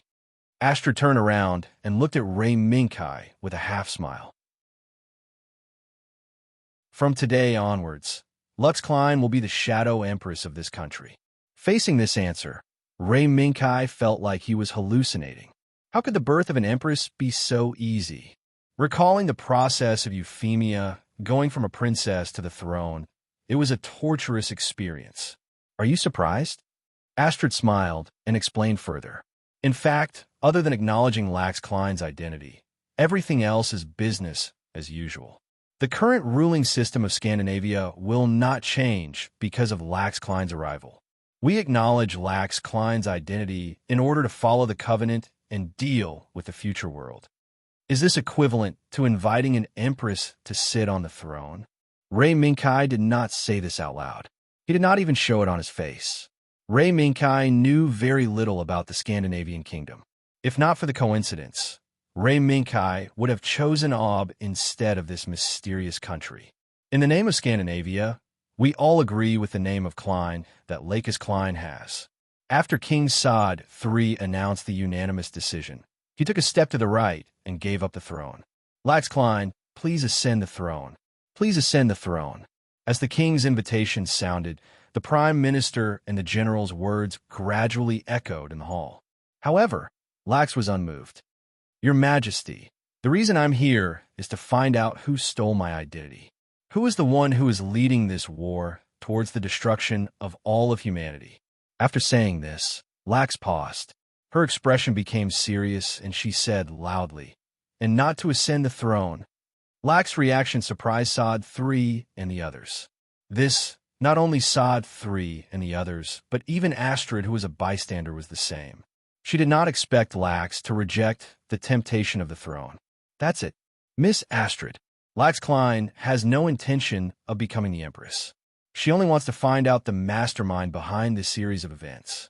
Astrid turned around and looked at Ray Minkai with a half-smile. From today onwards, Lux Klein will be the shadow empress of this country. Facing this answer, Ray Minkai felt like he was hallucinating. How could the birth of an empress be so easy? Recalling the process of Euphemia going from a princess to the throne, it was a torturous experience. Are you surprised? Astrid smiled and explained further. In fact, other than acknowledging Lax Klein's identity, everything else is business as usual. The current ruling system of Scandinavia will not change because of Lax Klein's arrival. We acknowledge Lax Klein's identity in order to follow the covenant and deal with the future world. Is this equivalent to inviting an empress to sit on the throne? Ray Minkai did not say this out loud. He did not even show it on his face. Ray Minkai knew very little about the Scandinavian kingdom. If not for the coincidence, Ray Minkai would have chosen Ob instead of this mysterious country. In the name of Scandinavia, we all agree with the name of Klein that Lakis Klein has. After King Saad III announced the unanimous decision, he took a step to the right and gave up the throne. Lax Klein, please ascend the throne. Please ascend the throne. As the king's invitation sounded, the prime minister and the general's words gradually echoed in the hall. However, Lax was unmoved. Your Majesty, the reason I'm here is to find out who stole my identity. Who is the one who is leading this war towards the destruction of all of humanity? After saying this, Lax paused. Her expression became serious, and she said loudly, and not to ascend the throne. Lax's reaction surprised Saad III and the others. This, not only Saad III and the others, but even Astrid, who was a bystander, was the same. She did not expect Lax to reject the temptation of the throne. That's it. Miss Astrid, Lax Klein has no intention of becoming the empress. She only wants to find out the mastermind behind this series of events.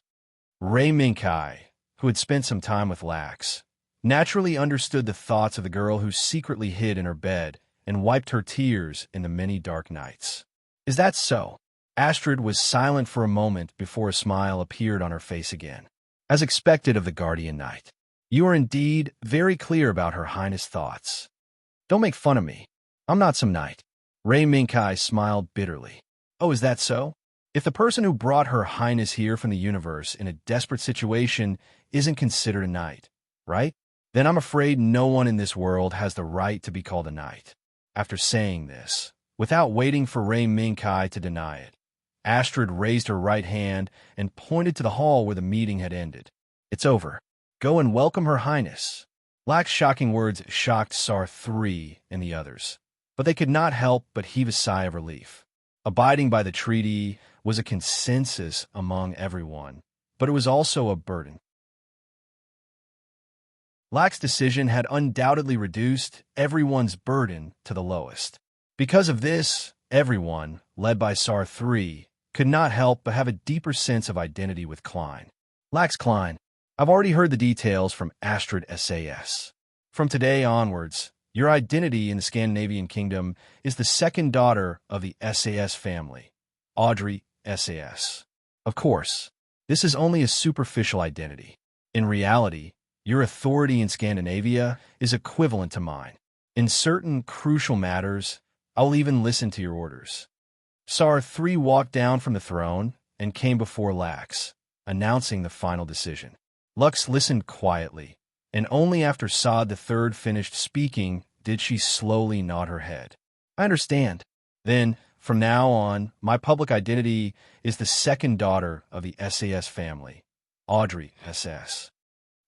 Ray Minkai, who had spent some time with Lax, naturally understood the thoughts of the girl who secretly hid in her bed and wiped her tears in the many dark nights. Is that so? Astrid was silent for a moment before a smile appeared on her face again. As expected of the guardian knight, you are indeed very clear about Her Highness' thoughts. Don't make fun of me. I'm not some knight. Ray Minkai smiled bitterly. Oh, is that so? If the person who brought Her Highness here from the universe in a desperate situation isn't considered a knight, right? Then I'm afraid no one in this world has the right to be called a knight. After saying this, without waiting for Ray Minkai to deny it, Astrid raised her right hand and pointed to the hall where the meeting had ended. It's over. Go and welcome Her Highness. Lax's shocking words shocked Sar III and the others, but they could not help but heave a sigh of relief. Abiding by the treaty was a consensus among everyone, but it was also a burden. Lax's decision had undoubtedly reduced everyone's burden to the lowest. Because of this, everyone, led by Sar III, could not help but have a deeper sense of identity with Klein. Lax Klein, I've already heard the details from Astrid SAS. From today onwards, your identity in the Scandinavian kingdom is the second daughter of the SAS family, Audrey SAS. Of course, this is only a superficial identity. In reality, your authority in Scandinavia is equivalent to mine. In certain crucial matters, I'll even listen to your orders. Sar III walked down from the throne and came before Lax, announcing the final decision. Lux listened quietly, and only after Saad III finished speaking did she slowly nod her head. I understand. Then, from now on, my public identity is the second daughter of the SAS family, Audrey SS.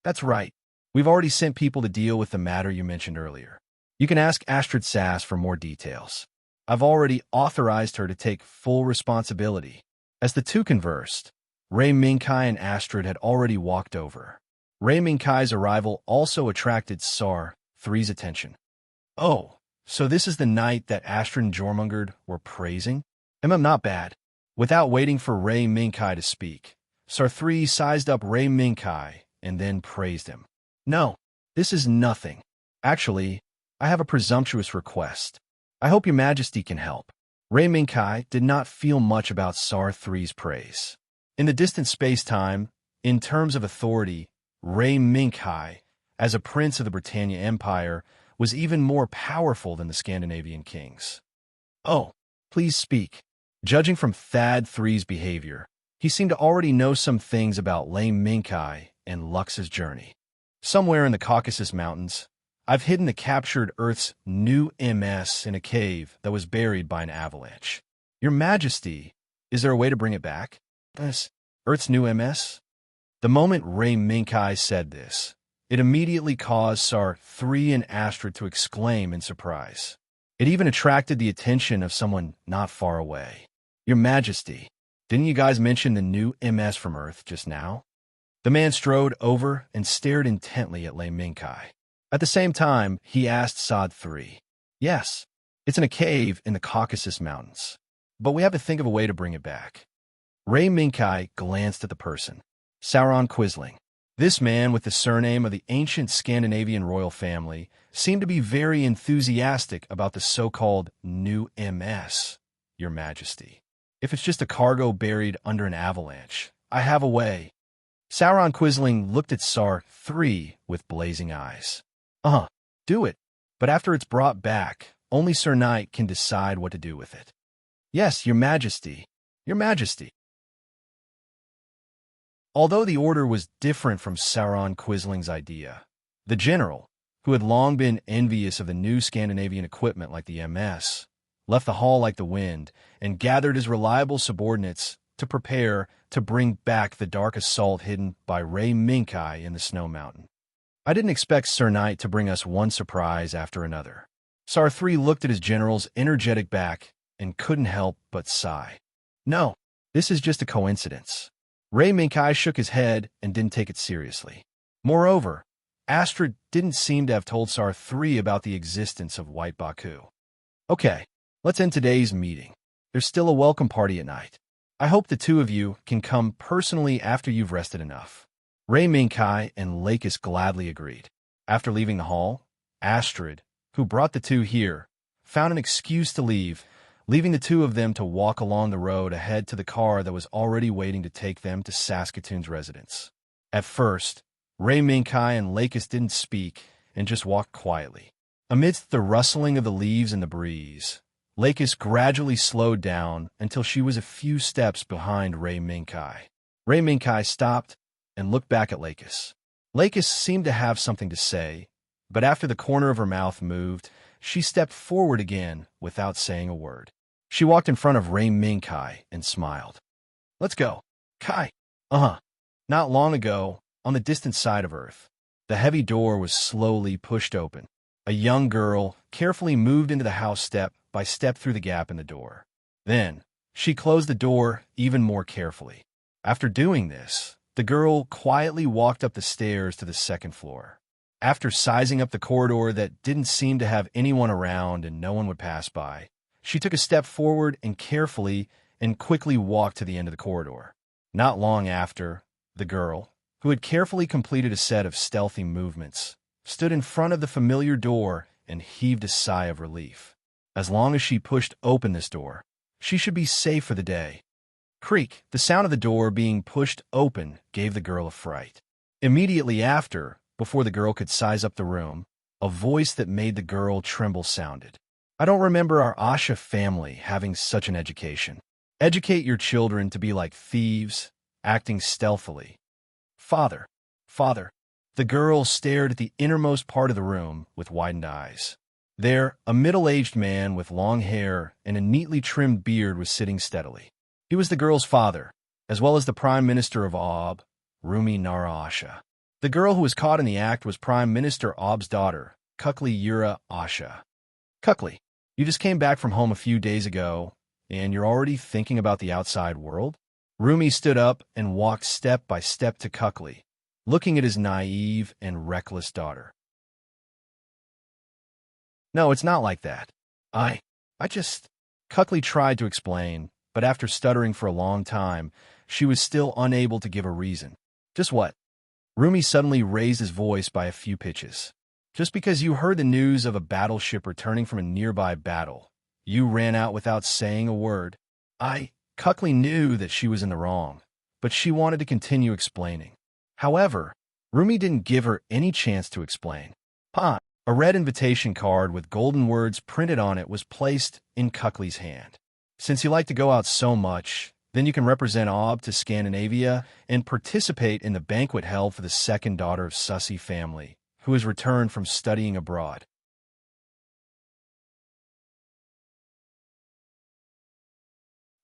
That's right. We've already sent people to deal with the matter you mentioned earlier. You can ask Astrid Sass for more details. I've already authorized her to take full responsibility. As the two conversed, Ray Minkai and Astrid had already walked over. Ray Minkai's arrival also attracted Sar 3's attention. Oh, so this is the night that Astrid and Jormungand were praising? Not bad. Without waiting for Ray Minkai to speak, Sar 3 sized up Ray Minkai and then praised him. No, this is nothing. Actually, I have a presumptuous request. I hope your majesty can help. Ray Minkai did not feel much about Sar 3's praise. In the distant space-time, in terms of authority, Ray Minkai, as a prince of the Britannia Empire, was even more powerful than the Scandinavian kings. Oh, please speak. Judging from Thad 3's behavior, he seemed to already know some things about Ray Minkai and Lux's journey. Somewhere in the Caucasus Mountains, I've hidden the captured Earth's new MS in a cave that was buried by an avalanche. Your Majesty, is there a way to bring it back? Earth's new MS? The moment Ray Minkai said this, it immediately caused Sar 3 and Astrid to exclaim in surprise. It even attracted the attention of someone not far away. Your Majesty, didn't you guys mention the new MS from Earth just now? The man strode over and stared intently at Ray Minkai. At the same time, he asked Sod 3. Yes, it's in a cave in the Caucasus Mountains, but we have to think of a way to bring it back. Ray Minkai glanced at the person. Sauron Quisling. This man with the surname of the ancient Scandinavian royal family seemed to be very enthusiastic about the so-called new MS, Your Majesty. If it's just a cargo buried under an avalanche, I have a way. Sauron Quisling looked at Sar 3 with blazing eyes. Do it. But after it's brought back, only Sir Knight can decide what to do with it. Yes, Your Majesty. Your Majesty. Although the order was different from Sauron Quisling's idea, the general, who had long been envious of the new Scandinavian equipment like the MS, left the hall like the wind and gathered his reliable subordinates to prepare to bring back the dark assault hidden by Ray Minkai in the Snow Mountain. I didn't expect Sir Knight to bring us one surprise after another. Sar 3 looked at his general's energetic back and couldn't help but sigh. No, this is just a coincidence. Ray Minkai shook his head and didn't take it seriously. Moreover, Astrid didn't seem to have told Sar 3 about the existence of White Baku. Okay, let's end today's meeting. There's still a welcome party at night. I hope the two of you can come personally after you've rested enough. Ray Minkai and Lakis gladly agreed. After leaving the hall, Astrid, who brought the two here, found an excuse to leave, leaving the two of them to walk along the road ahead to the car that was already waiting to take them to Saskatoon's residence. At first, Ray Minkai and Lakis didn't speak and just walked quietly. Amidst the rustling of the leaves in the breeze, Lakis gradually slowed down until she was a few steps behind Ray Minkai. Ray Minkai stopped and looked back at Lakis. Lakis seemed to have something to say, but after the corner of her mouth moved, she stepped forward again without saying a word. She walked in front of Ray Minkai and smiled. Let's go. Kai. Not long ago, on the distant side of Earth, the heavy door was slowly pushed open. A young girl carefully moved into the house step by step through the gap in the door. Then, she closed the door even more carefully. After doing this, the girl quietly walked up the stairs to the second floor. After sizing up the corridor that didn't seem to have anyone around and no one would pass by, she took a step forward and carefully and quickly walked to the end of the corridor. Not long after, the girl, who had carefully completed a set of stealthy movements, stood in front of the familiar door and heaved a sigh of relief. As long as she pushed open this door, she should be safe for the day. Creak, the sound of the door being pushed open gave the girl a fright. Immediately after, before the girl could size up the room, a voice that made the girl tremble sounded. I don't remember our Asha family having such an education. Educate your children to be like thieves, acting stealthily. Father. The girl stared at the innermost part of the room with widened eyes. There, a middle-aged man with long hair and a neatly trimmed beard was sitting steadily. He was the girl's father, as well as the Prime Minister of Ob, Rumi Nara Asha. The girl who was caught in the act was Prime Minister Ob's daughter, Kukli Yura Asha. Kukli, you just came back from home a few days ago, and you're already thinking about the outside world? Rumi stood up and walked step by step to Kukli, looking at his naive and reckless daughter. No, it's not like that. I just... Kukli tried to explain, but after stuttering for a long time, she was still unable to give a reason. Just what? Rumi suddenly raised his voice by a few pitches. Just because you heard the news of a battleship returning from a nearby battle, you ran out without saying a word. Kukli knew that she was in the wrong, but she wanted to continue explaining. However, Rumi didn't give her any chance to explain. A red invitation card with golden words printed on it was placed in Kukli's hand. Since you like to go out so much, then you can represent Ob to Scandinavia and participate in the banquet held for the second daughter of Susi family, who has returned from studying abroad.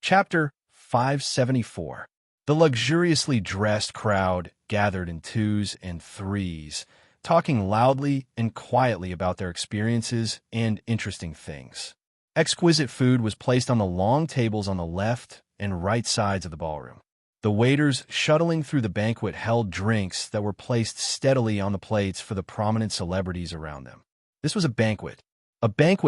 Chapter 574. The luxuriously dressed crowd gathered in twos and threes, talking loudly and quietly about their experiences and interesting things. Exquisite food was placed on the long tables on the left and right sides of the ballroom. The waiters shuttling through the banquet held drinks that were placed steadily on the plates for the prominent celebrities around them. This was a banquet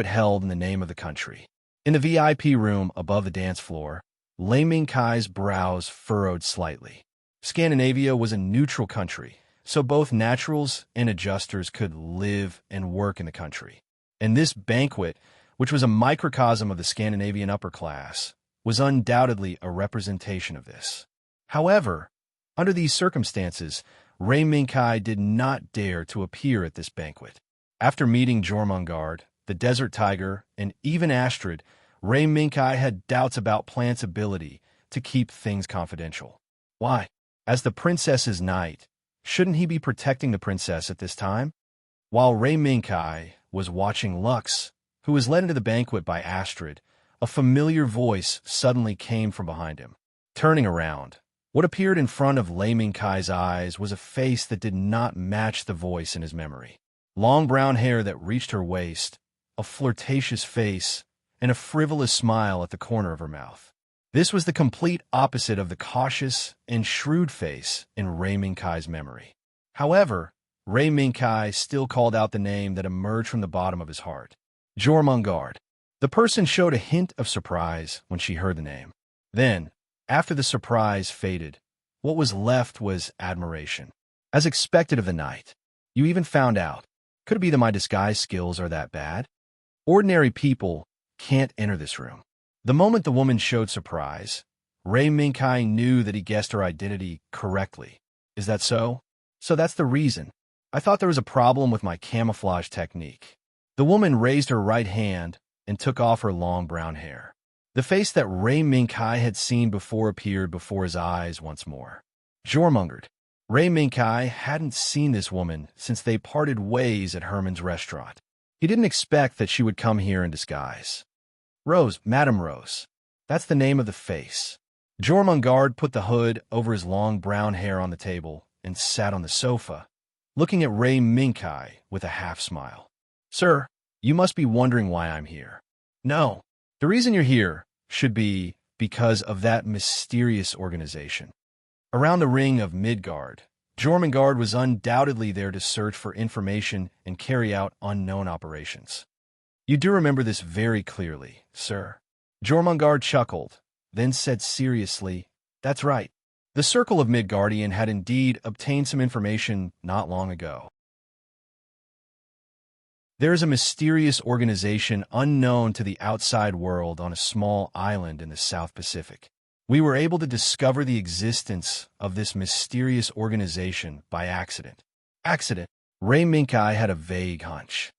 held in the name of the country. In the VIP room above the dance floor, Lei Mingkai's brows furrowed slightly. Scandinavia was a neutral country, so both naturals and adjusters could live and work in the country. And this banquet, which was a microcosm of the Scandinavian upper class, was undoubtedly a representation of this. However, under these circumstances, Lei Mingkai did not dare to appear at this banquet. After meeting Jormungand, the desert tiger, and even Astrid, Lei Mingkai had doubts about Plant's ability to keep things confidential. Why? As the princess's knight, shouldn't he be protecting the princess at this time? While Lei Mingkai was watching Lux, who was led into the banquet by Astrid, a familiar voice suddenly came from behind him. Turning around, what appeared in front of Lei Mingkai's eyes was a face that did not match the voice in his memory. Long brown hair that reached her waist, a flirtatious face, and a frivolous smile at the corner of her mouth. This was the complete opposite of the cautious and shrewd face in Lei Mingkai's memory. However, Lei Mingkai still called out the name that emerged from the bottom of his heart. Jormungand. The person showed a hint of surprise when she heard the name. Then, after the surprise faded, what was left was admiration. As expected of the knight, you even found out. Could it be that my disguise skills are that bad? Ordinary people can't enter this room. The moment the woman showed surprise, Lei Mingkai knew that he guessed her identity correctly. Is that so? So that's the reason. I thought there was a problem with my camouflage technique. The woman raised her right hand and took off her long brown hair. The face that Lei Mingkai had seen before appeared before his eyes once more. Jormungand. Lei Mingkai hadn't seen this woman since they parted ways at Herman's restaurant. He didn't expect that she would come here in disguise. Rose, Madame Rose. That's the name of the face. Jormungand put the hood over his long brown hair on the table and sat on the sofa, looking at Lei Mingkai with a half-smile. Sir, you must be wondering why I'm here. No, the reason you're here should be because of that mysterious organization. Around the ring of Midgard, Jormungand was undoubtedly there to search for information and carry out unknown operations. You do remember this very clearly, sir. Jormungand chuckled, then said seriously, That's right. The Circle of Midgardian had indeed obtained some information not long ago. There is a mysterious organization unknown to the outside world on a small island in the South Pacific. We were able to discover the existence of this mysterious organization by accident. Accident? Lei Mingkai had a vague hunch.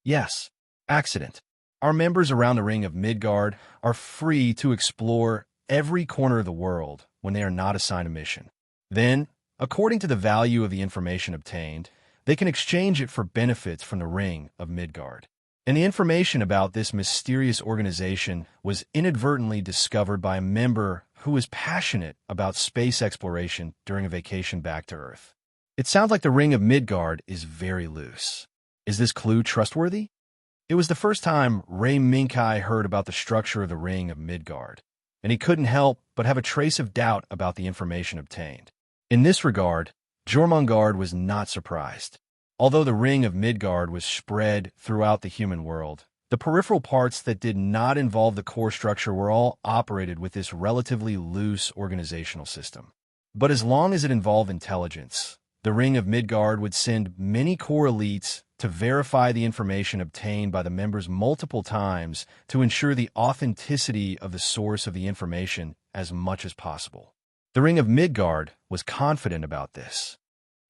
Yes, accident. Our members around the Ring of Midgard are free to explore every corner of the world when they are not assigned a mission. Then, according to the value of the information obtained, they can exchange it for benefits from the Ring of Midgard. And the information about this mysterious organization was inadvertently discovered by a member who was passionate about space exploration during a vacation back to Earth. It sounds like the ring of Midgard is very loose. Is this clue trustworthy? It was the first time Ray Minkai heard about the structure of the ring of Midgard, and he couldn't help but have a trace of doubt about the information obtained. In this regard, Jormungand was not surprised. Although the ring of Midgard was spread throughout the human world, the peripheral parts that did not involve the core structure were all operated with this relatively loose organizational system. But as long as it involved intelligence, the ring of Midgard would send many core elites to verify the information obtained by the members multiple times to ensure the authenticity of the source of the information as much as possible. The ring of Midgard was confident about this.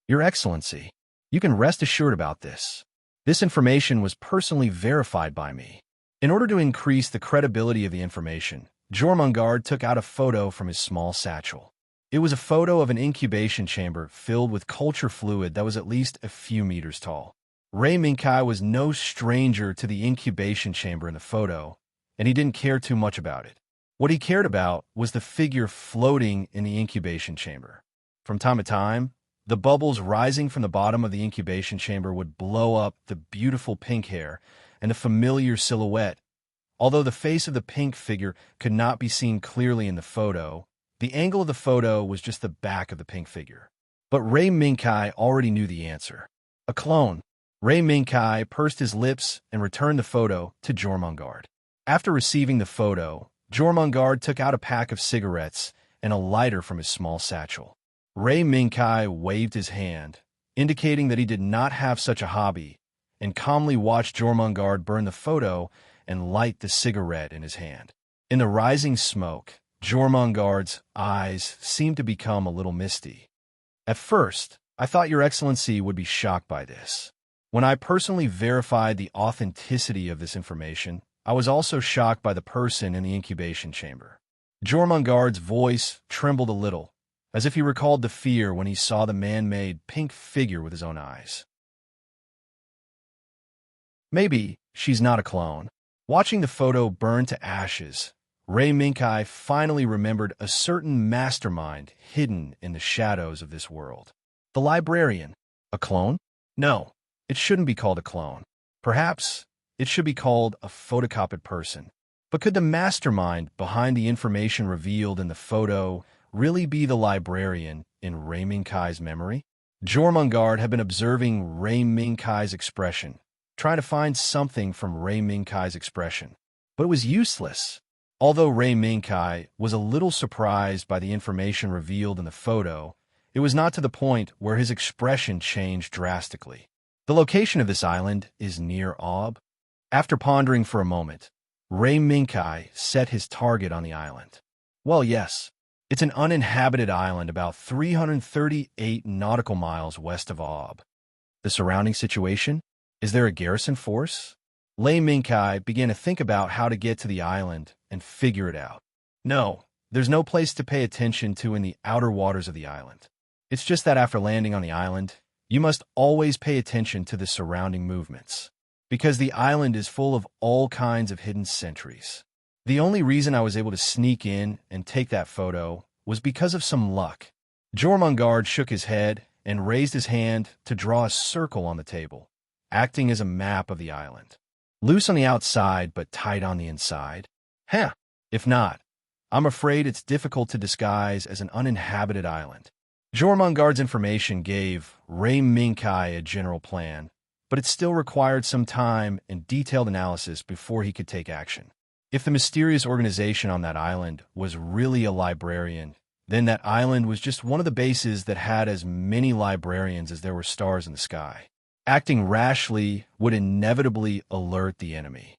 Your Excellency, you can rest assured about this. This information was personally verified by me. In order to increase the credibility of the information, Jormungand took out a photo from his small satchel. It was a photo of an incubation chamber filled with culture fluid that was at least a few meters tall. Ray Minkai was no stranger to the incubation chamber in the photo, and he didn't care too much about it. What he cared about was the figure floating in the incubation chamber. From time to time, the bubbles rising from the bottom of the incubation chamber would blow up the beautiful pink hair and the familiar silhouette. Although the face of the pink figure could not be seen clearly in the photo, the angle of the photo was just the back of the pink figure. But Ray Minkai already knew the answer. A clone. Ray Minkai pursed his lips and returned the photo to Jormungand. After receiving the photo, Jormungand took out a pack of cigarettes and a lighter from his small satchel. Ray Minkai waved his hand, indicating that he did not have such a hobby, and calmly watched Jormungand burn the photo and light the cigarette in his hand. In the rising smoke, Jormungand's eyes seemed to become a little misty. At first, I thought Your Excellency would be shocked by this. When I personally verified the authenticity of this information, I was also shocked by the person in the incubation chamber. Jormungand's voice trembled a little, as if he recalled the fear when he saw the man-made pink figure with his own eyes. Maybe she's not a clone. Watching the photo burn to ashes, Ray Minkai finally remembered a certain mastermind hidden in the shadows of this world. The librarian. A clone? No, it shouldn't be called a clone. Perhaps it should be called a photocopied person. But could the mastermind behind the information revealed in the photo really be the librarian in Ray Minkai's memory? Jormungand had been observing Ray Minkai's expression, trying to find something from Ray Minkai's expression. But it was useless. Although Ray Minkai was a little surprised by the information revealed in the photo, it was not to the point where his expression changed drastically. The location of this island is near Ob. After pondering for a moment, Ray Minkai set his target on the island. Well, yes, it's an uninhabited island about 338 nautical miles west of Ob. The surrounding situation? Is there a garrison force? Ray Minkai began to think about how to get to the island and figure it out. No, there's no place to pay attention to in the outer waters of the island. It's just that after landing on the island, you must always pay attention to the surrounding movements, because the island is full of all kinds of hidden sentries. The only reason I was able to sneak in and take that photo was because of some luck. Jormungand shook his head and raised his hand to draw a circle on the table, acting as a map of the island. Loose on the outside, but tight on the inside? If not, I'm afraid it's difficult to disguise as an uninhabited island. Jormungand's information gave Ray Minkai a general plan, but it still required some time and detailed analysis before he could take action. If the mysterious organization on that island was really a librarian, then that island was just one of the bases that had as many librarians as there were stars in the sky. Acting rashly would inevitably alert the enemy.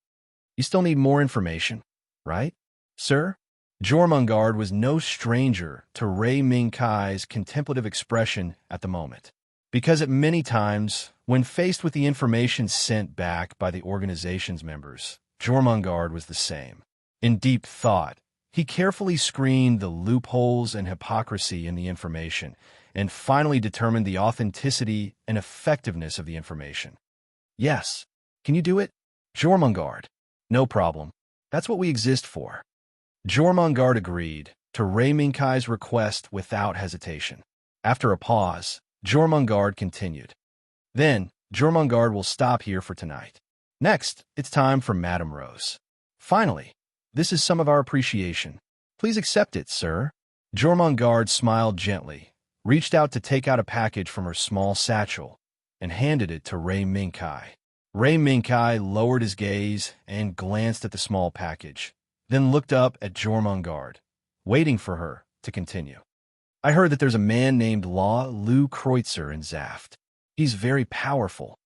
You still need more information, right, sir? Jormungand was no stranger to Ray Minkai's contemplative expression at the moment, because at many times, when faced with the information sent back by the organization's members, Jormungand was the same. In deep thought, he carefully screened the loopholes and hypocrisy in the information, and finally determined the authenticity and effectiveness of the information. Yes. Can you do it? Jormungand. No problem. That's what we exist for. Jormungand agreed to Ray Minkai's request without hesitation. After a pause, Jormungand continued. Then, Jormungand will stop here for tonight. Next, it's time for Madame Rose. Finally, this is some of our appreciation. Please accept it, sir. Jormungand smiled gently, reached out to take out a package from her small satchel, and handed it to Ray Minkai. Ray Minkai lowered his gaze and glanced at the small package, then looked up at Jormungand, waiting for her to continue. I heard that there's a man named La Lu Kreutzer in Zaft. He's very powerful.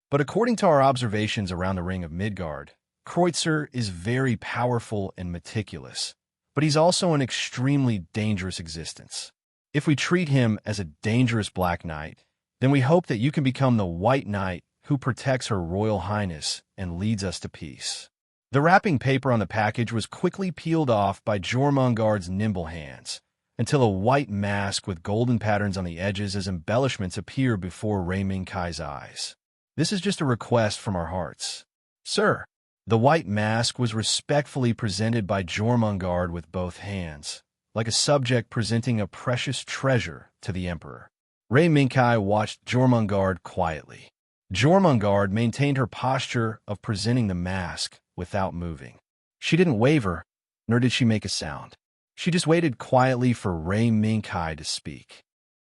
But according to our observations around the Ring of Midgard, Kreutzer is very powerful and meticulous, but he's also an extremely dangerous existence. If we treat him as a dangerous Black Knight, then we hope that you can become the White Knight who protects Her Royal Highness and leads us to peace. The wrapping paper on the package was quickly peeled off by Jormungand's nimble hands, until a white mask with golden patterns on the edges as embellishments appeared before Ray Minkai's eyes. This is just a request from our hearts. Sir, the white mask was respectfully presented by Jormungand with both hands, like a subject presenting a precious treasure to the Emperor. Ray Minkai watched Jormungand quietly. Jormungand maintained her posture of presenting the mask without moving. She didn't waver, nor did she make a sound. She just waited quietly for Ray Minkai to speak.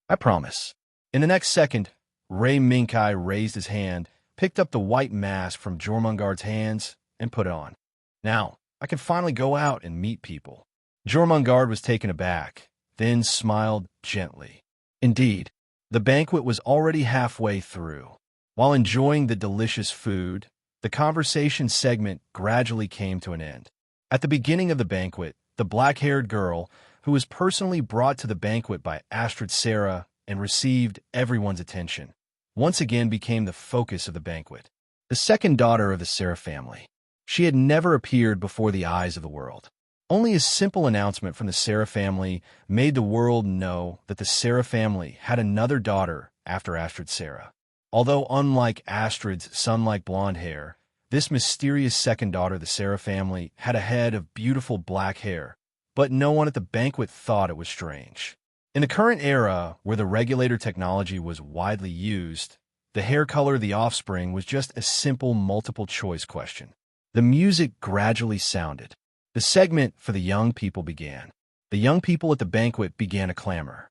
I promise. In the next second, Ray Minkai raised his hand, picked up the white mask from Jormungand's hands, and put it on. Now, I can finally go out and meet people. Jormungand was taken aback, then smiled gently. Indeed, the banquet was already halfway through. While enjoying the delicious food, the conversation segment gradually came to an end. At the beginning of the banquet, the black-haired girl, who was personally brought to the banquet by Astrid Sarah and received everyone's attention, once again became the focus of the banquet. The second daughter of the Sarah family. She had never appeared before the eyes of the world. Only a simple announcement from the Sarah family made the world know that the Sarah family had another daughter after Astrid Sarah. Although unlike Astrid's sun-like blonde hair, this mysterious second daughter of the Sarah family had a head of beautiful black hair, but no one at the banquet thought it was strange. In the current era, where the regulator technology was widely used, the hair color of the offspring was just a simple multiple-choice question. The music gradually sounded. The segment for the young people began. The young people at the banquet began a clamor.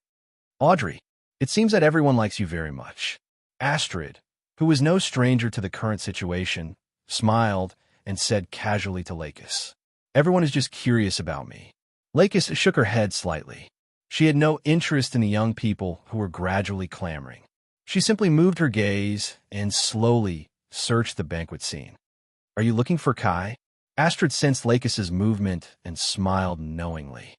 Audrey, it seems that everyone likes you very much. Astrid, who was no stranger to the current situation, smiled and said casually to Lakis, everyone is just curious about me. Lakis shook her head slightly. She had no interest in the young people who were gradually clamoring. She simply moved her gaze and slowly searched the banquet scene. Are you looking for Kai? Astrid sensed Lakis's movement and smiled knowingly.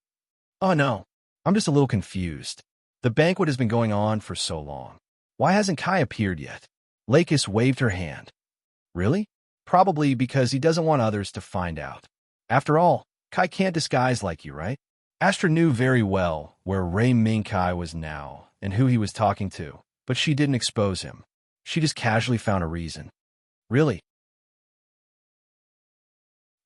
Oh no, I'm just a little confused. The banquet has been going on for so long. Why hasn't Kai appeared yet? Lakis waved her hand. Really? Probably because he doesn't want others to find out. After all, Kai can't disguise like you, right? Astrid knew very well where Ray Minkai was now and who he was talking to, but she didn't expose him. She just casually found a reason. Really?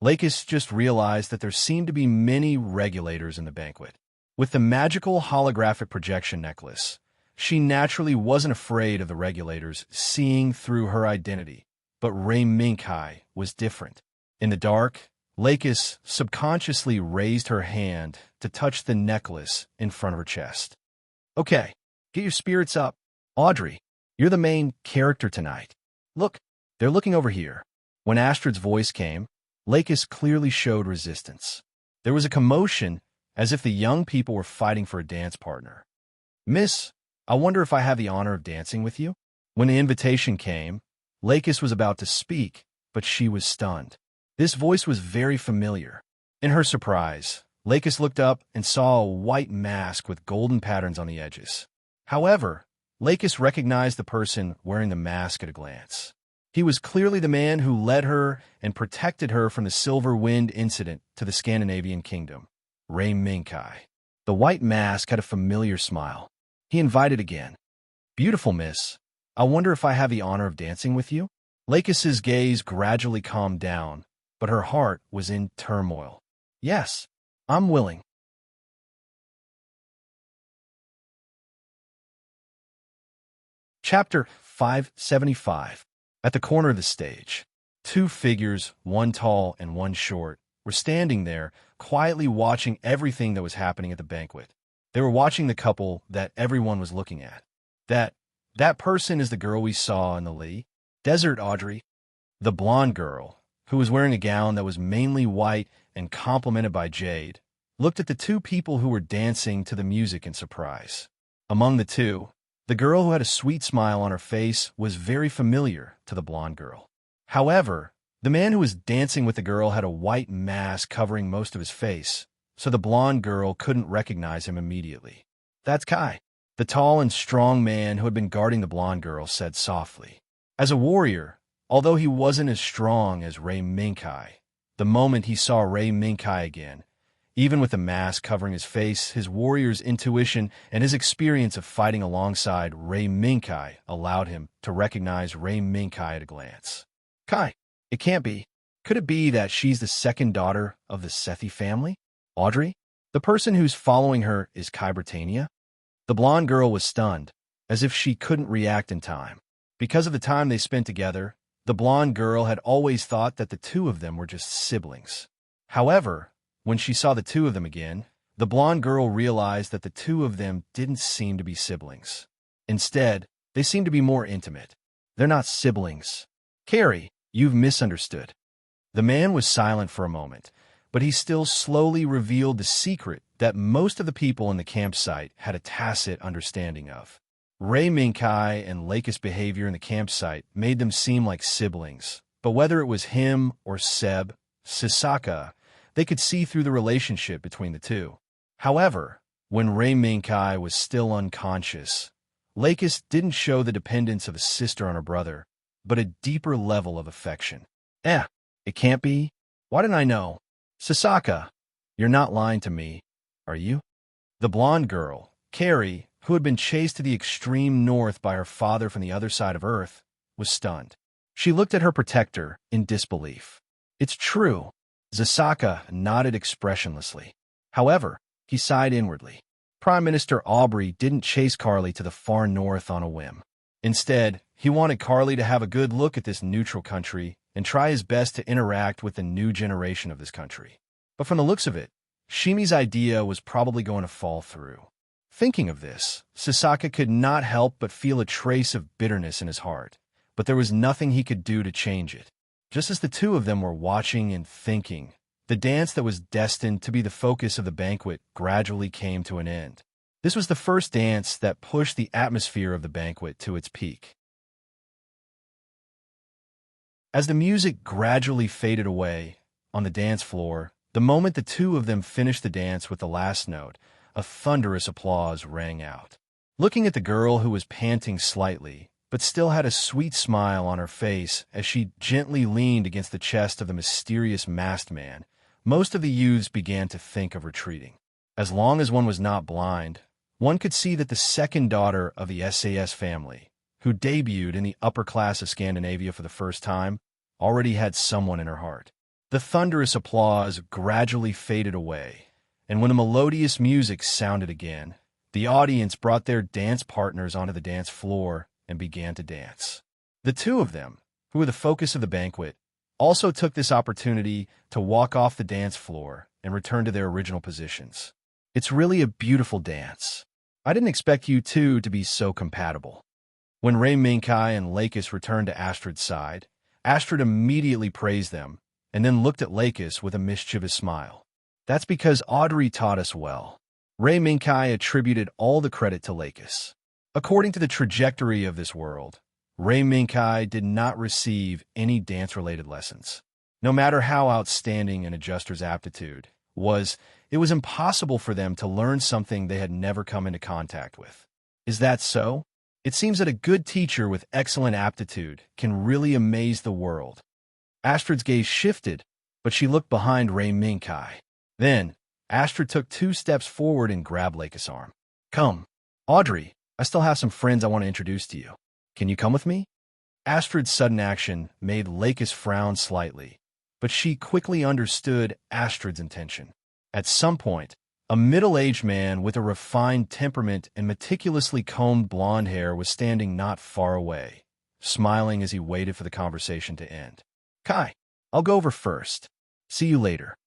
Lakis just realized that there seemed to be many regulators in the banquet. With the magical holographic projection necklace, she naturally wasn't afraid of the regulators seeing through her identity, but Ray Minkai was different. In the dark, Lakis subconsciously raised her hand to touch the necklace in front of her chest. Okay, get your spirits up. Audrey, you're the main character tonight. Look, they're looking over here. When Astrid's voice came, Lakis clearly showed resistance. There was a commotion as if the young people were fighting for a dance partner. Miss, I wonder if I have the honor of dancing with you? When the invitation came, Lakis was about to speak, but she was stunned. This voice was very familiar. In her surprise, Lakis looked up and saw a white mask with golden patterns on the edges. However, Lakis recognized the person wearing the mask at a glance. He was clearly the man who led her and protected her from the Silver Wind incident to the Scandinavian kingdom, Ray Minkai. The white mask had a familiar smile. He invited again. Beautiful miss, I wonder if I have the honor of dancing with you? Lakis's gaze gradually calmed down, but her heart was in turmoil. Yes, I'm willing. Chapter 575. At the corner of the stage, two figures, one tall and one short, were standing there, quietly watching everything that was happening at the banquet. They were watching the couple that everyone was looking at. That person is the girl we saw in the desert, Audrey. The blonde girl, who was wearing a gown that was mainly white and complemented by jade, looked at the two people who were dancing to the music in surprise. Among the two, the girl who had a sweet smile on her face was very familiar to the blonde girl. However, the man who was dancing with the girl had a white mask covering most of his face, so the blonde girl couldn't recognize him immediately. "That's Kai," the tall and strong man who had been guarding the blonde girl said softly. As a warrior, although he wasn't as strong as Ray Minkai, the moment he saw Ray Minkai again, even with the mask covering his face, his warrior's intuition and his experience of fighting alongside Ray Minkai allowed him to recognize Ray Minkai at a glance. "Kai, it can't be. Could it be that she's the second daughter of the Sethi family? Audrey, the person who's following her is Kai Britannia?" The blonde girl was stunned, as if she couldn't react in time. Because of the time they spent together, the blonde girl had always thought that the two of them were just siblings. However, when she saw the two of them again, the blonde girl realized that the two of them didn't seem to be siblings. Instead, they seemed to be more intimate. "They're not siblings. Carrie, you've misunderstood." The man was silent for a moment, but he still slowly revealed the secret that most of the people in the campsite had a tacit understanding of. Ray Minkai and Lakis' behavior in the campsite made them seem like siblings, but whether it was him or Seb, Sasaka, they could see through the relationship between the two. However, when Ray Minkai was still unconscious, Lakis didn't show the dependence of a sister on her brother, but a deeper level of affection. It can't be. Why didn't I know? Sasaka, you're not lying to me, are you? The blonde girl, Carrie, who had been chased to the extreme north by her father from the other side of Earth, was stunned. She looked at her protector in disbelief. "It's true." Sasaka nodded expressionlessly. However, he sighed inwardly. Prime Minister Aubrey didn't chase Carly to the far north on a whim. Instead, he wanted Carly to have a good look at this neutral country and try his best to interact with the new generation of this country. But from the looks of it, Shimi's idea was probably going to fall through. Thinking of this, Sasaka could not help but feel a trace of bitterness in his heart, but there was nothing he could do to change it. Just as the two of them were watching and thinking, the dance that was destined to be the focus of the banquet gradually came to an end. This was the first dance that pushed the atmosphere of the banquet to its peak. As the music gradually faded away on the dance floor, the moment the two of them finished the dance with the last note, a thunderous applause rang out. Looking at the girl who was panting slightly, but still had a sweet smile on her face as she gently leaned against the chest of the mysterious masked man, most of the youths began to think of retreating. As long as one was not blind, one could see that the second daughter of the SAS family, who debuted in the upper class of Scandinavia for the first time, already had someone in her heart. The thunderous applause gradually faded away, and when the melodious music sounded again, the audience brought their dance partners onto the dance floor and began to dance. The two of them, who were the focus of the banquet, also took this opportunity to walk off the dance floor and return to their original positions. "It's really a beautiful dance. I didn't expect you two to be so compatible." When Ray Minkai and Lakis returned to Astrid's side, Astrid immediately praised them and then looked at Lakis with a mischievous smile. "That's because Audrey taught us well." Ray Minkai attributed all the credit to Lakis. According to the trajectory of this world, Ray Minkai did not receive any dance-related lessons. No matter how outstanding an adjuster's aptitude was, it was impossible for them to learn something they had never come into contact with. Is that so? It seems that a good teacher with excellent aptitude can really amaze the world. Astrid's gaze shifted, but she looked behind Ray Minkai. Then, Astrid took 2 steps forward and grabbed Lakis' arm. "Come, Audrey, I still have some friends I want to introduce to you. Can you come with me?" Astrid's sudden action made Lakis frown slightly, but she quickly understood Astrid's intention. At some point, A middle-aged man with a refined temperament and meticulously combed blonde hair was standing not far away, smiling as he waited for the conversation to end. Kai, I'll go over first. See you later.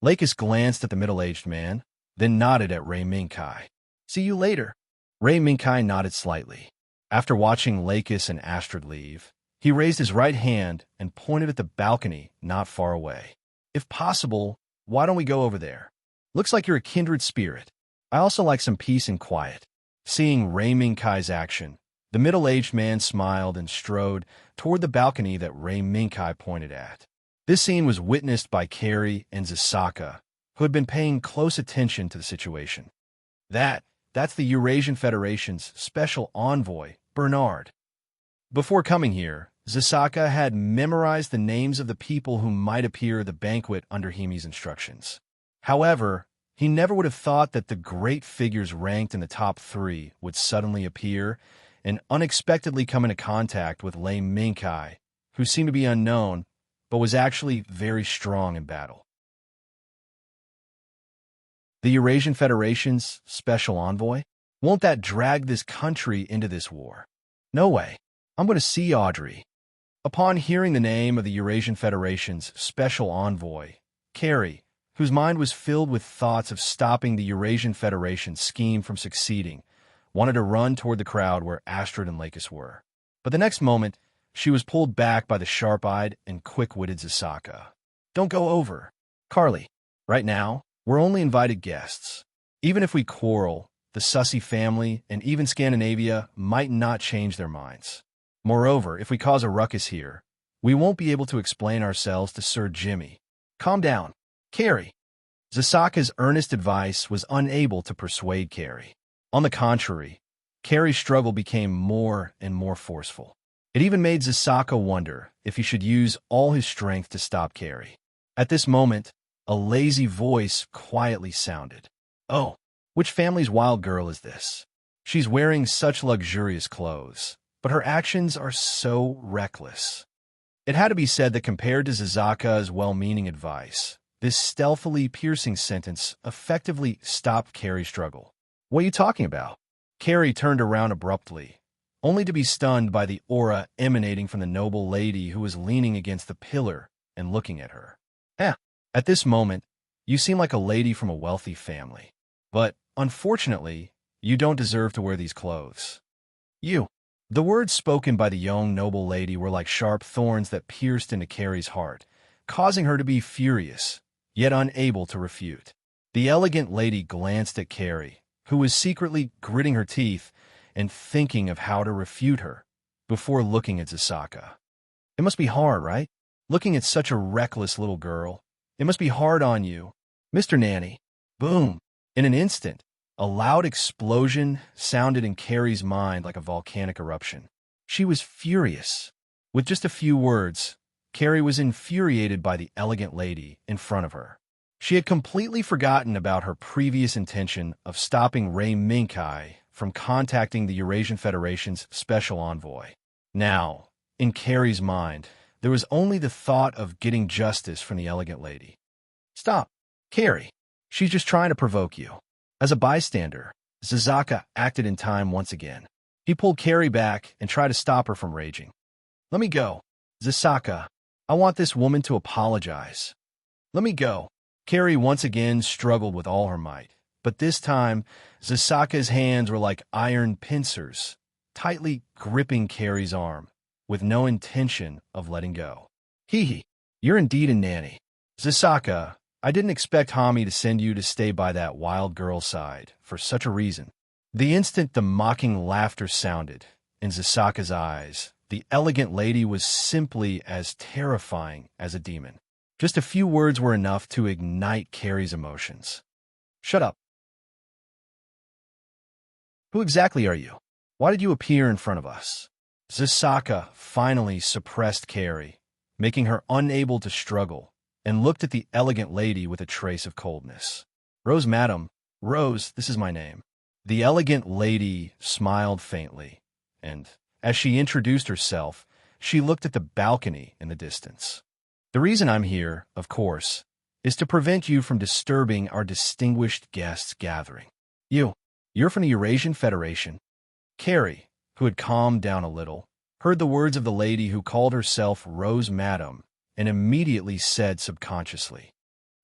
Lakis glanced at the middle-aged man, then nodded at Ray Minkai. See you later. Ray Minkai nodded slightly. After watching Lakis and Astrid leave, he raised his right hand and pointed at the balcony not far away. If possible, why don't we go over there? Looks like you're a kindred spirit. I also like some peace and quiet. Seeing Ray Minkai's action, the middle-aged man smiled and strode toward the balcony that Ray Minkai pointed at. This scene was witnessed by Carrie and Zasaka, who had been paying close attention to the situation. That's the Eurasian Federation's special envoy, Bernard. Before coming here, Zasaka had memorized the names of the people who might appear at the banquet under Himi's instructions. However, he never would have thought that the great figures ranked in the top 3 would suddenly appear and unexpectedly come into contact with Lei Minkai, who seemed to be unknown, but was actually very strong in battle. The Eurasian Federation's special envoy? Won't that drag this country into this war? No way. I'm going to see Audrey. Upon hearing the name of the Eurasian Federation's special envoy, Carrie, whose mind was filled with thoughts of stopping the Eurasian Federation's scheme from succeeding, wanted to run toward the crowd where Astrid and Lakis were. But the next moment, she was pulled back by the sharp-eyed and quick-witted Zasaka. Don't go over. Carly, right now, we're only invited guests. Even if we quarrel, the Sussy family and even Scandinavia might not change their minds. Moreover, if we cause a ruckus here, we won't be able to explain ourselves to Sir Jimmy. Calm down. Carrie. Zasaka's earnest advice was unable to persuade Carrie. On the contrary, Carrie's struggle became more and more forceful. It even made Zasaka wonder if he should use all his strength to stop Carrie. At this moment, a lazy voice quietly sounded. Oh, which family's wild girl is this? She's wearing such luxurious clothes, but her actions are so reckless. It had to be said that compared to Zasaka's well-meaning advice, this stealthily piercing sentence effectively stopped Carrie's struggle. What are you talking about? Carrie turned around abruptly, only to be stunned by the aura emanating from the noble lady who was leaning against the pillar and looking at her. At this moment, you seem like a lady from a wealthy family. But, unfortunately, you don't deserve to wear these clothes. You. The words spoken by the young noble lady were like sharp thorns that pierced into Carrie's heart, causing her to be furious, yet unable to refute. The elegant lady glanced at Carrie, who was secretly gritting her teeth and thinking of how to refute her, before looking at Zasaka. It must be hard, right? Looking at such a reckless little girl. It must be hard on you. Mr. Nanny. Boom. In an instant, a loud explosion sounded in Carrie's mind like a volcanic eruption. She was furious. With just a few words, Carrie was infuriated by the elegant lady in front of her. She had completely forgotten about her previous intention of stopping Ray Minkai from contacting the Eurasian Federation's special envoy. Now, in Carrie's mind, there was only the thought of getting justice from the elegant lady. Stop, Carrie. She's just trying to provoke you. As a bystander, Zasaka acted in time once again. He pulled Carrie back and tried to stop her from raging. Let me go. Zasaka, I want this woman to apologize. Let me go. Carrie once again struggled with all her might, but this time, Zasaka's hands were like iron pincers, tightly gripping Carrie's arm, with no intention of letting go. Hee, you're indeed a nanny. Zasaka, I didn't expect Hami to send you to stay by that wild girl's side for such a reason. The instant the mocking laughter sounded, in Zasaka's eyes, the elegant lady was simply as terrifying as a demon. Just a few words were enough to ignite Carrie's emotions. Shut up. Who exactly are you? Why did you appear in front of us? Zasaka finally suppressed Carrie, making her unable to struggle, and looked at the elegant lady with a trace of coldness. Rose, madam. Rose, this is my name. The elegant lady smiled faintly, and, as she introduced herself, she looked at the balcony in the distance. The reason I'm here, of course, is to prevent you from disturbing our distinguished guests' gathering. You're from the Eurasian Federation. Carrie, who had calmed down a little, heard the words of the lady who called herself Rose Madam and immediately said subconsciously,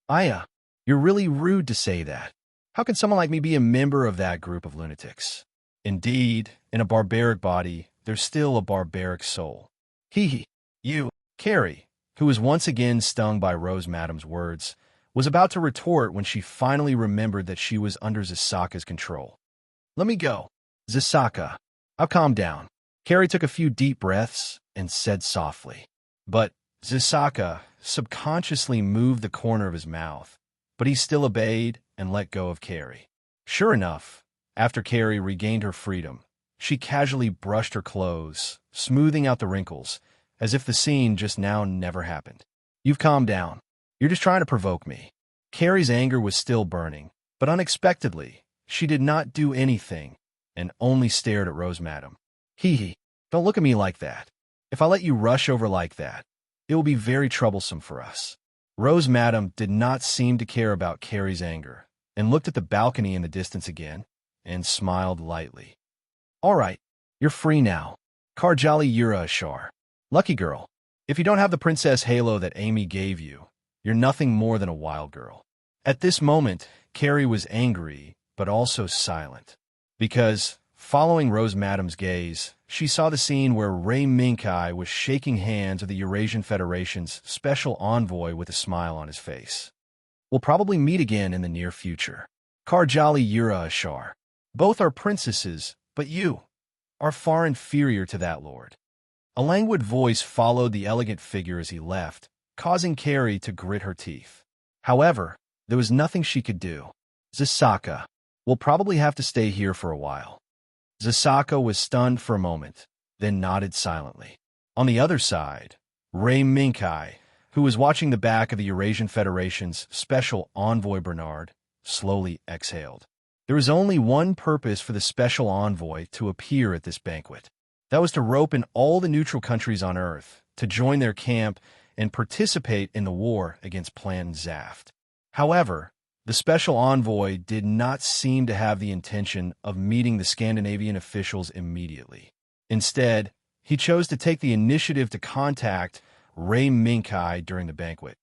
Aya, you're really rude to say that. How can someone like me be a member of that group of lunatics? Indeed, in a barbaric body, there's still a barbaric soul. You, Carrie, who was once again stung by Rose Madam's words, was about to retort when she finally remembered that she was under Zasaka's control. Let me go. Zasaka, I'll calm down. Carrie took a few deep breaths and said softly. But Zasaka subconsciously moved the corner of his mouth, but he still obeyed and let go of Carrie. Sure enough, after Carrie regained her freedom, she casually brushed her clothes, smoothing out the wrinkles, as if the scene just now never happened. You've calmed down. You're just trying to provoke me. Carrie's anger was still burning, but unexpectedly, she did not do anything and only stared at Rose Madam. Don't look at me like that. If I let you rush over like that, it will be very troublesome for us. Rose Madam did not seem to care about Carrie's anger and looked at the balcony in the distance again and smiled lightly. All right, you're free now. Karjali Yura Ashar. Lucky girl. If you don't have the princess halo that Amy gave you, you're nothing more than a wild girl. At this moment, Carrie was angry, but also silent. Because, following Rose Madam's gaze, she saw the scene where Ray Minkai was shaking hands with the Eurasian Federation's special envoy with a smile on his face. We'll probably meet again in the near future. Karjali Yura Ashar. Both are princesses, but you are far inferior to that lord. A languid voice followed the elegant figure as he left, causing Carrie to grit her teeth. However, there was nothing she could do. Zasaka, we'll probably have to stay here for a while. Zasaka was stunned for a moment, then nodded silently. On the other side, Ray Minkai, who was watching the back of the Eurasian Federation's special envoy Bernard, slowly exhaled. There was only one purpose for the special envoy to appear at this banquet. That was to rope in all the neutral countries on Earth to join their camp and participate in the war against Plan Zaft. However, the special envoy did not seem to have the intention of meeting the Scandinavian officials immediately. Instead, he chose to take the initiative to contact Ray Minkai during the banquet.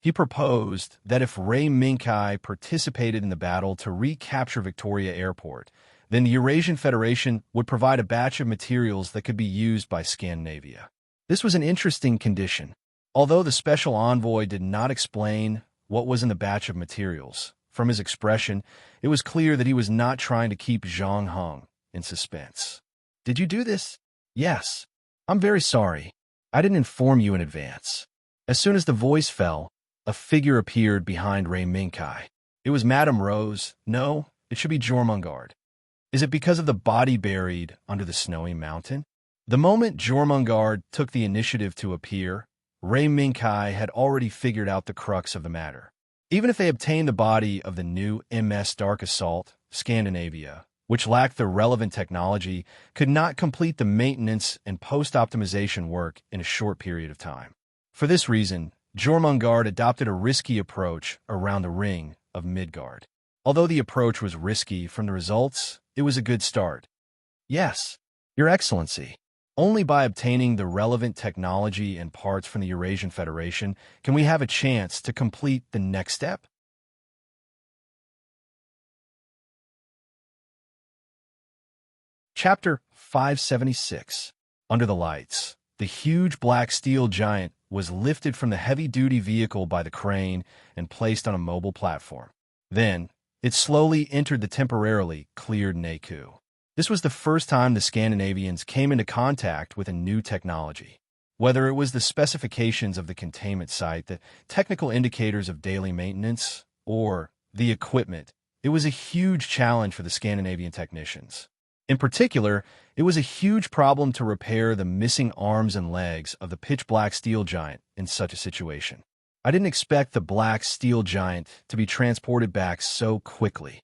He proposed that if Ray Minkai participated in the battle to recapture Victoria Airport, then the Eurasian Federation would provide a batch of materials that could be used by Scandinavia. This was an interesting condition. Although the special envoy did not explain what was in the batch of materials, from his expression, it was clear that he was not trying to keep Zhang Heng in suspense. Did you do this? Yes. I'm very sorry. I didn't inform you in advance. As soon as the voice fell, a figure appeared behind Ray Minkai. It was Madame Rose. No, it should be Jormungand. Is it because of the body buried under the snowy mountain? The moment Jormungand took the initiative to appear, Ray Minkai had already figured out the crux of the matter. Even if they obtained the body of the new MS Dark Assault, Scandinavia, which lacked the relevant technology, could not complete the maintenance and post-optimization work in a short period of time. For this reason, Jormungand adopted a risky approach around the ring of Midgard. Although the approach was risky from the results, it was a good start. Yes, Your Excellency. Only by obtaining the relevant technology and parts from the Eurasian Federation can we have a chance to complete the next step. Chapter 576. Under the lights, the huge black steel giant was lifted from the heavy-duty vehicle by the crane and placed on a mobile platform. Then, it slowly entered the temporarily cleared Naku. This was the first time the Scandinavians came into contact with a new technology. Whether it was the specifications of the containment site, the technical indicators of daily maintenance, or the equipment, it was a huge challenge for the Scandinavian technicians. In particular, it was a huge problem to repair the missing arms and legs of the pitch-black steel giant in such a situation. I didn't expect the black steel giant to be transported back so quickly.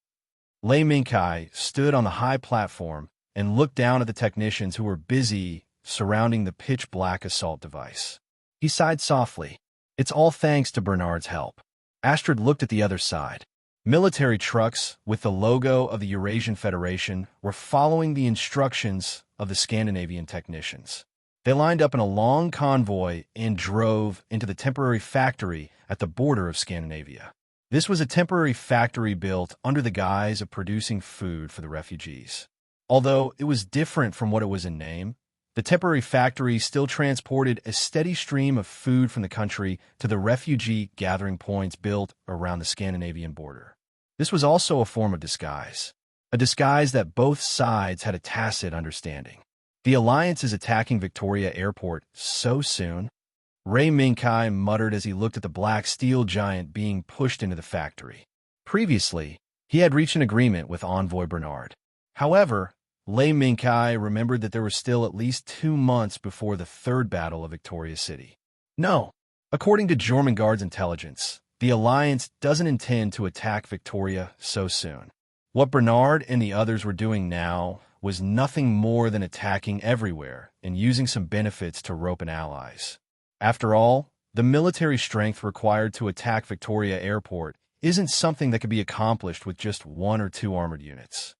Lei Minkai stood on the high platform and looked down at the technicians who were busy surrounding the pitch-black assault device. He sighed softly. It's all thanks to Bernard's help. Astrid looked at the other side. Military trucks with the logo of the Eurasian Federation were following the instructions of the Scandinavian technicians. They lined up in a long convoy and drove into the temporary factory at the border of Scandinavia. This was a temporary factory built under the guise of producing food for the refugees. Although it was different from what it was in name, the temporary factory still transported a steady stream of food from the country to the refugee gathering points built around the Scandinavian border. This was also a form of disguise, a disguise that both sides had a tacit understanding. The Alliance is attacking Victoria Airport so soon? Ray Minkai muttered as he looked at the black steel giant being pushed into the factory. Previously, he had reached an agreement with Envoy Bernard. However, Lei Minkai remembered that there were still at least 2 months before the third battle of Victoria City. No. According to Jormungand's intelligence, the Alliance doesn't intend to attack Victoria so soon. What Bernard and the others were doing now was nothing more than attacking everywhere and using some benefits to rope in allies. After all, the military strength required to attack Victoria Airport isn't something that could be accomplished with just 1 or 2 armored units.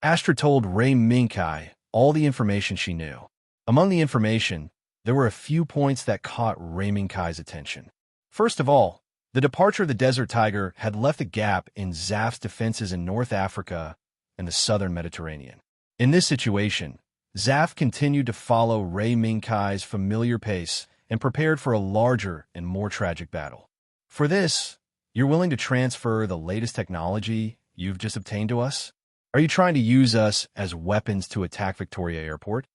Astra told Ray Minkai all the information she knew. Among the information, there were a few points that caught Ray Minkai's attention. First of all, the departure of the Desert Tiger had left a gap in Zaf's defenses in North Africa and the southern Mediterranean. In this situation, Zaf continued to follow Ray Minkai's familiar pace and prepared for a larger and more tragic battle. For this, you're willing to transfer the latest technology you've just obtained to us? Are you trying to use us as weapons to attack Victoria Airport?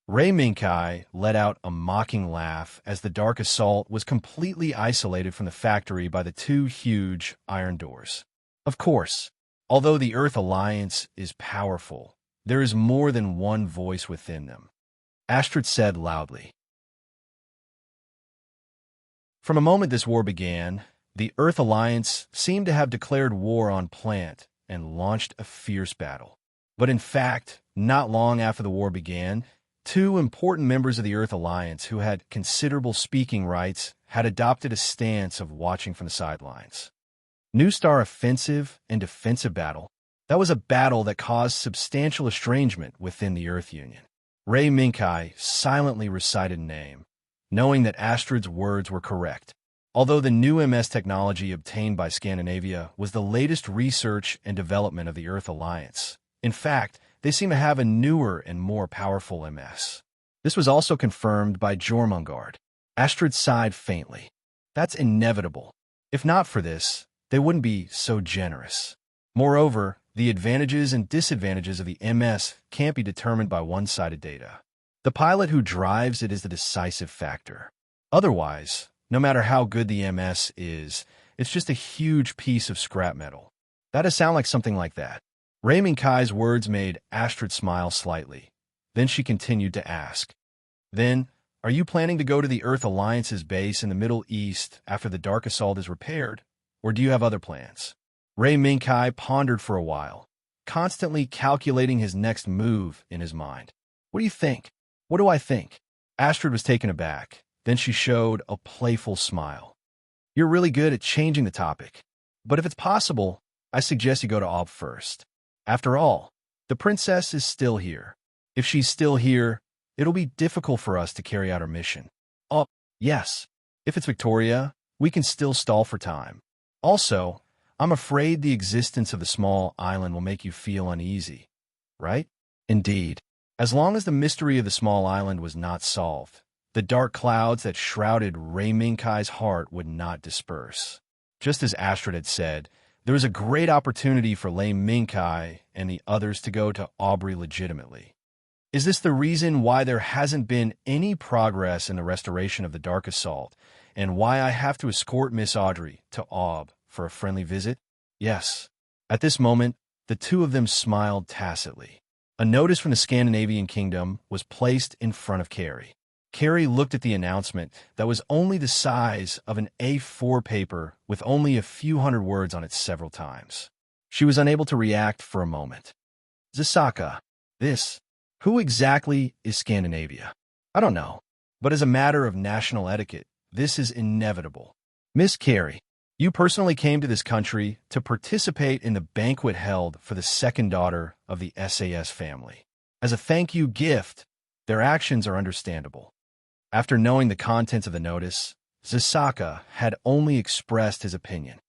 Ray Minkai let out a mocking laugh as the dark assault was completely isolated from the factory by the 2 huge iron doors. Of course, although the Earth Alliance is powerful, there is more than one voice within them, Astrid said loudly. From the moment this war began, the Earth Alliance seemed to have declared war on Plant and launched a fierce battle. But in fact, not long after the war began, 2 important members of the Earth Alliance who had considerable speaking rights had adopted a stance of watching from the sidelines. New Star offensive and defensive battle. That was a battle that caused substantial estrangement within the Earth Union. Ray Minkai silently recited a name, knowing that Astrid's words were correct. Although the new MS technology obtained by Scandinavia was the latest research and development of the Earth Alliance, in fact, they seem to have a newer and more powerful MS. This was also confirmed by Jormungand. Astrid sighed faintly. That's inevitable. If not for this, they wouldn't be so generous. Moreover, the advantages and disadvantages of the MS can't be determined by one-sided data. The pilot who drives it is the decisive factor. Otherwise, no matter how good the MS is, it's just a huge piece of scrap metal. That'd sound like something like that. Ray Minkai's words made Astrid smile slightly. Then she continued to ask, "Then, are you planning to go to the Earth Alliance's base in the Middle East after the Dark Assault is repaired, or do you have other plans?" Ray Minkai pondered for a while, constantly calculating his next move in his mind. "What do you think?" "What do I think?" Astrid was taken aback. Then she showed a playful smile. "You're really good at changing the topic. But if it's possible, I suggest you go to Ob first. After all, the princess is still here. If she's still here, it'll be difficult for us to carry out our mission. Oh, yes. If it's Victoria, we can still stall for time. Also, I'm afraid the existence of the small island will make you feel uneasy, right?" "Indeed. As long as the mystery of the small island was not solved, the dark clouds that shrouded Ray Minkai's heart would not disperse." Just as Astrid had said, there was a great opportunity for Lei Minkai and the others to go to Aubrey legitimately. Is this the reason why there hasn't been any progress in the restoration of the Dark Assault, and why I have to escort Miss Audrey to Aub for a friendly visit? Yes. At this moment, the 2 of them smiled tacitly. A notice from the Scandinavian kingdom was placed in front of Carrie. Carrie looked at the announcement that was only the size of an A4 paper with only a few hundred words on it several times. She was unable to react for a moment. "Zasaka, who exactly is Scandinavia?" "I don't know, but as a matter of national etiquette, this is inevitable. Miss Carey, you personally came to this country to participate in the banquet held for the second daughter of the SAS family. As a thank you gift, their actions are understandable. After knowing the contents of the notice, Zasaka had only expressed his opinion.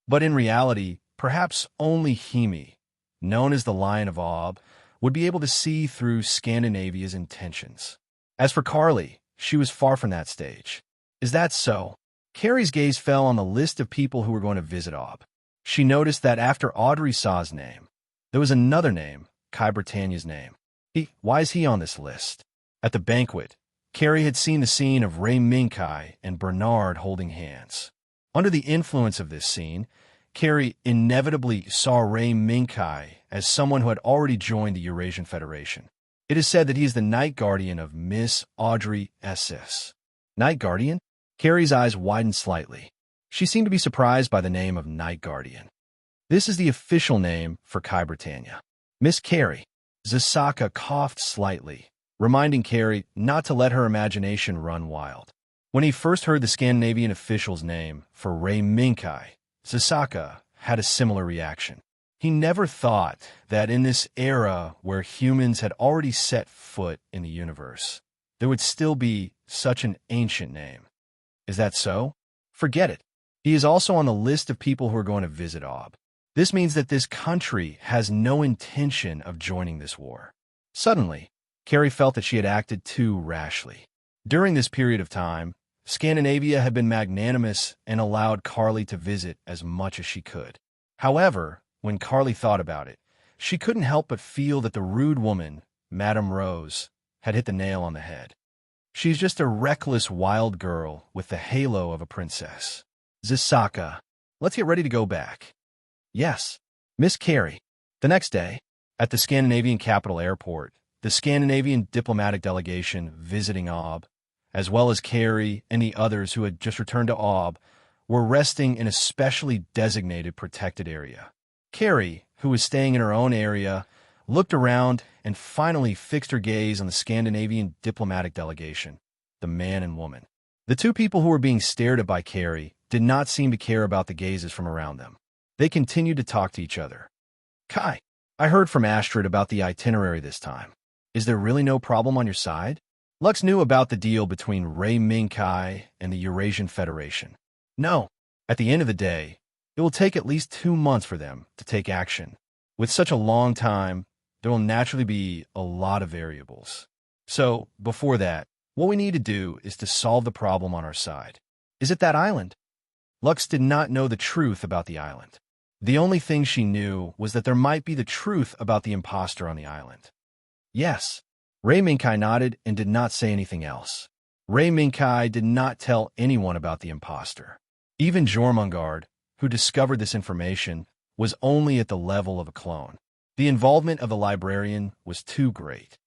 But in reality, perhaps only Himi, known as the Lion of Ob, would be able to see through Scandinavia's intentions. As for Carly, she was far from that stage. Is that so? Carrie's gaze fell on the list of people who were going to visit Ob. She noticed that after Audrey saw's name, there was another name, Kai Britannia's name. Why is he on this list? At the banquet, Carrie had seen the scene of Ray Minkai and Bernard holding hands. Under the influence of this scene, Carrie inevitably saw Ray Minkai as someone who had already joined the Eurasian Federation. It is said that he is the Night Guardian of Miss Audrey SS. Night Guardian? Carrie's eyes widened slightly. She seemed to be surprised by the name of Night Guardian. This is the official name for Kai Britannia. Miss Carrie. Zasaka coughed slightly, reminding Carrie not to let her imagination run wild. When he first heard the Scandinavian official's name for Ray Minkai, Zasaka had a similar reaction. He never thought that in this era where humans had already set foot in the universe, there would still be such an ancient name. Is that so? Forget it. He is also on the list of people who are going to visit Ob. This means that this country has no intention of joining this war. Suddenly, Carrie felt that she had acted too rashly. During this period of time, Scandinavia had been magnanimous and allowed Carly to visit as much as she could. However, when Carly thought about it, she couldn't help but feel that the rude woman, Madame Rose, had hit the nail on the head. She's just a reckless wild girl with the halo of a princess. Zasaka, let's get ready to go back. Yes, Miss Carey. The next day, at the Scandinavian capital airport, the Scandinavian diplomatic delegation visiting Ob, as well as Carrie and the others who had just returned to Ob, were resting in a specially designated protected area. Carrie, who was staying in her own area, looked around and finally fixed her gaze on the Scandinavian diplomatic delegation, the man and woman. The two people who were being stared at by Carrie did not seem to care about the gazes from around them. They continued to talk to each other. Kai, I heard from Astrid about the itinerary this time. Is there really no problem on your side? Lux knew about the deal between Ray Minkai and the Eurasian Federation. No. At the end of the day, it will take at least 2 months for them to take action. With such a long time, there will naturally be a lot of variables. So, before that, what we need to do is to solve the problem on our side. Is it that island? Lux did not know the truth about the island. The only thing she knew was that there might be the truth about the imposter on the island. Yes. Ray Minkai nodded and did not say anything else. Ray Minkai did not tell anyone about the imposter. Even Jormungand, who discovered this information, was only at the level of a clone. The involvement of the librarian was too great.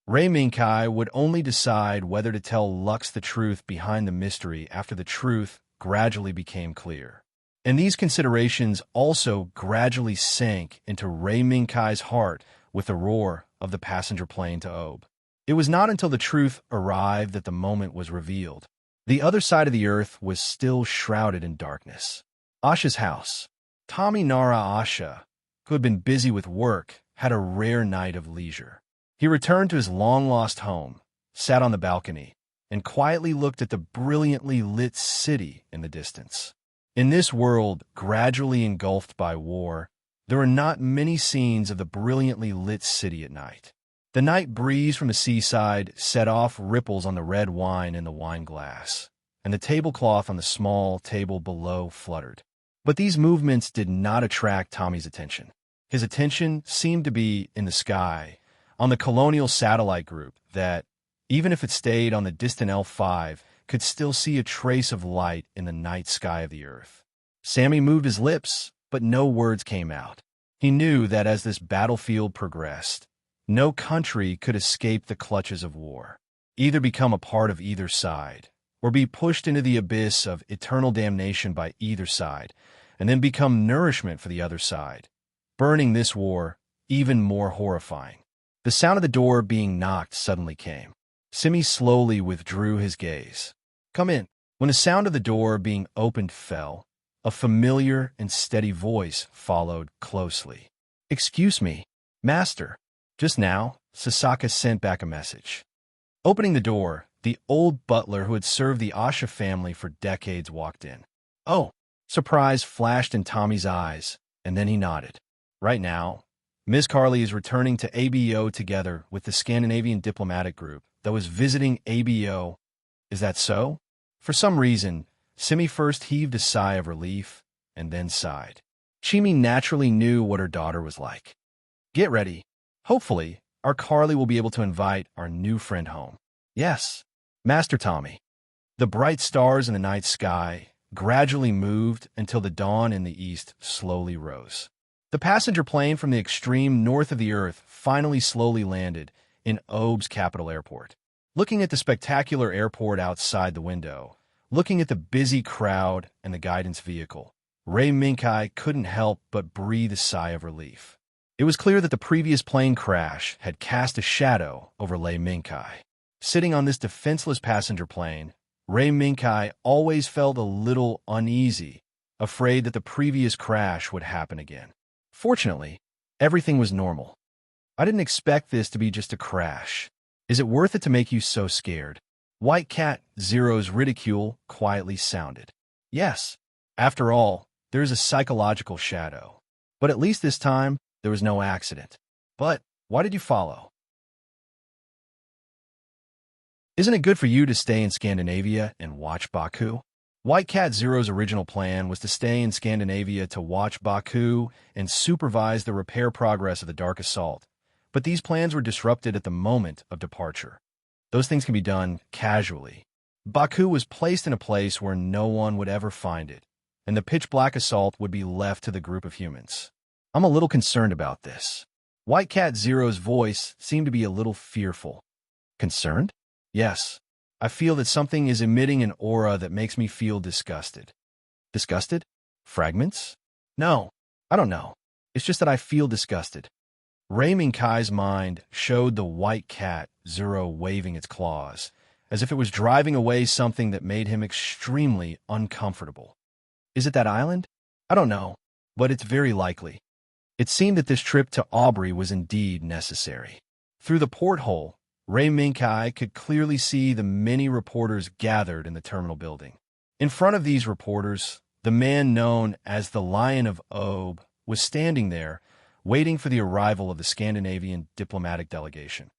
Ray Minkai would only decide whether to tell Lux the truth behind the mystery after the truth gradually became clear. And these considerations also gradually sank into Ray Minkai's heart with the roar of the passenger plane to Ob. It was not until the truth arrived that the moment was revealed. The other side of the earth was still shrouded in darkness. Asha's house. Tommy Nara Asha, who had been busy with work, had a rare night of leisure. He returned to his long-lost home, sat on the balcony, and quietly looked at the brilliantly lit city in the distance. In this world, gradually engulfed by war, there are not many scenes of the brilliantly lit city at night. The night breeze from the seaside set off ripples on the red wine in the wine glass, and the tablecloth on the small table below fluttered. But these movements did not attract Tommy's attention. His attention seemed to be in the sky, on the colonial satellite group that, even if it stayed on the distant L5, could still see a trace of light in the night sky of the earth. Sammy moved his lips, but no words came out. He knew that as this battlefield progressed, no country could escape the clutches of war, either become a part of either side, or be pushed into the abyss of eternal damnation by either side, and then become nourishment for the other side, burning this war even more horrifying. The sound of the door being knocked suddenly came. Simi slowly withdrew his gaze. "Come in." When the sound of the door being opened fell, a familiar and steady voice followed closely. "Excuse me, master. Just now, Sasaka sent back a message." Opening the door, the old butler who had served the Asha family for decades walked in. "Oh!" Surprise flashed in Tommy's eyes, and then he nodded. "Right now, Ms. Carley is returning to ABO together with the Scandinavian diplomatic group that was visiting ABO. Is that so?" For some reason, Simi first heaved a sigh of relief and then sighed. Chimi naturally knew what her daughter was like. "Get ready. Hopefully, our Carly will be able to invite our new friend home." "Yes, Master Tommy." The bright stars in the night sky gradually moved until the dawn in the east slowly rose. The passenger plane from the extreme north of the Earth finally slowly landed in Obe's capital airport. Looking at the spectacular airport outside the window, looking at the busy crowd and the guidance vehicle, Ray Minkai couldn't help but breathe a sigh of relief. It was clear that the previous plane crash had cast a shadow over Ray Minkai. Sitting on this defenseless passenger plane, Ray Minkai always felt a little uneasy, afraid that the previous crash would happen again. Fortunately, everything was normal. "I didn't expect this to be just a crash. Is it worth it to make you so scared?" White Cat Zero's ridicule quietly sounded. "Yes. After all, there is a psychological shadow. But at least this time, there was no accident." "But why did you follow?" "Isn't it good for you to stay in Scandinavia and watch Baku?" White Cat Zero's original plan was to stay in Scandinavia to watch Baku and supervise the repair progress of the Dark Assault, but these plans were disrupted at the moment of departure. Those things can be done casually. Baku was placed in a place where no one would ever find it, and the pitch-black assault would be left to the group of humans. "I'm a little concerned about this." White Cat Zero's voice seemed to be a little fearful. "Concerned?" "Yes. I feel that something is emitting an aura that makes me feel disgusted." "Disgusted? Fragments?" "No, I don't know. It's just that I feel disgusted." Ray Minkai's mind showed the white cat Zero waving its claws, as if it was driving away something that made him extremely uncomfortable. "Is it that island? I don't know, but it's very likely." It seemed that this trip to Aubrey was indeed necessary. Through the porthole, Ray Minkai could clearly see the many reporters gathered in the terminal building. In front of these reporters, the man known as the Lion of Obe was standing there, waiting for the arrival of the Scandinavian diplomatic delegation.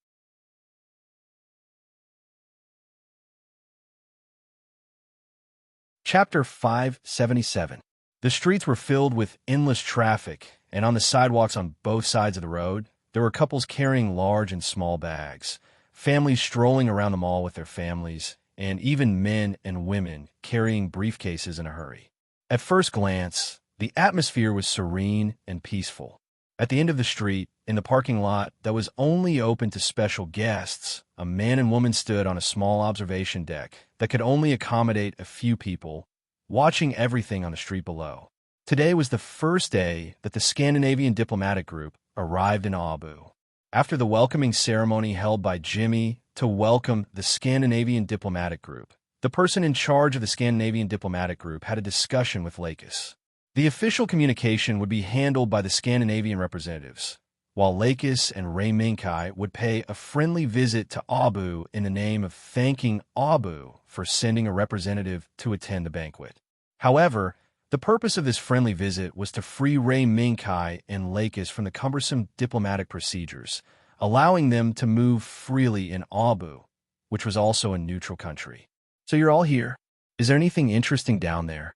Chapter 577. The streets were filled with endless traffic, and on the sidewalks on both sides of the road, there were couples carrying large and small bags, families strolling around the mall with their families, and even men and women carrying briefcases in a hurry. At first glance, the atmosphere was serene and peaceful. At the end of the street, in the parking lot that was only open to special guests, a man and woman stood on a small observation deck that could only accommodate a few people, watching everything on the street below. Today was the first day that the Scandinavian diplomatic group arrived in Abu. After the welcoming ceremony held by Jimmy to welcome the Scandinavian diplomatic group, the person in charge of the Scandinavian diplomatic group had a discussion with Lakis. The official communication would be handled by the Scandinavian representatives, while Lakis and Ray Minkai would pay a friendly visit to Abu in the name of thanking Abu for sending a representative to attend the banquet. However, the purpose of this friendly visit was to free Ray Minkai and Lakis from the cumbersome diplomatic procedures, allowing them to move freely in Abu, which was also a neutral country. "So you're all here. Is there anything interesting down there?"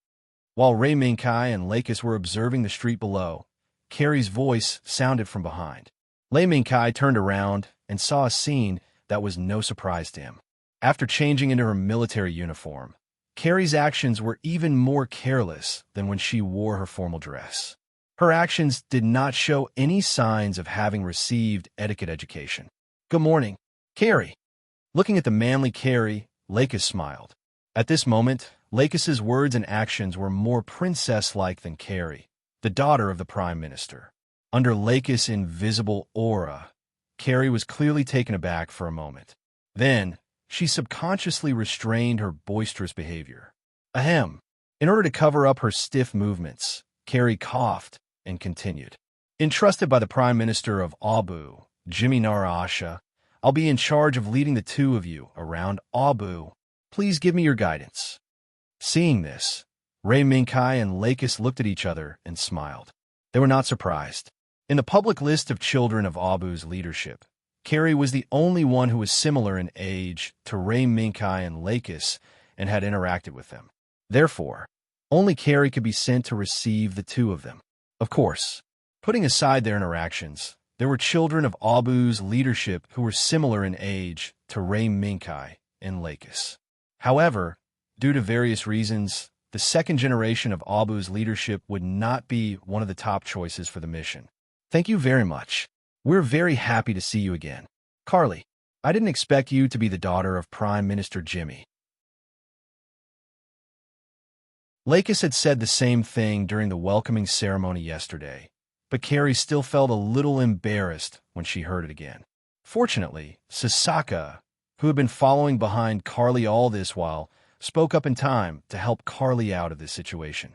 While Ray Minkai and Lakis were observing the street below, Carrie's voice sounded from behind. Ray Minkai turned around and saw a scene that was no surprise to him. After changing into her military uniform, Carrie's actions were even more careless than when she wore her formal dress. Her actions did not show any signs of having received etiquette education. "Good morning, Carrie." Looking at the manly Carrie, Lakis smiled. At this moment, Lakis's words and actions were more princess-like than Carrie, the daughter of the Prime Minister. Under Lakis' invisible aura, Carrie was clearly taken aback for a moment. Then, she subconsciously restrained her boisterous behavior. Ahem. In order to cover up her stiff movements, Carrie coughed and continued. Entrusted by the Prime Minister of Abu, Jimmy Nara Asha, I'll be in charge of leading the two of you around Abu. Please give me your guidance. Seeing this, Ray Minkai and Lakis looked at each other and smiled. They were not surprised. In the public list of children of Abu's leadership, Carrie was the only one who was similar in age to Ray Minkai and Lakis and had interacted with them. Therefore, only Carrie could be sent to receive the two of them. Of course, putting aside their interactions, there were children of Abu's leadership who were similar in age to Ray Minkai and Lakis. However, due to various reasons, the second generation of Abu's leadership would not be one of the top choices for the mission. Thank you very much. We're very happy to see you again. Carly, I didn't expect you to be the daughter of Prime Minister Jimmy. Lakis had said the same thing during the welcoming ceremony yesterday, but Carrie still felt a little embarrassed when she heard it again. Fortunately, Sasaka, who had been following behind Carly all this while, spoke up in time to help Carly out of this situation.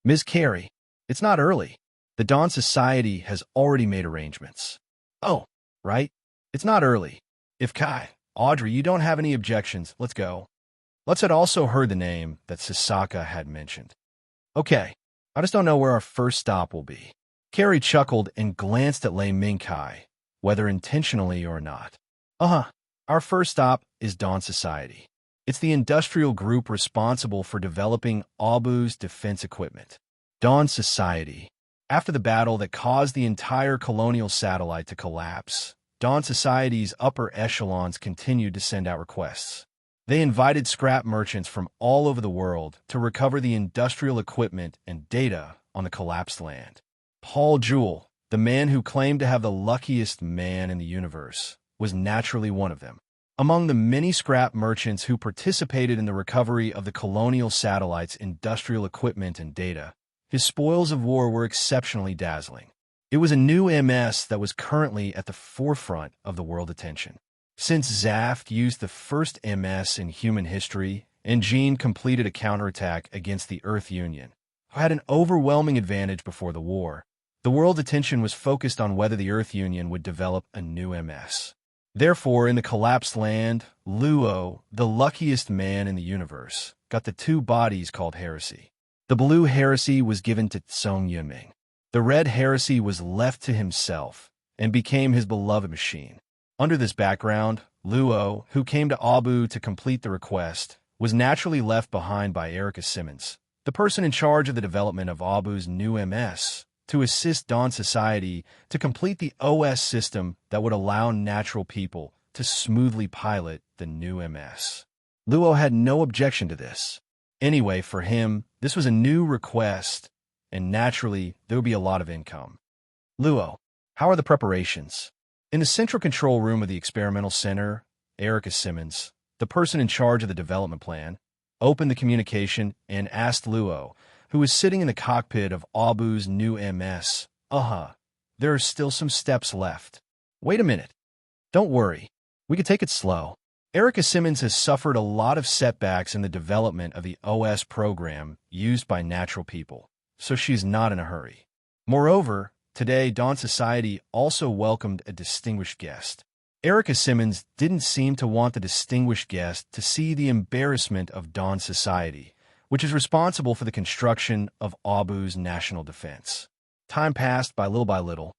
Ms. Carrie, it's not early. The Dawn Society has already made arrangements. Oh, right? It's not early. If Kai, Audrey, you don't have any objections, let's go. Let's had also heard the name that Sasaka had mentioned. Okay, I just don't know where our first stop will be. Carrie chuckled and glanced at Lei Mingkai, whether intentionally or not. Our first stop is Dawn Society. It's the industrial group responsible for developing Abu's defense equipment. Dawn Society. After the battle that caused the entire colonial satellite to collapse, Dawn Society's upper echelons continued to send out requests. They invited scrap merchants from all over the world to recover the industrial equipment and data on the collapsed land. Paul Jewell, the man who claimed to have the luckiest man in the universe, was naturally one of them. Among the many scrap merchants who participated in the recovery of the colonial satellite's industrial equipment and data, his spoils of war were exceptionally dazzling. It was a new MS that was currently at the forefront of the world attention. Since Zaft used the first MS in human history, and Jean completed a counterattack against the Earth Union, who had an overwhelming advantage before the war, the world attention was focused on whether the Earth Union would develop a new MS. Therefore, in the collapsed land, Luo, the luckiest man in the universe, got the two bodies called Heresy. The blue Heresy was given to Tsung Yunming. The red Heresy was left to himself and became his beloved machine. Under this background, Luo, who came to Abu to complete the request, was naturally left behind by Erica Simmons, the person in charge of the development of Abu's new MS, to assist Dawn Society to complete the OS system that would allow natural people to smoothly pilot the new MS. Luo had no objection to this. Anyway, for him, this was a new request, and naturally, there would be a lot of income. Luo, how are the preparations? In the central control room of the experimental center, Erica Simmons, the person in charge of the development plan, opened the communication and asked Luo, who was sitting in the cockpit of Abu's new MS, there are still some steps left. Wait a minute. Don't worry. We can take it slow. Erica Simmons has suffered a lot of setbacks in the development of the OS program used by natural people, so she's not in a hurry. Moreover, today Dawn Society also welcomed a distinguished guest. Erica Simmons didn't seem to want the distinguished guest to see the embarrassment of Dawn Society, which is responsible for the construction of Abu's national defense. Time passed by little.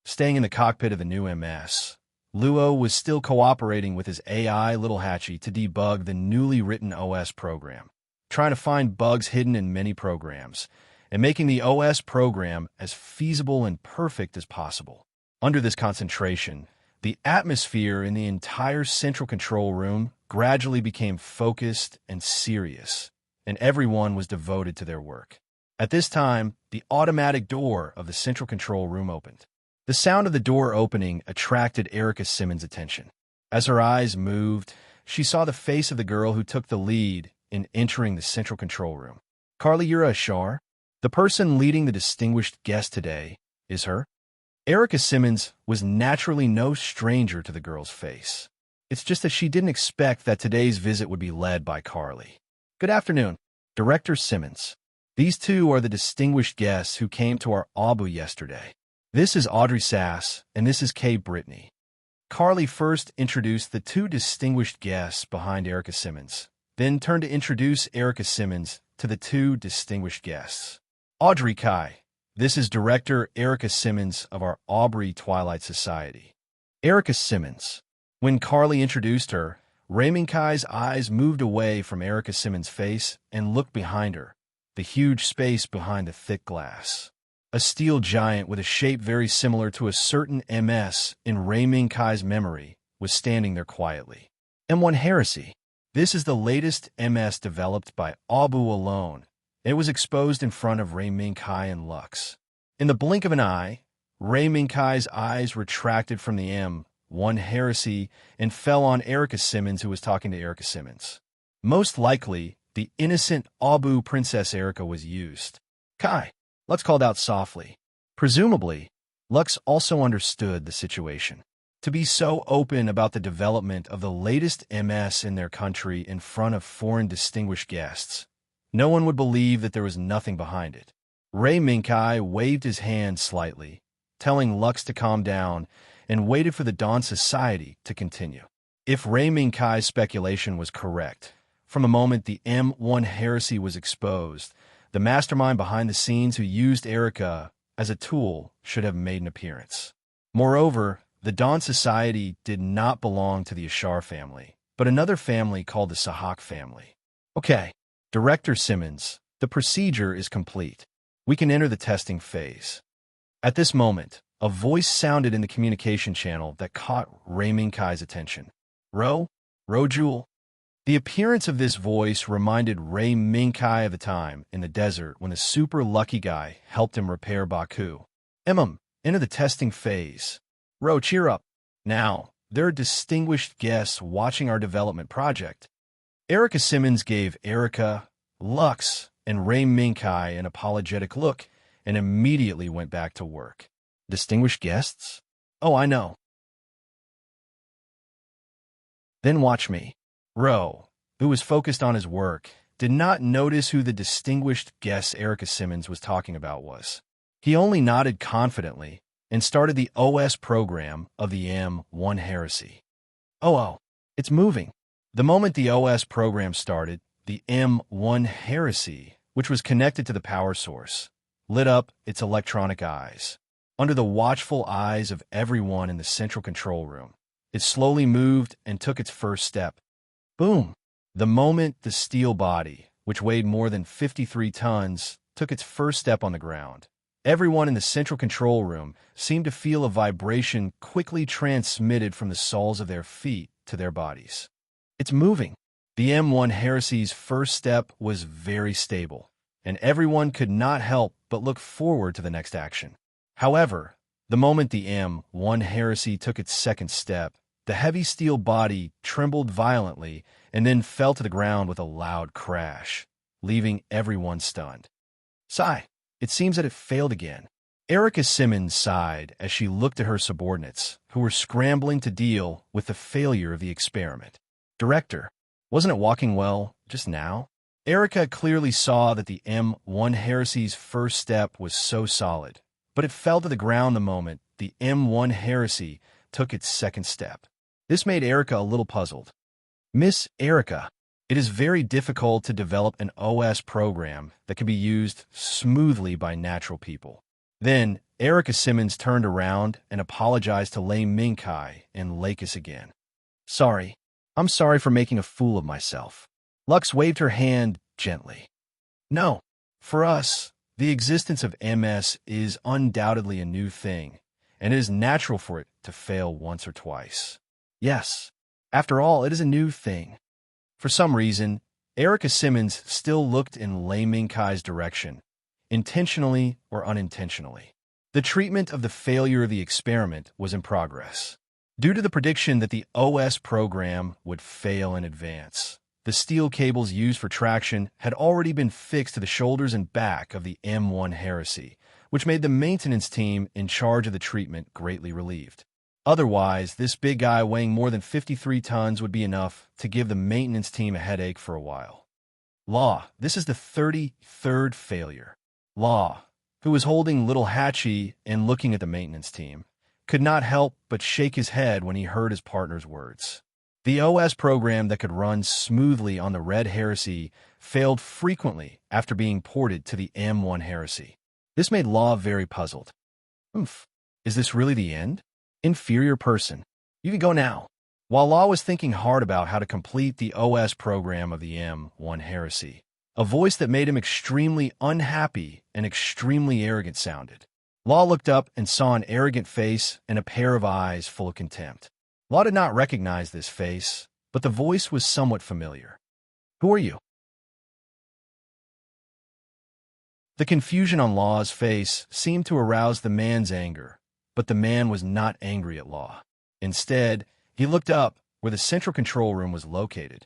Staying in the cockpit of the new MS, Luo was still cooperating with his AI Little Hatchie to debug the newly written OS program, trying to find bugs hidden in many programs, and making the OS program as feasible and perfect as possible. Under this concentration, the atmosphere in the entire central control room gradually became focused and serious, and everyone was devoted to their work. At this time, the automatic door of the central control room opened. The sound of the door opening attracted Erica Simmons' attention. As her eyes moved, she saw the face of the girl who took the lead in entering the central control room. Carly Yura Ashar, the person leading the distinguished guest today, is her? Erica Simmons was naturally no stranger to the girl's face. It's just that she didn't expect that today's visit would be led by Carly. Good afternoon, Director Simmons. These two are the distinguished guests who came to our audiobook yesterday. This is Audrey Sass, and this is Kay Brittany. Carly first introduced the two distinguished guests behind Erica Simmons, then turned to introduce Erica Simmons to the two distinguished guests. Audrey Kai, this is Director Erica Simmons of our Aubrey Twilight Society. Erica Simmons. When Carly introduced her, Raymond Kai's eyes moved away from Erica Simmons' face and looked behind her, the huge space behind the thick glass. A steel giant with a shape very similar to a certain MS in Raymond Kai's memory was standing there quietly. M1 Heresy. This is the latest MS developed by Abu alone. It was exposed in front of Raymond Kai and Lux. In the blink of an eye, Raymond Kai's eyes retracted from the M1 Heresy and fell on Erica Simmons, who was talking to Erica Simmons. Most likely, the innocent Abu Princess Erica was used. Kai, Lux called out softly. Presumably, Lux also understood the situation. To be so open about the development of the latest MS in their country in front of foreign distinguished guests, no one would believe that there was nothing behind it. Ray Minkai waved his hand slightly, telling Lux to calm down, and waited for the Dawn Society to continue. If Ray Minkai's speculation was correct, from the moment the M1 Heresy was exposed, the mastermind behind the scenes who used Erica as a tool should have made an appearance. Moreover, the Dawn Society did not belong to the Ashar family, but another family called the Sahak family. Okay, Director Simmons, the procedure is complete. We can enter the testing phase. At this moment, a voice sounded in the communication channel that caught Ray Minkai's attention. Rojul. The appearance of this voice reminded Ray Minkai of the time in the desert when the super lucky guy helped him repair Baku. Enter the testing phase. Ro, cheer up. Now, there are distinguished guests watching our development project. Erica Simmons gave Erica, Lux, and Ray Minkai an apologetic look and immediately went back to work. Distinguished guests? Oh, I know. Then watch me. Ro, who was focused on his work, did not notice who the distinguished guest Erica Simmons was talking about was. He only nodded confidently and started the OS program of the M1 Heresy. Oh, it's moving. The moment the OS program started, the M1 Heresy, which was connected to the power source, lit up its electronic eyes. Under the watchful eyes of everyone in the central control room, it slowly moved and took its first step. Boom! The moment the steel body, which weighed more than 53 tons, took its first step on the ground, everyone in the central control room seemed to feel a vibration quickly transmitted from the soles of their feet to their bodies. It's moving. The M1 Heresy's first step was very stable, and everyone could not help but look forward to the next action. However, the moment the M1 Heresy took its second step, the heavy steel body trembled violently and then fell to the ground with a loud crash, leaving everyone stunned. Sigh, it seems that it failed again. Erica Simmons sighed as she looked at her subordinates, who were scrambling to deal with the failure of the experiment. Director, wasn't it walking well just now? Erica clearly saw that the M1 Heresy's first step was so solid, but it fell to the ground the moment the M1 Heresy took its second step. This made Erica a little puzzled. Miss Erica, it is very difficult to develop an OS program that can be used smoothly by natural people. Then, Erica Simmons turned around and apologized to Lei Minkai and Lakis again. Sorry. I'm sorry for making a fool of myself. Lux waved her hand gently. No. For us, the existence of MS is undoubtedly a new thing, and it is natural for it to fail once or twice. Yes, after all, it is a new thing. For some reason, Erica Simmons still looked in Lei Minkai's direction, intentionally or unintentionally. The treatment of the failure of the experiment was in progress. Due to the prediction that the OS program would fail in advance, the steel cables used for traction had already been fixed to the shoulders and back of the M1 Heresy, which made the maintenance team in charge of the treatment greatly relieved. Otherwise, this big guy weighing more than 53 tons would be enough to give the maintenance team a headache for a while. Law, this is the 33rd failure. Law, who was holding little Hatchie and looking at the maintenance team, could not help but shake his head when he heard his partner's words. The OS program that could run smoothly on the Red Heresy failed frequently after being ported to the M1 Heresy. This made Law very puzzled. Is this really the end? Inferior person. You can go now. While Law was thinking hard about how to complete the OS program of the M1 Heresy, a voice that made him extremely unhappy and extremely arrogant sounded. Law looked up and saw an arrogant face and a pair of eyes full of contempt. Law did not recognize this face, but the voice was somewhat familiar. Who are you? The confusion on Law's face seemed to arouse the man's anger, but the man was not angry at Law. Instead, he looked up where the central control room was located.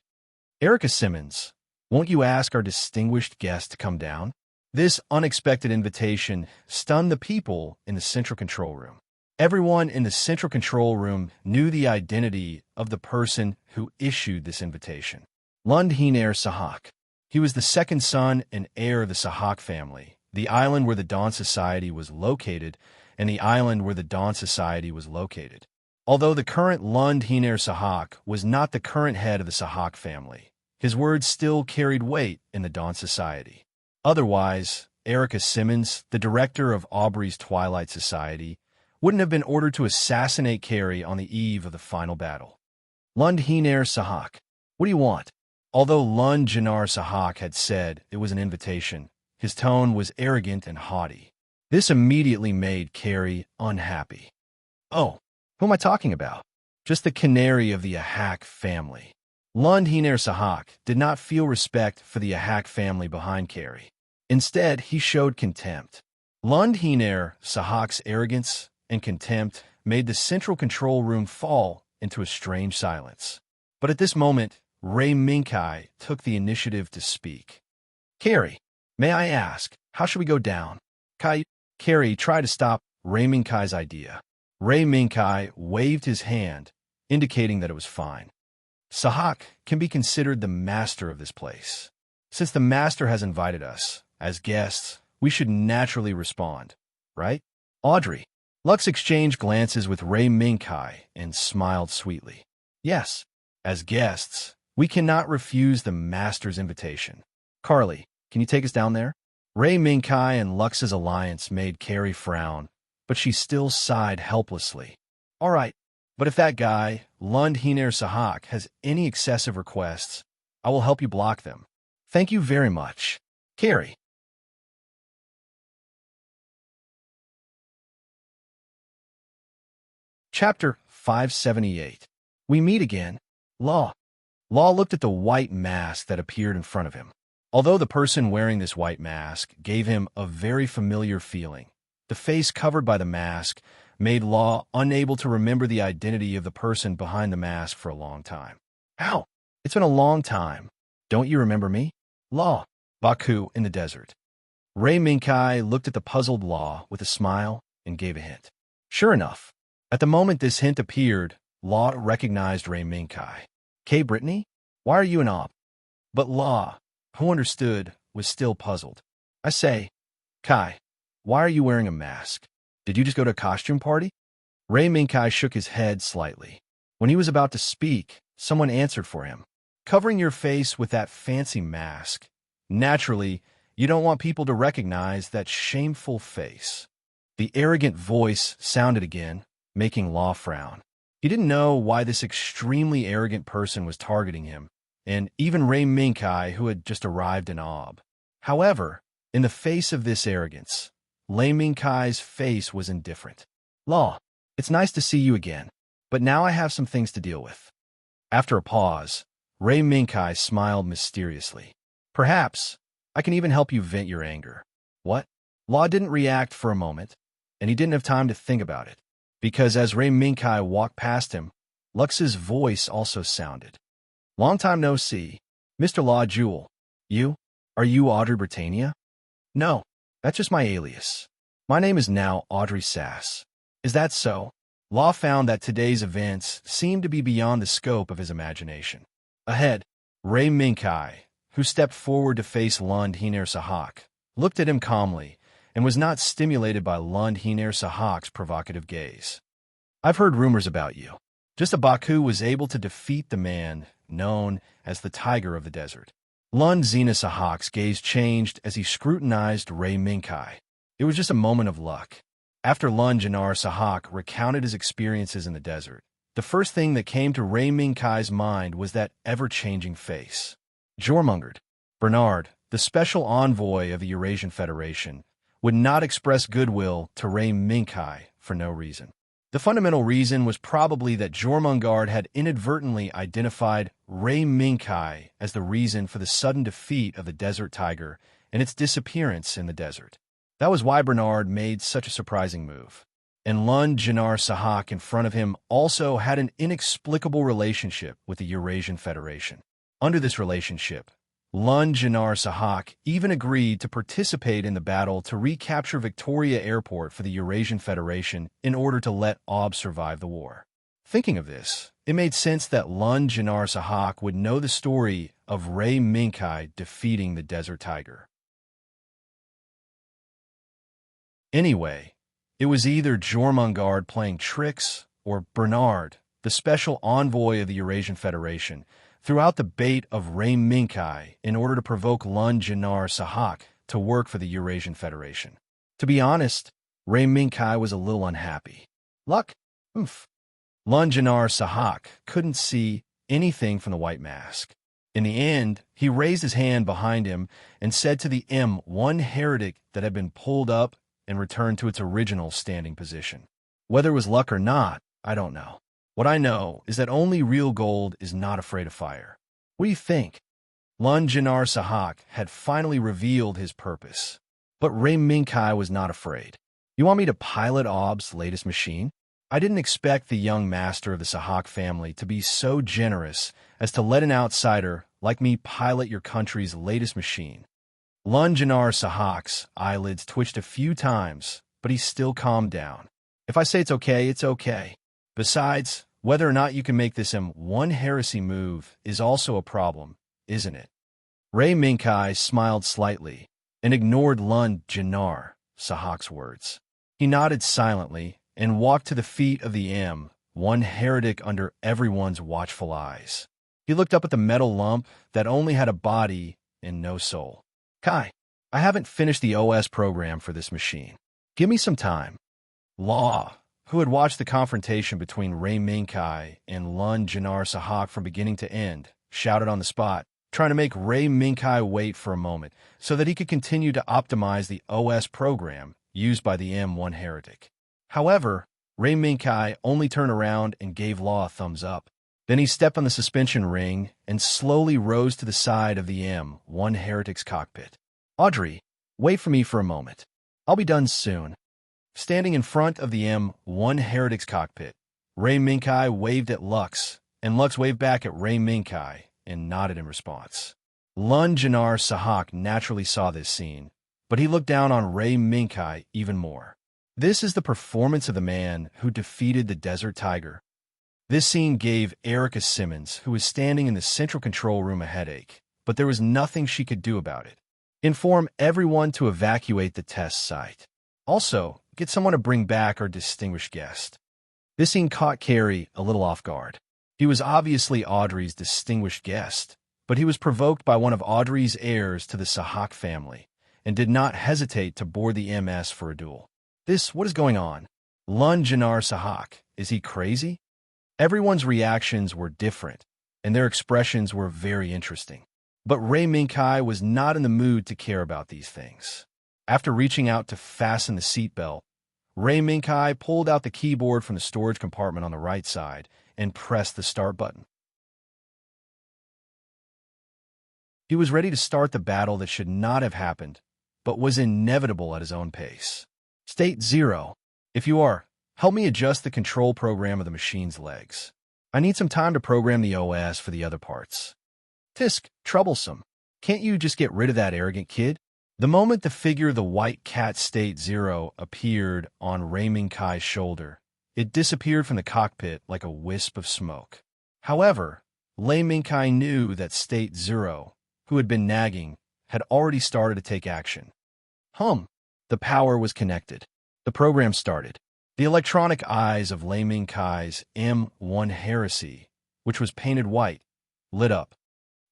Erica Simmons, won't you ask our distinguished guest to come down? This unexpected invitation stunned the people in the central control room. Everyone in the central control room knew the identity of the person who issued this invitation. Lundhiner Sahak. He was the second son and heir of the Sahak family, the island where the Dawn Society was located, and the island where the Dawn Society was located. Although the current Lundhiner Sahak was not the current head of the Sahak family, his words still carried weight in the Dawn Society. Otherwise, Erica Simmons, the director of Aubrey's Twilight Society, wouldn't have been ordered to assassinate Carrie on the eve of the final battle. Lundhiner Sahak, what do you want? Although Lund-Janar Sahak had said it was an invitation, his tone was arrogant and haughty. This immediately made Carrie unhappy. Oh, who am I talking about? Just the canary of the Ahak family. Lundhiner Sahak did not feel respect for the Ahak family behind Carrie. Instead, he showed contempt. Lundhiner Sahak's arrogance and contempt made the central control room fall into a strange silence. But at this moment, Ray Minkai took the initiative to speak. Carrie, may I ask, how should we go down? Carrie tried to stop Ray Minkai's idea. Ray Minkai waved his hand, indicating that it was fine. Sahak can be considered the master of this place. Since the master has invited us, as guests, we should naturally respond, right? Audrey. Lux exchanged glances with Ray Minkai and smiled sweetly. Yes, as guests, we cannot refuse the master's invitation. Carly, can you take us down there? Ray Minkai and Lux's alliance made Carrie frown, but she still sighed helplessly. All right, but if that guy, Lundhiner Sahak, has any excessive requests, I will help you block them. Thank you very much. Carrie. Chapter 578. We meet again. Law. Law looked at the white mask that appeared in front of him. Although the person wearing this white mask gave him a very familiar feeling, the face covered by the mask made Law unable to remember the identity of the person behind the mask for a long time. How? It's been a long time. Don't you remember me? Law. Baku in the desert. Ray Minkai looked at the puzzled Law with a smile and gave a hint. Sure enough, at the moment this hint appeared, Law recognized Ray Minkai. Kay Brittany? Why are you in awe? But Law, who understood, was still puzzled. I say, Kai, why are you wearing a mask? Did you just go to a costume party? Ray Minkai shook his head slightly. When he was about to speak, someone answered for him. Covering your face with that fancy mask. Naturally, you don't want people to recognize that shameful face. The arrogant voice sounded again, making Law frown. He didn't know why this extremely arrogant person was targeting him, and even Ray Minkai, who had just arrived in Aub. However, in the face of this arrogance, Ray Minkai's face was indifferent. Law, it's nice to see you again, but now I have some things to deal with. After a pause, Ray Minkai smiled mysteriously. Perhaps I can even help you vent your anger. What? Law didn't react for a moment, and he didn't have time to think about it, because as Ray Minkai walked past him, Lux's voice also sounded. Long time no see. Mr. Law Jewel. You? Are you Audrey Britannia? No, that's just my alias. My name is now Audrey Sass. Is that so? Law found that today's events seemed to be beyond the scope of his imagination. Ahead, Ray Minkai, who stepped forward to face Lund Hiner Sahak, looked at him calmly and was not stimulated by Lund Hiner Sahak's provocative gaze. I've heard rumors about you. Just as Baku was able to defeat the man known as the Tiger of the Desert. Lund Zena Sahak's gaze changed as he scrutinized Ray Minkai. It was just a moment of luck. After Lund Janar Sahak recounted his experiences in the desert, the first thing that came to Ray Minkai's mind was that ever-changing face. Jormungand, Bernard, the special envoy of the Eurasian Federation, would not express goodwill to Ray Minkai for no reason. The fundamental reason was probably that Jormungand had inadvertently identified Ray Minkai as the reason for the sudden defeat of the Desert Tiger and its disappearance in the desert. That was why Bernard made such a surprising move. And Lund Janar Sahak in front of him also had an inexplicable relationship with the Eurasian Federation. Under this relationship, Lund Janar Sahak even agreed to participate in the battle to recapture Victoria Airport for the Eurasian Federation in order to let Ob survive the war. Thinking of this, it made sense that Lund Janar Sahak would know the story of Ray Minkai defeating the Desert Tiger. Anyway, it was either Jormungand playing tricks or Bernard, the special envoy of the Eurasian Federation, throughout the bait of Ray Minkai in order to provoke Lund Janar Sahak to work for the Eurasian Federation. To be honest, Ray Minkai was a little unhappy. Luck? Oomph. Lund Janar Sahak couldn't see anything from the white mask. In the end, he raised his hand behind him and said to the M1 heretic that had been pulled up and returned to its original standing position. Whether it was luck or not, I don't know. What I know is that only real gold is not afraid of fire. What do you think? Lund Janar Sahak had finally revealed his purpose. But Ray Minkai was not afraid. You want me to pilot Ob's latest machine? I didn't expect the young master of the Sahak family to be so generous as to let an outsider like me pilot your country's latest machine. Lund Janar Sahak's eyelids twitched a few times, but he still calmed down. If I say it's okay, it's okay. Besides, whether or not you can make this M1 heresy move is also a problem, isn't it? Ray Minkai smiled slightly and ignored Lund Janar Sahak's words. He nodded silently and walked to the feet of the M1 heretic under everyone's watchful eyes. He looked up at the metal lump that only had a body and no soul. Kai, I haven't finished the OS program for this machine. Give me some time. Law, who had watched the confrontation between Ray Minkai and Lund Janar Sahak from beginning to end, shouted on the spot, trying to make Ray Minkai wait for a moment so that he could continue to optimize the OS program used by the M1 heretic. However, Ray Minkai only turned around and gave Law a thumbs up. Then he stepped on the suspension ring and slowly rose to the side of the M1 heretic's cockpit. Audrey, wait for me for a moment. I'll be done soon. Standing in front of the M1 heretic's cockpit, Ray Minkai waved at Lux, and Lux waved back at Ray Minkai and nodded in response. Lund Janar Sahak naturally saw this scene, but he looked down on Ray Minkai even more. This is the performance of the man who defeated the Desert Tiger. This scene gave Erica Simmons, who was standing in the central control room, a headache, but there was nothing she could do about it. Inform everyone to evacuate the test site. Also, get someone to bring back our distinguished guest. This scene caught Carrie a little off guard. He was obviously Audrey's distinguished guest, but he was provoked by one of Audrey's heirs to the Sahak family and did not hesitate to board the MS for a duel. What is going on? Lund Janar Sahak, is he crazy? Everyone's reactions were different, and their expressions were very interesting. But Ray Minkai was not in the mood to care about these things. After reaching out to fasten the seatbelt, Ray Minkai pulled out the keyboard from the storage compartment on the right side and pressed the start button. He was ready to start the battle that should not have happened, but was inevitable at his own pace. State 0. If you are, help me adjust the control program of the machine's legs. I need some time to program the OS for the other parts. Tisk, troublesome. Can't you just get rid of that arrogant kid? The moment the figure of the white cat State Zero appeared on Rei Mingkai's shoulder, it disappeared from the cockpit like a wisp of smoke. However, Lei Mingkai knew that State Zero, who had been nagging, had already started to take action. The power was connected. The program started. The electronic eyes of Lei Mingkai's M1 Heresy, which was painted white, lit up.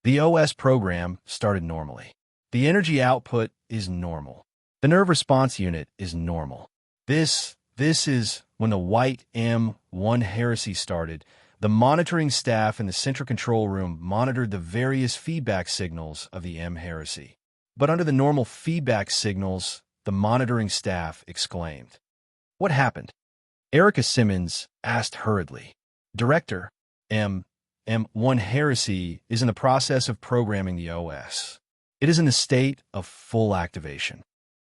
The OS program started normally. The energy output is normal. The nerve response unit is normal. This is when the white M1 Heresy started. The monitoring staff in the central control room monitored the various feedback signals of the M Heresy. But under the normal feedback signals, the monitoring staff exclaimed. What happened? Erica Simmons asked hurriedly. Director, M1 Heresy is in the process of programming the OS. It is in the state of full activation.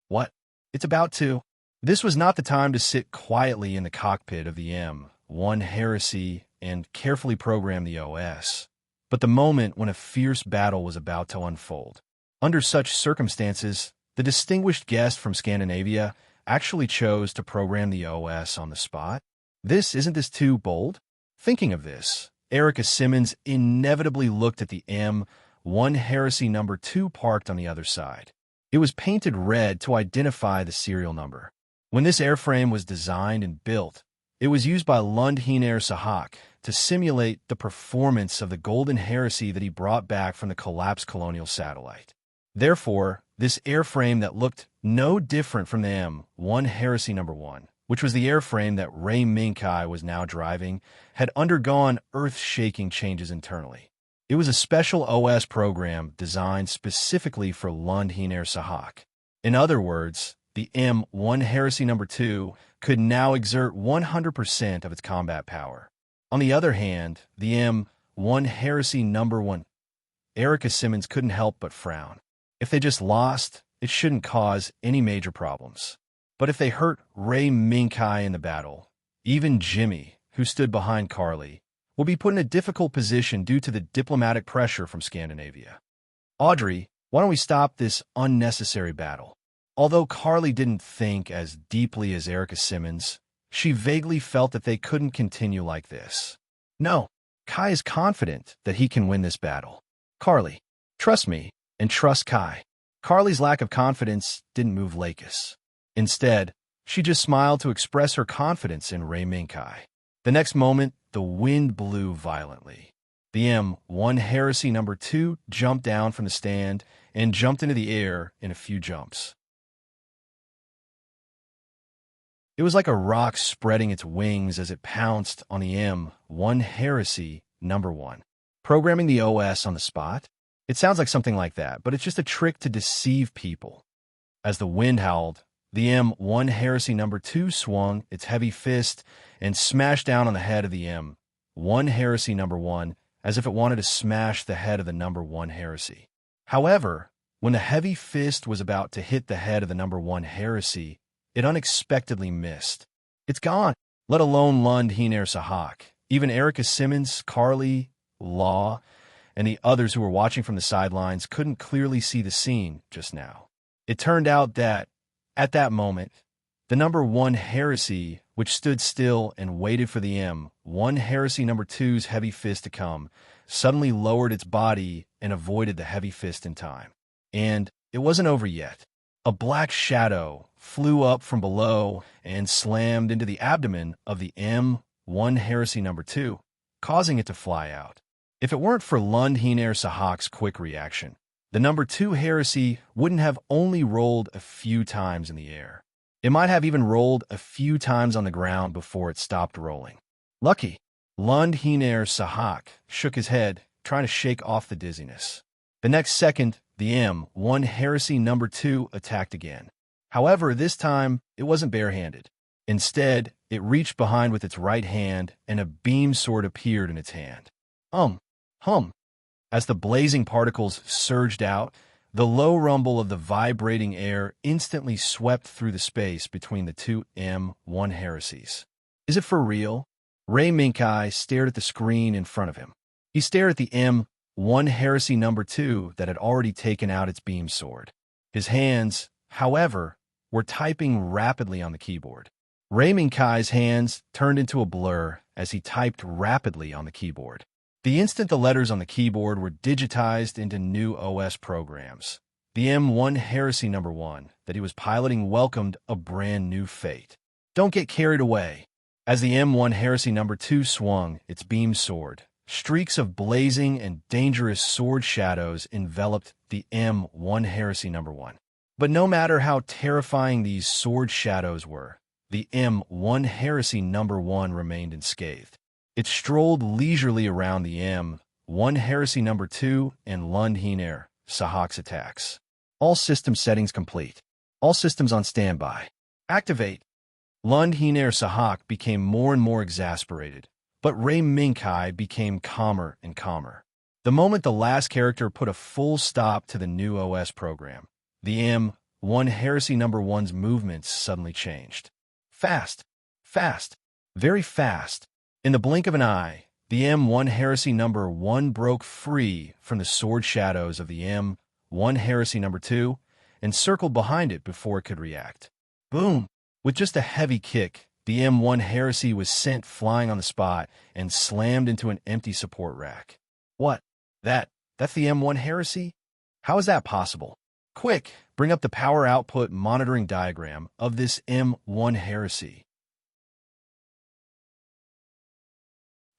What? It's about to. This was not the time to sit quietly in the cockpit of the M1 Heresy and carefully program the OS, but the moment when a fierce battle was about to unfold. Under such circumstances, the distinguished guest from Scandinavia actually chose to program the OS on the spot. Isn't this too bold? Thinking of this, Erica Simmons inevitably looked at the M1 Heresy number 2 parked on the other side. It was painted red to identify the serial number. When this airframe was designed and built, it was used by Lund Hiner Sahak to simulate the performance of the Golden Heresy that he brought back from the collapsed colonial satellite. Therefore, this airframe that looked no different from the M1 Heresy number 1, which was the airframe that Rei Mingkai was now driving, had undergone earth-shaking changes internally. It was a special OS program designed specifically for Lund Hiner Sahak. In other words, the M1 Heresy number 2 could now exert 100% of its combat power. On the other hand, the M1 Heresy number 1, Erica Simmons couldn't help but frown. If they just lost, it shouldn't cause any major problems. But if they hurt Rei Mingkai in the battle, even Jimmy, who stood behind Carly, will be put in a difficult position due to the diplomatic pressure from Scandinavia. Audrey, why don't we stop this unnecessary battle? Although Carly didn't think as deeply as Erica Simmons, she vaguely felt that they couldn't continue like this. No, Kai is confident that he can win this battle. Carly, trust me, and trust Kai. Carly's lack of confidence didn't move Lakis. Instead, she just smiled to express her confidence in Rei Mingkai. The next moment, the wind blew violently. The M1 Heresy number 2 jumped down from the stand and jumped into the air in a few jumps. It was like a rock spreading its wings as it pounced on the M1 Heresy number 1. Programming the OS on the spot? It sounds like something like that, but it's just a trick to deceive people. As the wind howled, the M1 Heresy number 2 swung its heavy fist and smashed down on the head of the M1 Heresy number 1 as if it wanted to smash the head of the number 1 Heresy. However, when the heavy fist was about to hit the head of the number 1 Heresy, it unexpectedly missed. It's gone, let alone Lund Hiner Sahak. Even Erica Simmons, Carly, Law, and the others who were watching from the sidelines couldn't clearly see the scene just now. It turned out that, at that moment, the number 1 Heresy, which stood still and waited for the M1 Heresy number 2's heavy fist to come, suddenly lowered its body and avoided the heavy fist in time. And it wasn't over yet. A black shadow flew up from below and slammed into the abdomen of the M1 Heresy number 2, causing it to fly out. If it weren't for Lund Hiner Sahak's quick reaction, the number 2 Heresy wouldn't have only rolled a few times in the air. It might have even rolled a few times on the ground before it stopped rolling. Lucky, Lund Hiner Sahak shook his head, trying to shake off the dizziness. The next second, the M1 Heresy number 2 attacked again. However, this time, it wasn't barehanded. Instead, it reached behind with its right hand, and a beam sword appeared in its hand. As the blazing particles surged out, the low rumble of the vibrating air instantly swept through the space between the two M1 Heresies. Is it for real? Rei Mingkai stared at the screen in front of him. He stared at the M1 Heresy number 2 that had already taken out its beam sword. His hands, however, were typing rapidly on the keyboard. Raymond Kai's hands turned into a blur as he typed rapidly on the keyboard. The instant the letters on the keyboard were digitized into new OS programs, the M1 Heresy No. 1 that he was piloting welcomed a brand new fate. Don't get carried away. As the M1 Heresy No. 2 swung its beam sword, streaks of blazing and dangerous sword shadows enveloped the M1 Heresy No. 1. But no matter how terrifying these sword shadows were, the M1 Heresy No. 1 remained unscathed. It strolled leisurely around the M1 Heresy No. 2 and Lundhiner Sahak's attacks. All system settings complete. All systems on standby. Activate. Lundhiner Sahak became more and more exasperated, but Ray Minkai became calmer and calmer. The moment the last character put a full stop to the new OS program, the M1 Heresy No. 1's movements suddenly changed. Fast, fast, very fast. In the blink of an eye, the M1 Heresy No. 1 broke free from the sword shadows of the M1 Heresy No. 2 and circled behind it before it could react. Boom! With just a heavy kick, the M1 Heresy was sent flying on the spot and slammed into an empty support rack. What? That's the M1 Heresy? How is that possible? Quick, bring up the power output monitoring diagram of this M1 Heresy.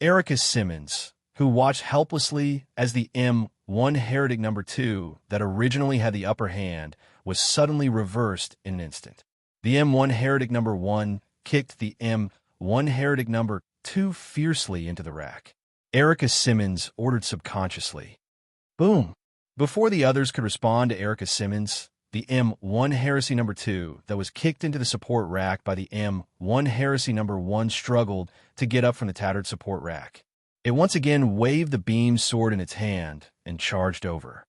Erica Simmons, who watched helplessly as the M1 Heretic No. 2 that originally had the upper hand was suddenly reversed in an instant. The M1 Heretic No. 1 kicked the M1 Heretic No. 2 fiercely into the rack. Erica Simmons ordered subconsciously. Boom! Before the others could respond to Erica Simmons, the M1 Heresy No. 2 that was kicked into the support rack by the M1 Heresy No. 1 struggled to get up from the tattered support rack. It once again waved the beam sword in its hand and charged over.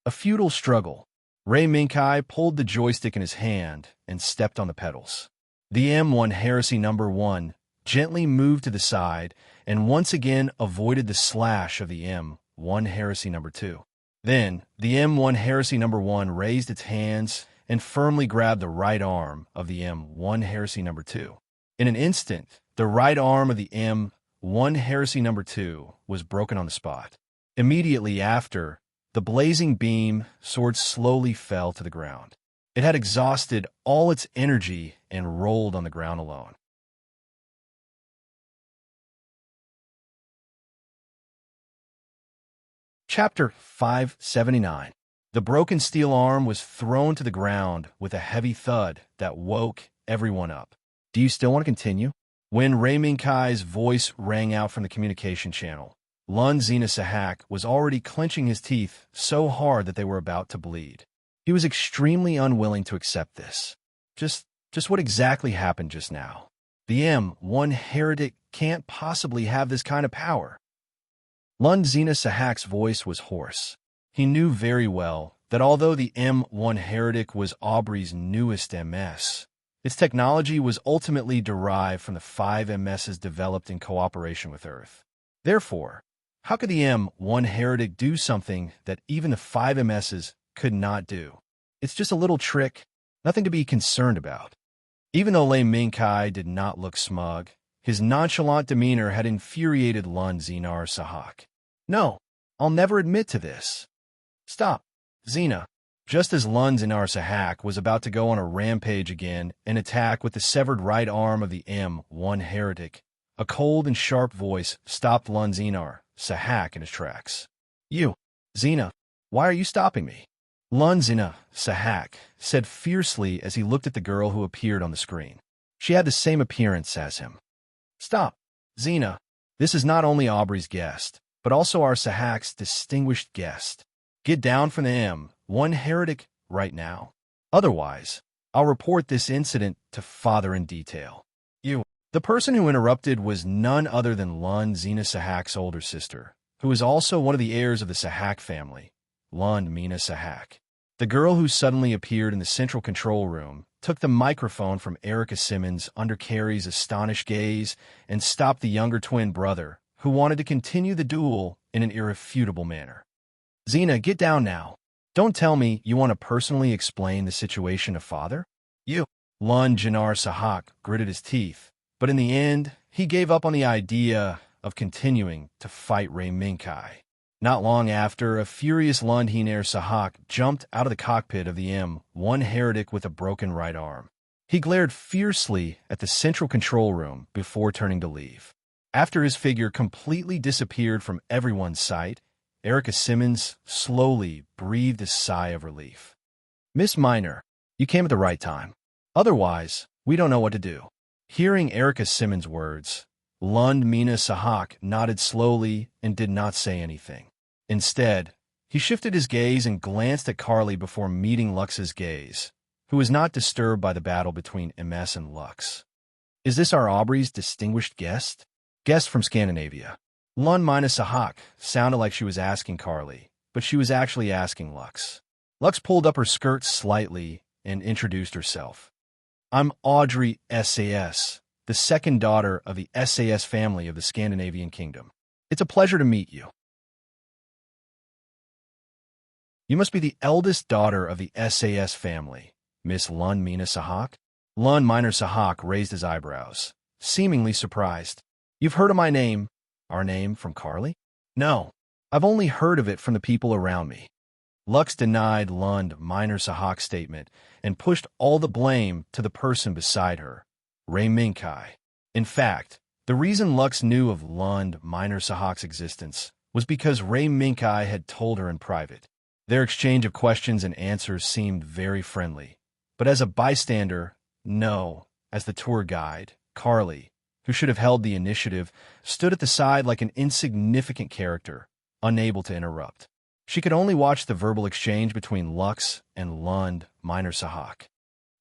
A futile struggle. Ray Minkai pulled the joystick in his hand and stepped on the pedals. The M1 Heresy No. 1 gently moved to the side and once again avoided the slash of the M1 Heresy No. 2. Then, the M1 Heresy No. 1 raised its hands and firmly grabbed the right arm of the M1 Heresy No. 2. In an instant, the right arm of the M1 Heresy No. 2 was broken on the spot. Immediately after, the blazing beam sword slowly fell to the ground. It had exhausted all its energy and rolled on the ground alone. Chapter 579. The broken steel arm was thrown to the ground with a heavy thud that woke everyone up. Do you still want to continue? When Ray Minkai's voice rang out from the communication channel, Lund Zena Sahak was already clenching his teeth so hard that they were about to bleed. He was extremely unwilling to accept this. Just what exactly happened just now? The M1 Heretic can't possibly have this kind of power. Lund Zena Sahak's voice was hoarse. He knew very well that although the M1 Heretic was Aubrey's newest MS, its technology was ultimately derived from the 5 MSs developed in cooperation with Earth. Therefore, how could the M1 Heretic do something that even the 5 MSs could not do? It's just a little trick, nothing to be concerned about. Even though Lei Minkai did not look smug, his nonchalant demeanor had infuriated Lund Zenar Sahak. No, I'll never admit to this. Stop, Zena. Just as Lund Zenar Sahak was about to go on a rampage again and attack with the severed right arm of the M1 Heretic, a cold and sharp voice stopped Lund Zenar Sahak in his tracks. You, Zena, why are you stopping me? Lund Zena Sahak said fiercely as he looked at the girl who appeared on the screen. She had the same appearance as him. Stop, Zena. This is not only Aubrey's guest, but also our Sahak's distinguished guest. Get down from the M1 Heretic right now. Otherwise, I'll report this incident to Father in detail. You. The person who interrupted was none other than Lund Zena Sahak's older sister, who is also one of the heirs of the Sahak family, Lund Mina Sahak. The girl who suddenly appeared in the central control room took the microphone from Erica Simmons under Carrie's astonished gaze and stopped the younger twin brother, who wanted to continue the duel in an irrefutable manner. Zena, get down now. Don't tell me you want to personally explain the situation to father? You. Lund Janar Sahak gritted his teeth, but in the end, he gave up on the idea of continuing to fight Ray Minkai. Not long after, a furious Lund Hiner Sahak jumped out of the cockpit of the M1 heretic with a broken right arm. He glared fiercely at the central control room before turning to leave. After his figure completely disappeared from everyone's sight, Erica Simmons slowly breathed a sigh of relief. Miss Minor, you came at the right time. Otherwise, we don't know what to do. Hearing Erica Simmons' words, Lund Mina Sahak nodded slowly and did not say anything. Instead, he shifted his gaze and glanced at Carly before meeting Lux's gaze, who was not disturbed by the battle between MS and Lux. Is this our Aubrey's distinguished guest? Guest from Scandinavia. Lund Mina Sahak sounded like she was asking Carly, but she was actually asking Lux. Lux pulled up her skirt slightly and introduced herself. I'm Audrey SAS, the second daughter of the SAS family of the Scandinavian Kingdom. It's a pleasure to meet you. You must be the eldest daughter of the SAS family, Miss Lund Mina Sahak? Lund Minor Sahak raised his eyebrows, seemingly surprised. You've heard of my name, our name, from Carly? No, I've only heard of it from the people around me. Lux denied Lund Minor Sahak's statement and pushed all the blame to the person beside her, Ray Minkai. In fact, the reason Lux knew of Lund Minor Sahak's existence was because Ray Minkai had told her in private. Their exchange of questions and answers seemed very friendly, but as a bystander, no, as the tour guide, Carly, who should have held the initiative, stood at the side like an insignificant character, unable to interrupt. She could only watch the verbal exchange between Lux and Lund Minor Sahak.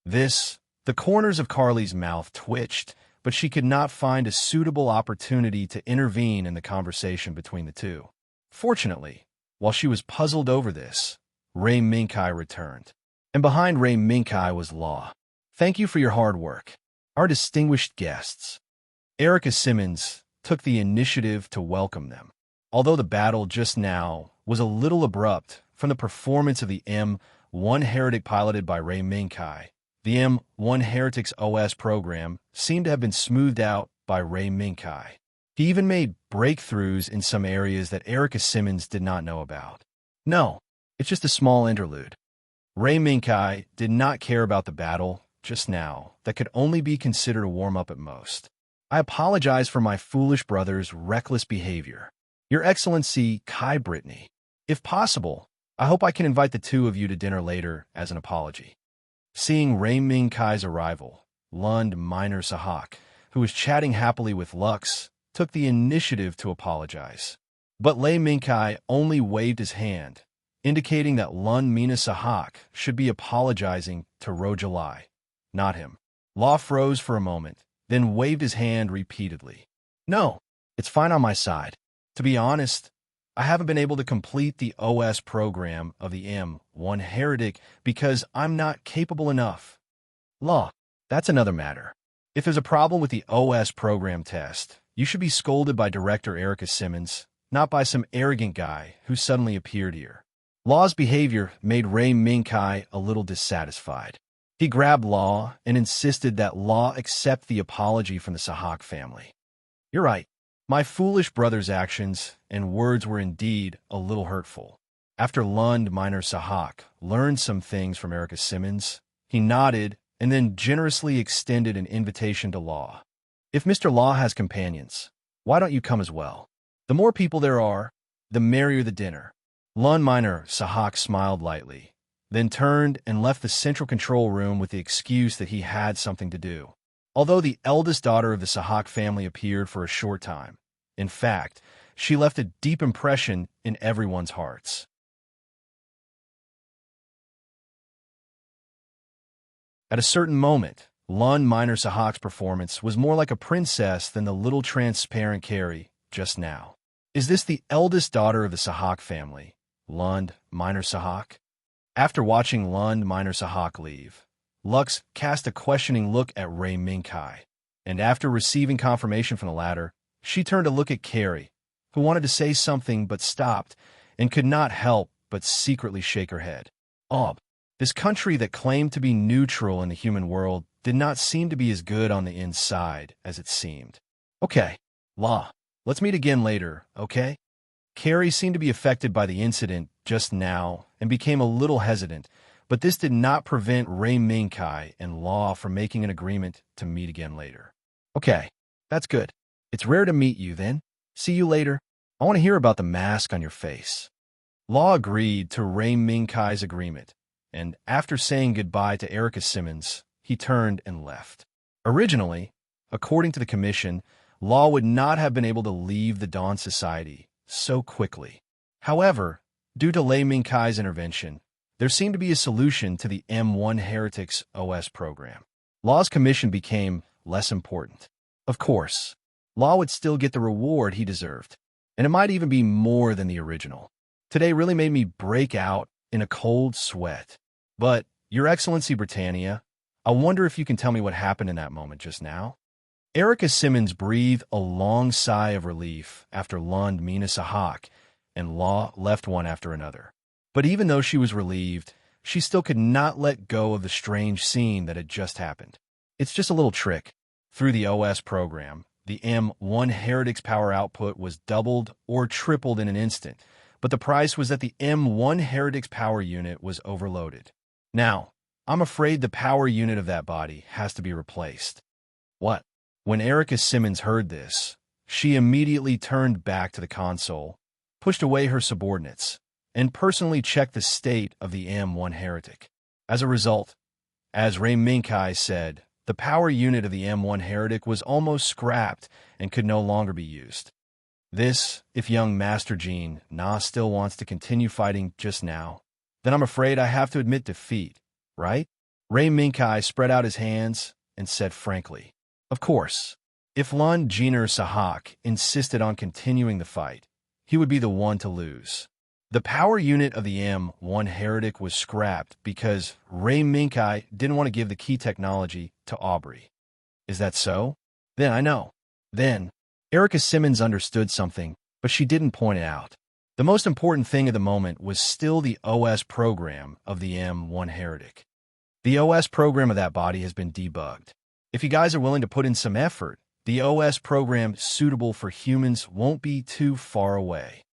The corners of Carly's mouth twitched, but she could not find a suitable opportunity to intervene in the conversation between the two. Fortunately, while she was puzzled over this, Ray Minkai returned. And behind Ray Minkai was Law. Thank you for your hard work. Our distinguished guests. Erica Simmons took the initiative to welcome them. Although the battle just now was a little abrupt from the performance of the M1 Heretic piloted by Ray Minkai, the M1 Heretics OS program seemed to have been smoothed out by Ray Minkai. He even made breakthroughs in some areas that Erica Simmons did not know about. No, it's just a small interlude. Ray Minkai did not care about the battle just now that could only be considered a warm-up at most. I apologize for my foolish brother's reckless behavior. Your Excellency, Kai Brittany. If possible, I hope I can invite the two of you to dinner later as an apology. Seeing Ray Minkai's arrival, Lund Minor Sahak, who was chatting happily with Lux, took the initiative to apologize. But Ray Minkai only waved his hand, indicating that Lund Mina Sahak should be apologizing to Rojalai, not him. Law froze for a moment, then waved his hand repeatedly. No, it's fine on my side. To be honest, I haven't been able to complete the OS program of the M1 Heretic because I'm not capable enough. Law, that's another matter. If there's a problem with the OS program test, you should be scolded by Director Erica Simmons, not by some arrogant guy who suddenly appeared here. Law's behavior made Ray Minkai a little dissatisfied. He grabbed Law and insisted that Law accept the apology from the Sahak family. You're right. My foolish brother's actions and words were indeed a little hurtful. After Lund Minor Sahak learned some things from Erica Simmons, he nodded and then generously extended an invitation to Law. If Mr. Law has companions, why don't you come as well? The more people there are, the merrier the dinner. Lund Minor Sahak smiled lightly, then turned and left the central control room with the excuse that he had something to do. Although the eldest daughter of the Sahak family appeared for a short time, in fact, she left a deep impression in everyone's hearts. At a certain moment, Lund Minor Sahak's performance was more like a princess than the little transparent Carrie just now. Is this the eldest daughter of the Sahak family, Lund Minor Sahak? After watching Lund Minor Sahak leave, Lux cast a questioning look at Ray Minkai, and after receiving confirmation from the latter, she turned to look at Carrie, who wanted to say something but stopped and could not help but secretly shake her head. This country that claimed to be neutral in the human world did not seem to be as good on the inside as it seemed. Okay, Law, let's meet again later, okay? Carrie seemed to be affected by the incident just now and became a little hesitant, but this did not prevent Ray Minkai and Law from making an agreement to meet again later. Okay, that's good. It's rare to meet you then. See you later. I want to hear about the mask on your face. Law agreed to Ray Minkai's agreement, and after saying goodbye to Erica Simmons, he turned and left. Originally, according to the commission, Law would not have been able to leave the Dawn Society so quickly. However, due to Lei Minkai's intervention, there seemed to be a solution to the M1 Heretics OS program. Law's commission became less important. Of course, Law would still get the reward he deserved, and it might even be more than the original. Today really made me break out in a cold sweat. But, Your Excellency Britannia, I wonder if you can tell me what happened in that moment just now? Erica Simmons breathed a long sigh of relief after Lund Mina Sahak and Law left one after another. But even though she was relieved, she still could not let go of the strange scene that had just happened. It's just a little trick. Through the OS program, the M1 Heretics power output was doubled or tripled in an instant, but the price was that the M1 Heretics power unit was overloaded. Now, I'm afraid the power unit of that body has to be replaced. What? When Erica Simmons heard this, she immediately turned back to the console, pushed away her subordinates, and personally checked the state of the M1 Heretic. As a result, as Ray Minkai said, the power unit of the M1 Heretic was almost scrapped and could no longer be used. This, if young Master Gene Na still wants to continue fighting just now, then I'm afraid I have to admit defeat, right? Ray Minkai spread out his hands and said frankly, of course, if Lund Jener Sahak insisted on continuing the fight, he would be the one to lose. The power unit of the M1 Heretic was scrapped because Ray Minkai didn't want to give the key technology to Aubrey. Is that so? Then I know. Then, Erica Simmons understood something, but she didn't point it out. The most important thing at the moment was still the OS program of the M1 Heretic. The OS program of that body has been debugged. If you guys are willing to put in some effort, the OS program suitable for humans won't be too far away.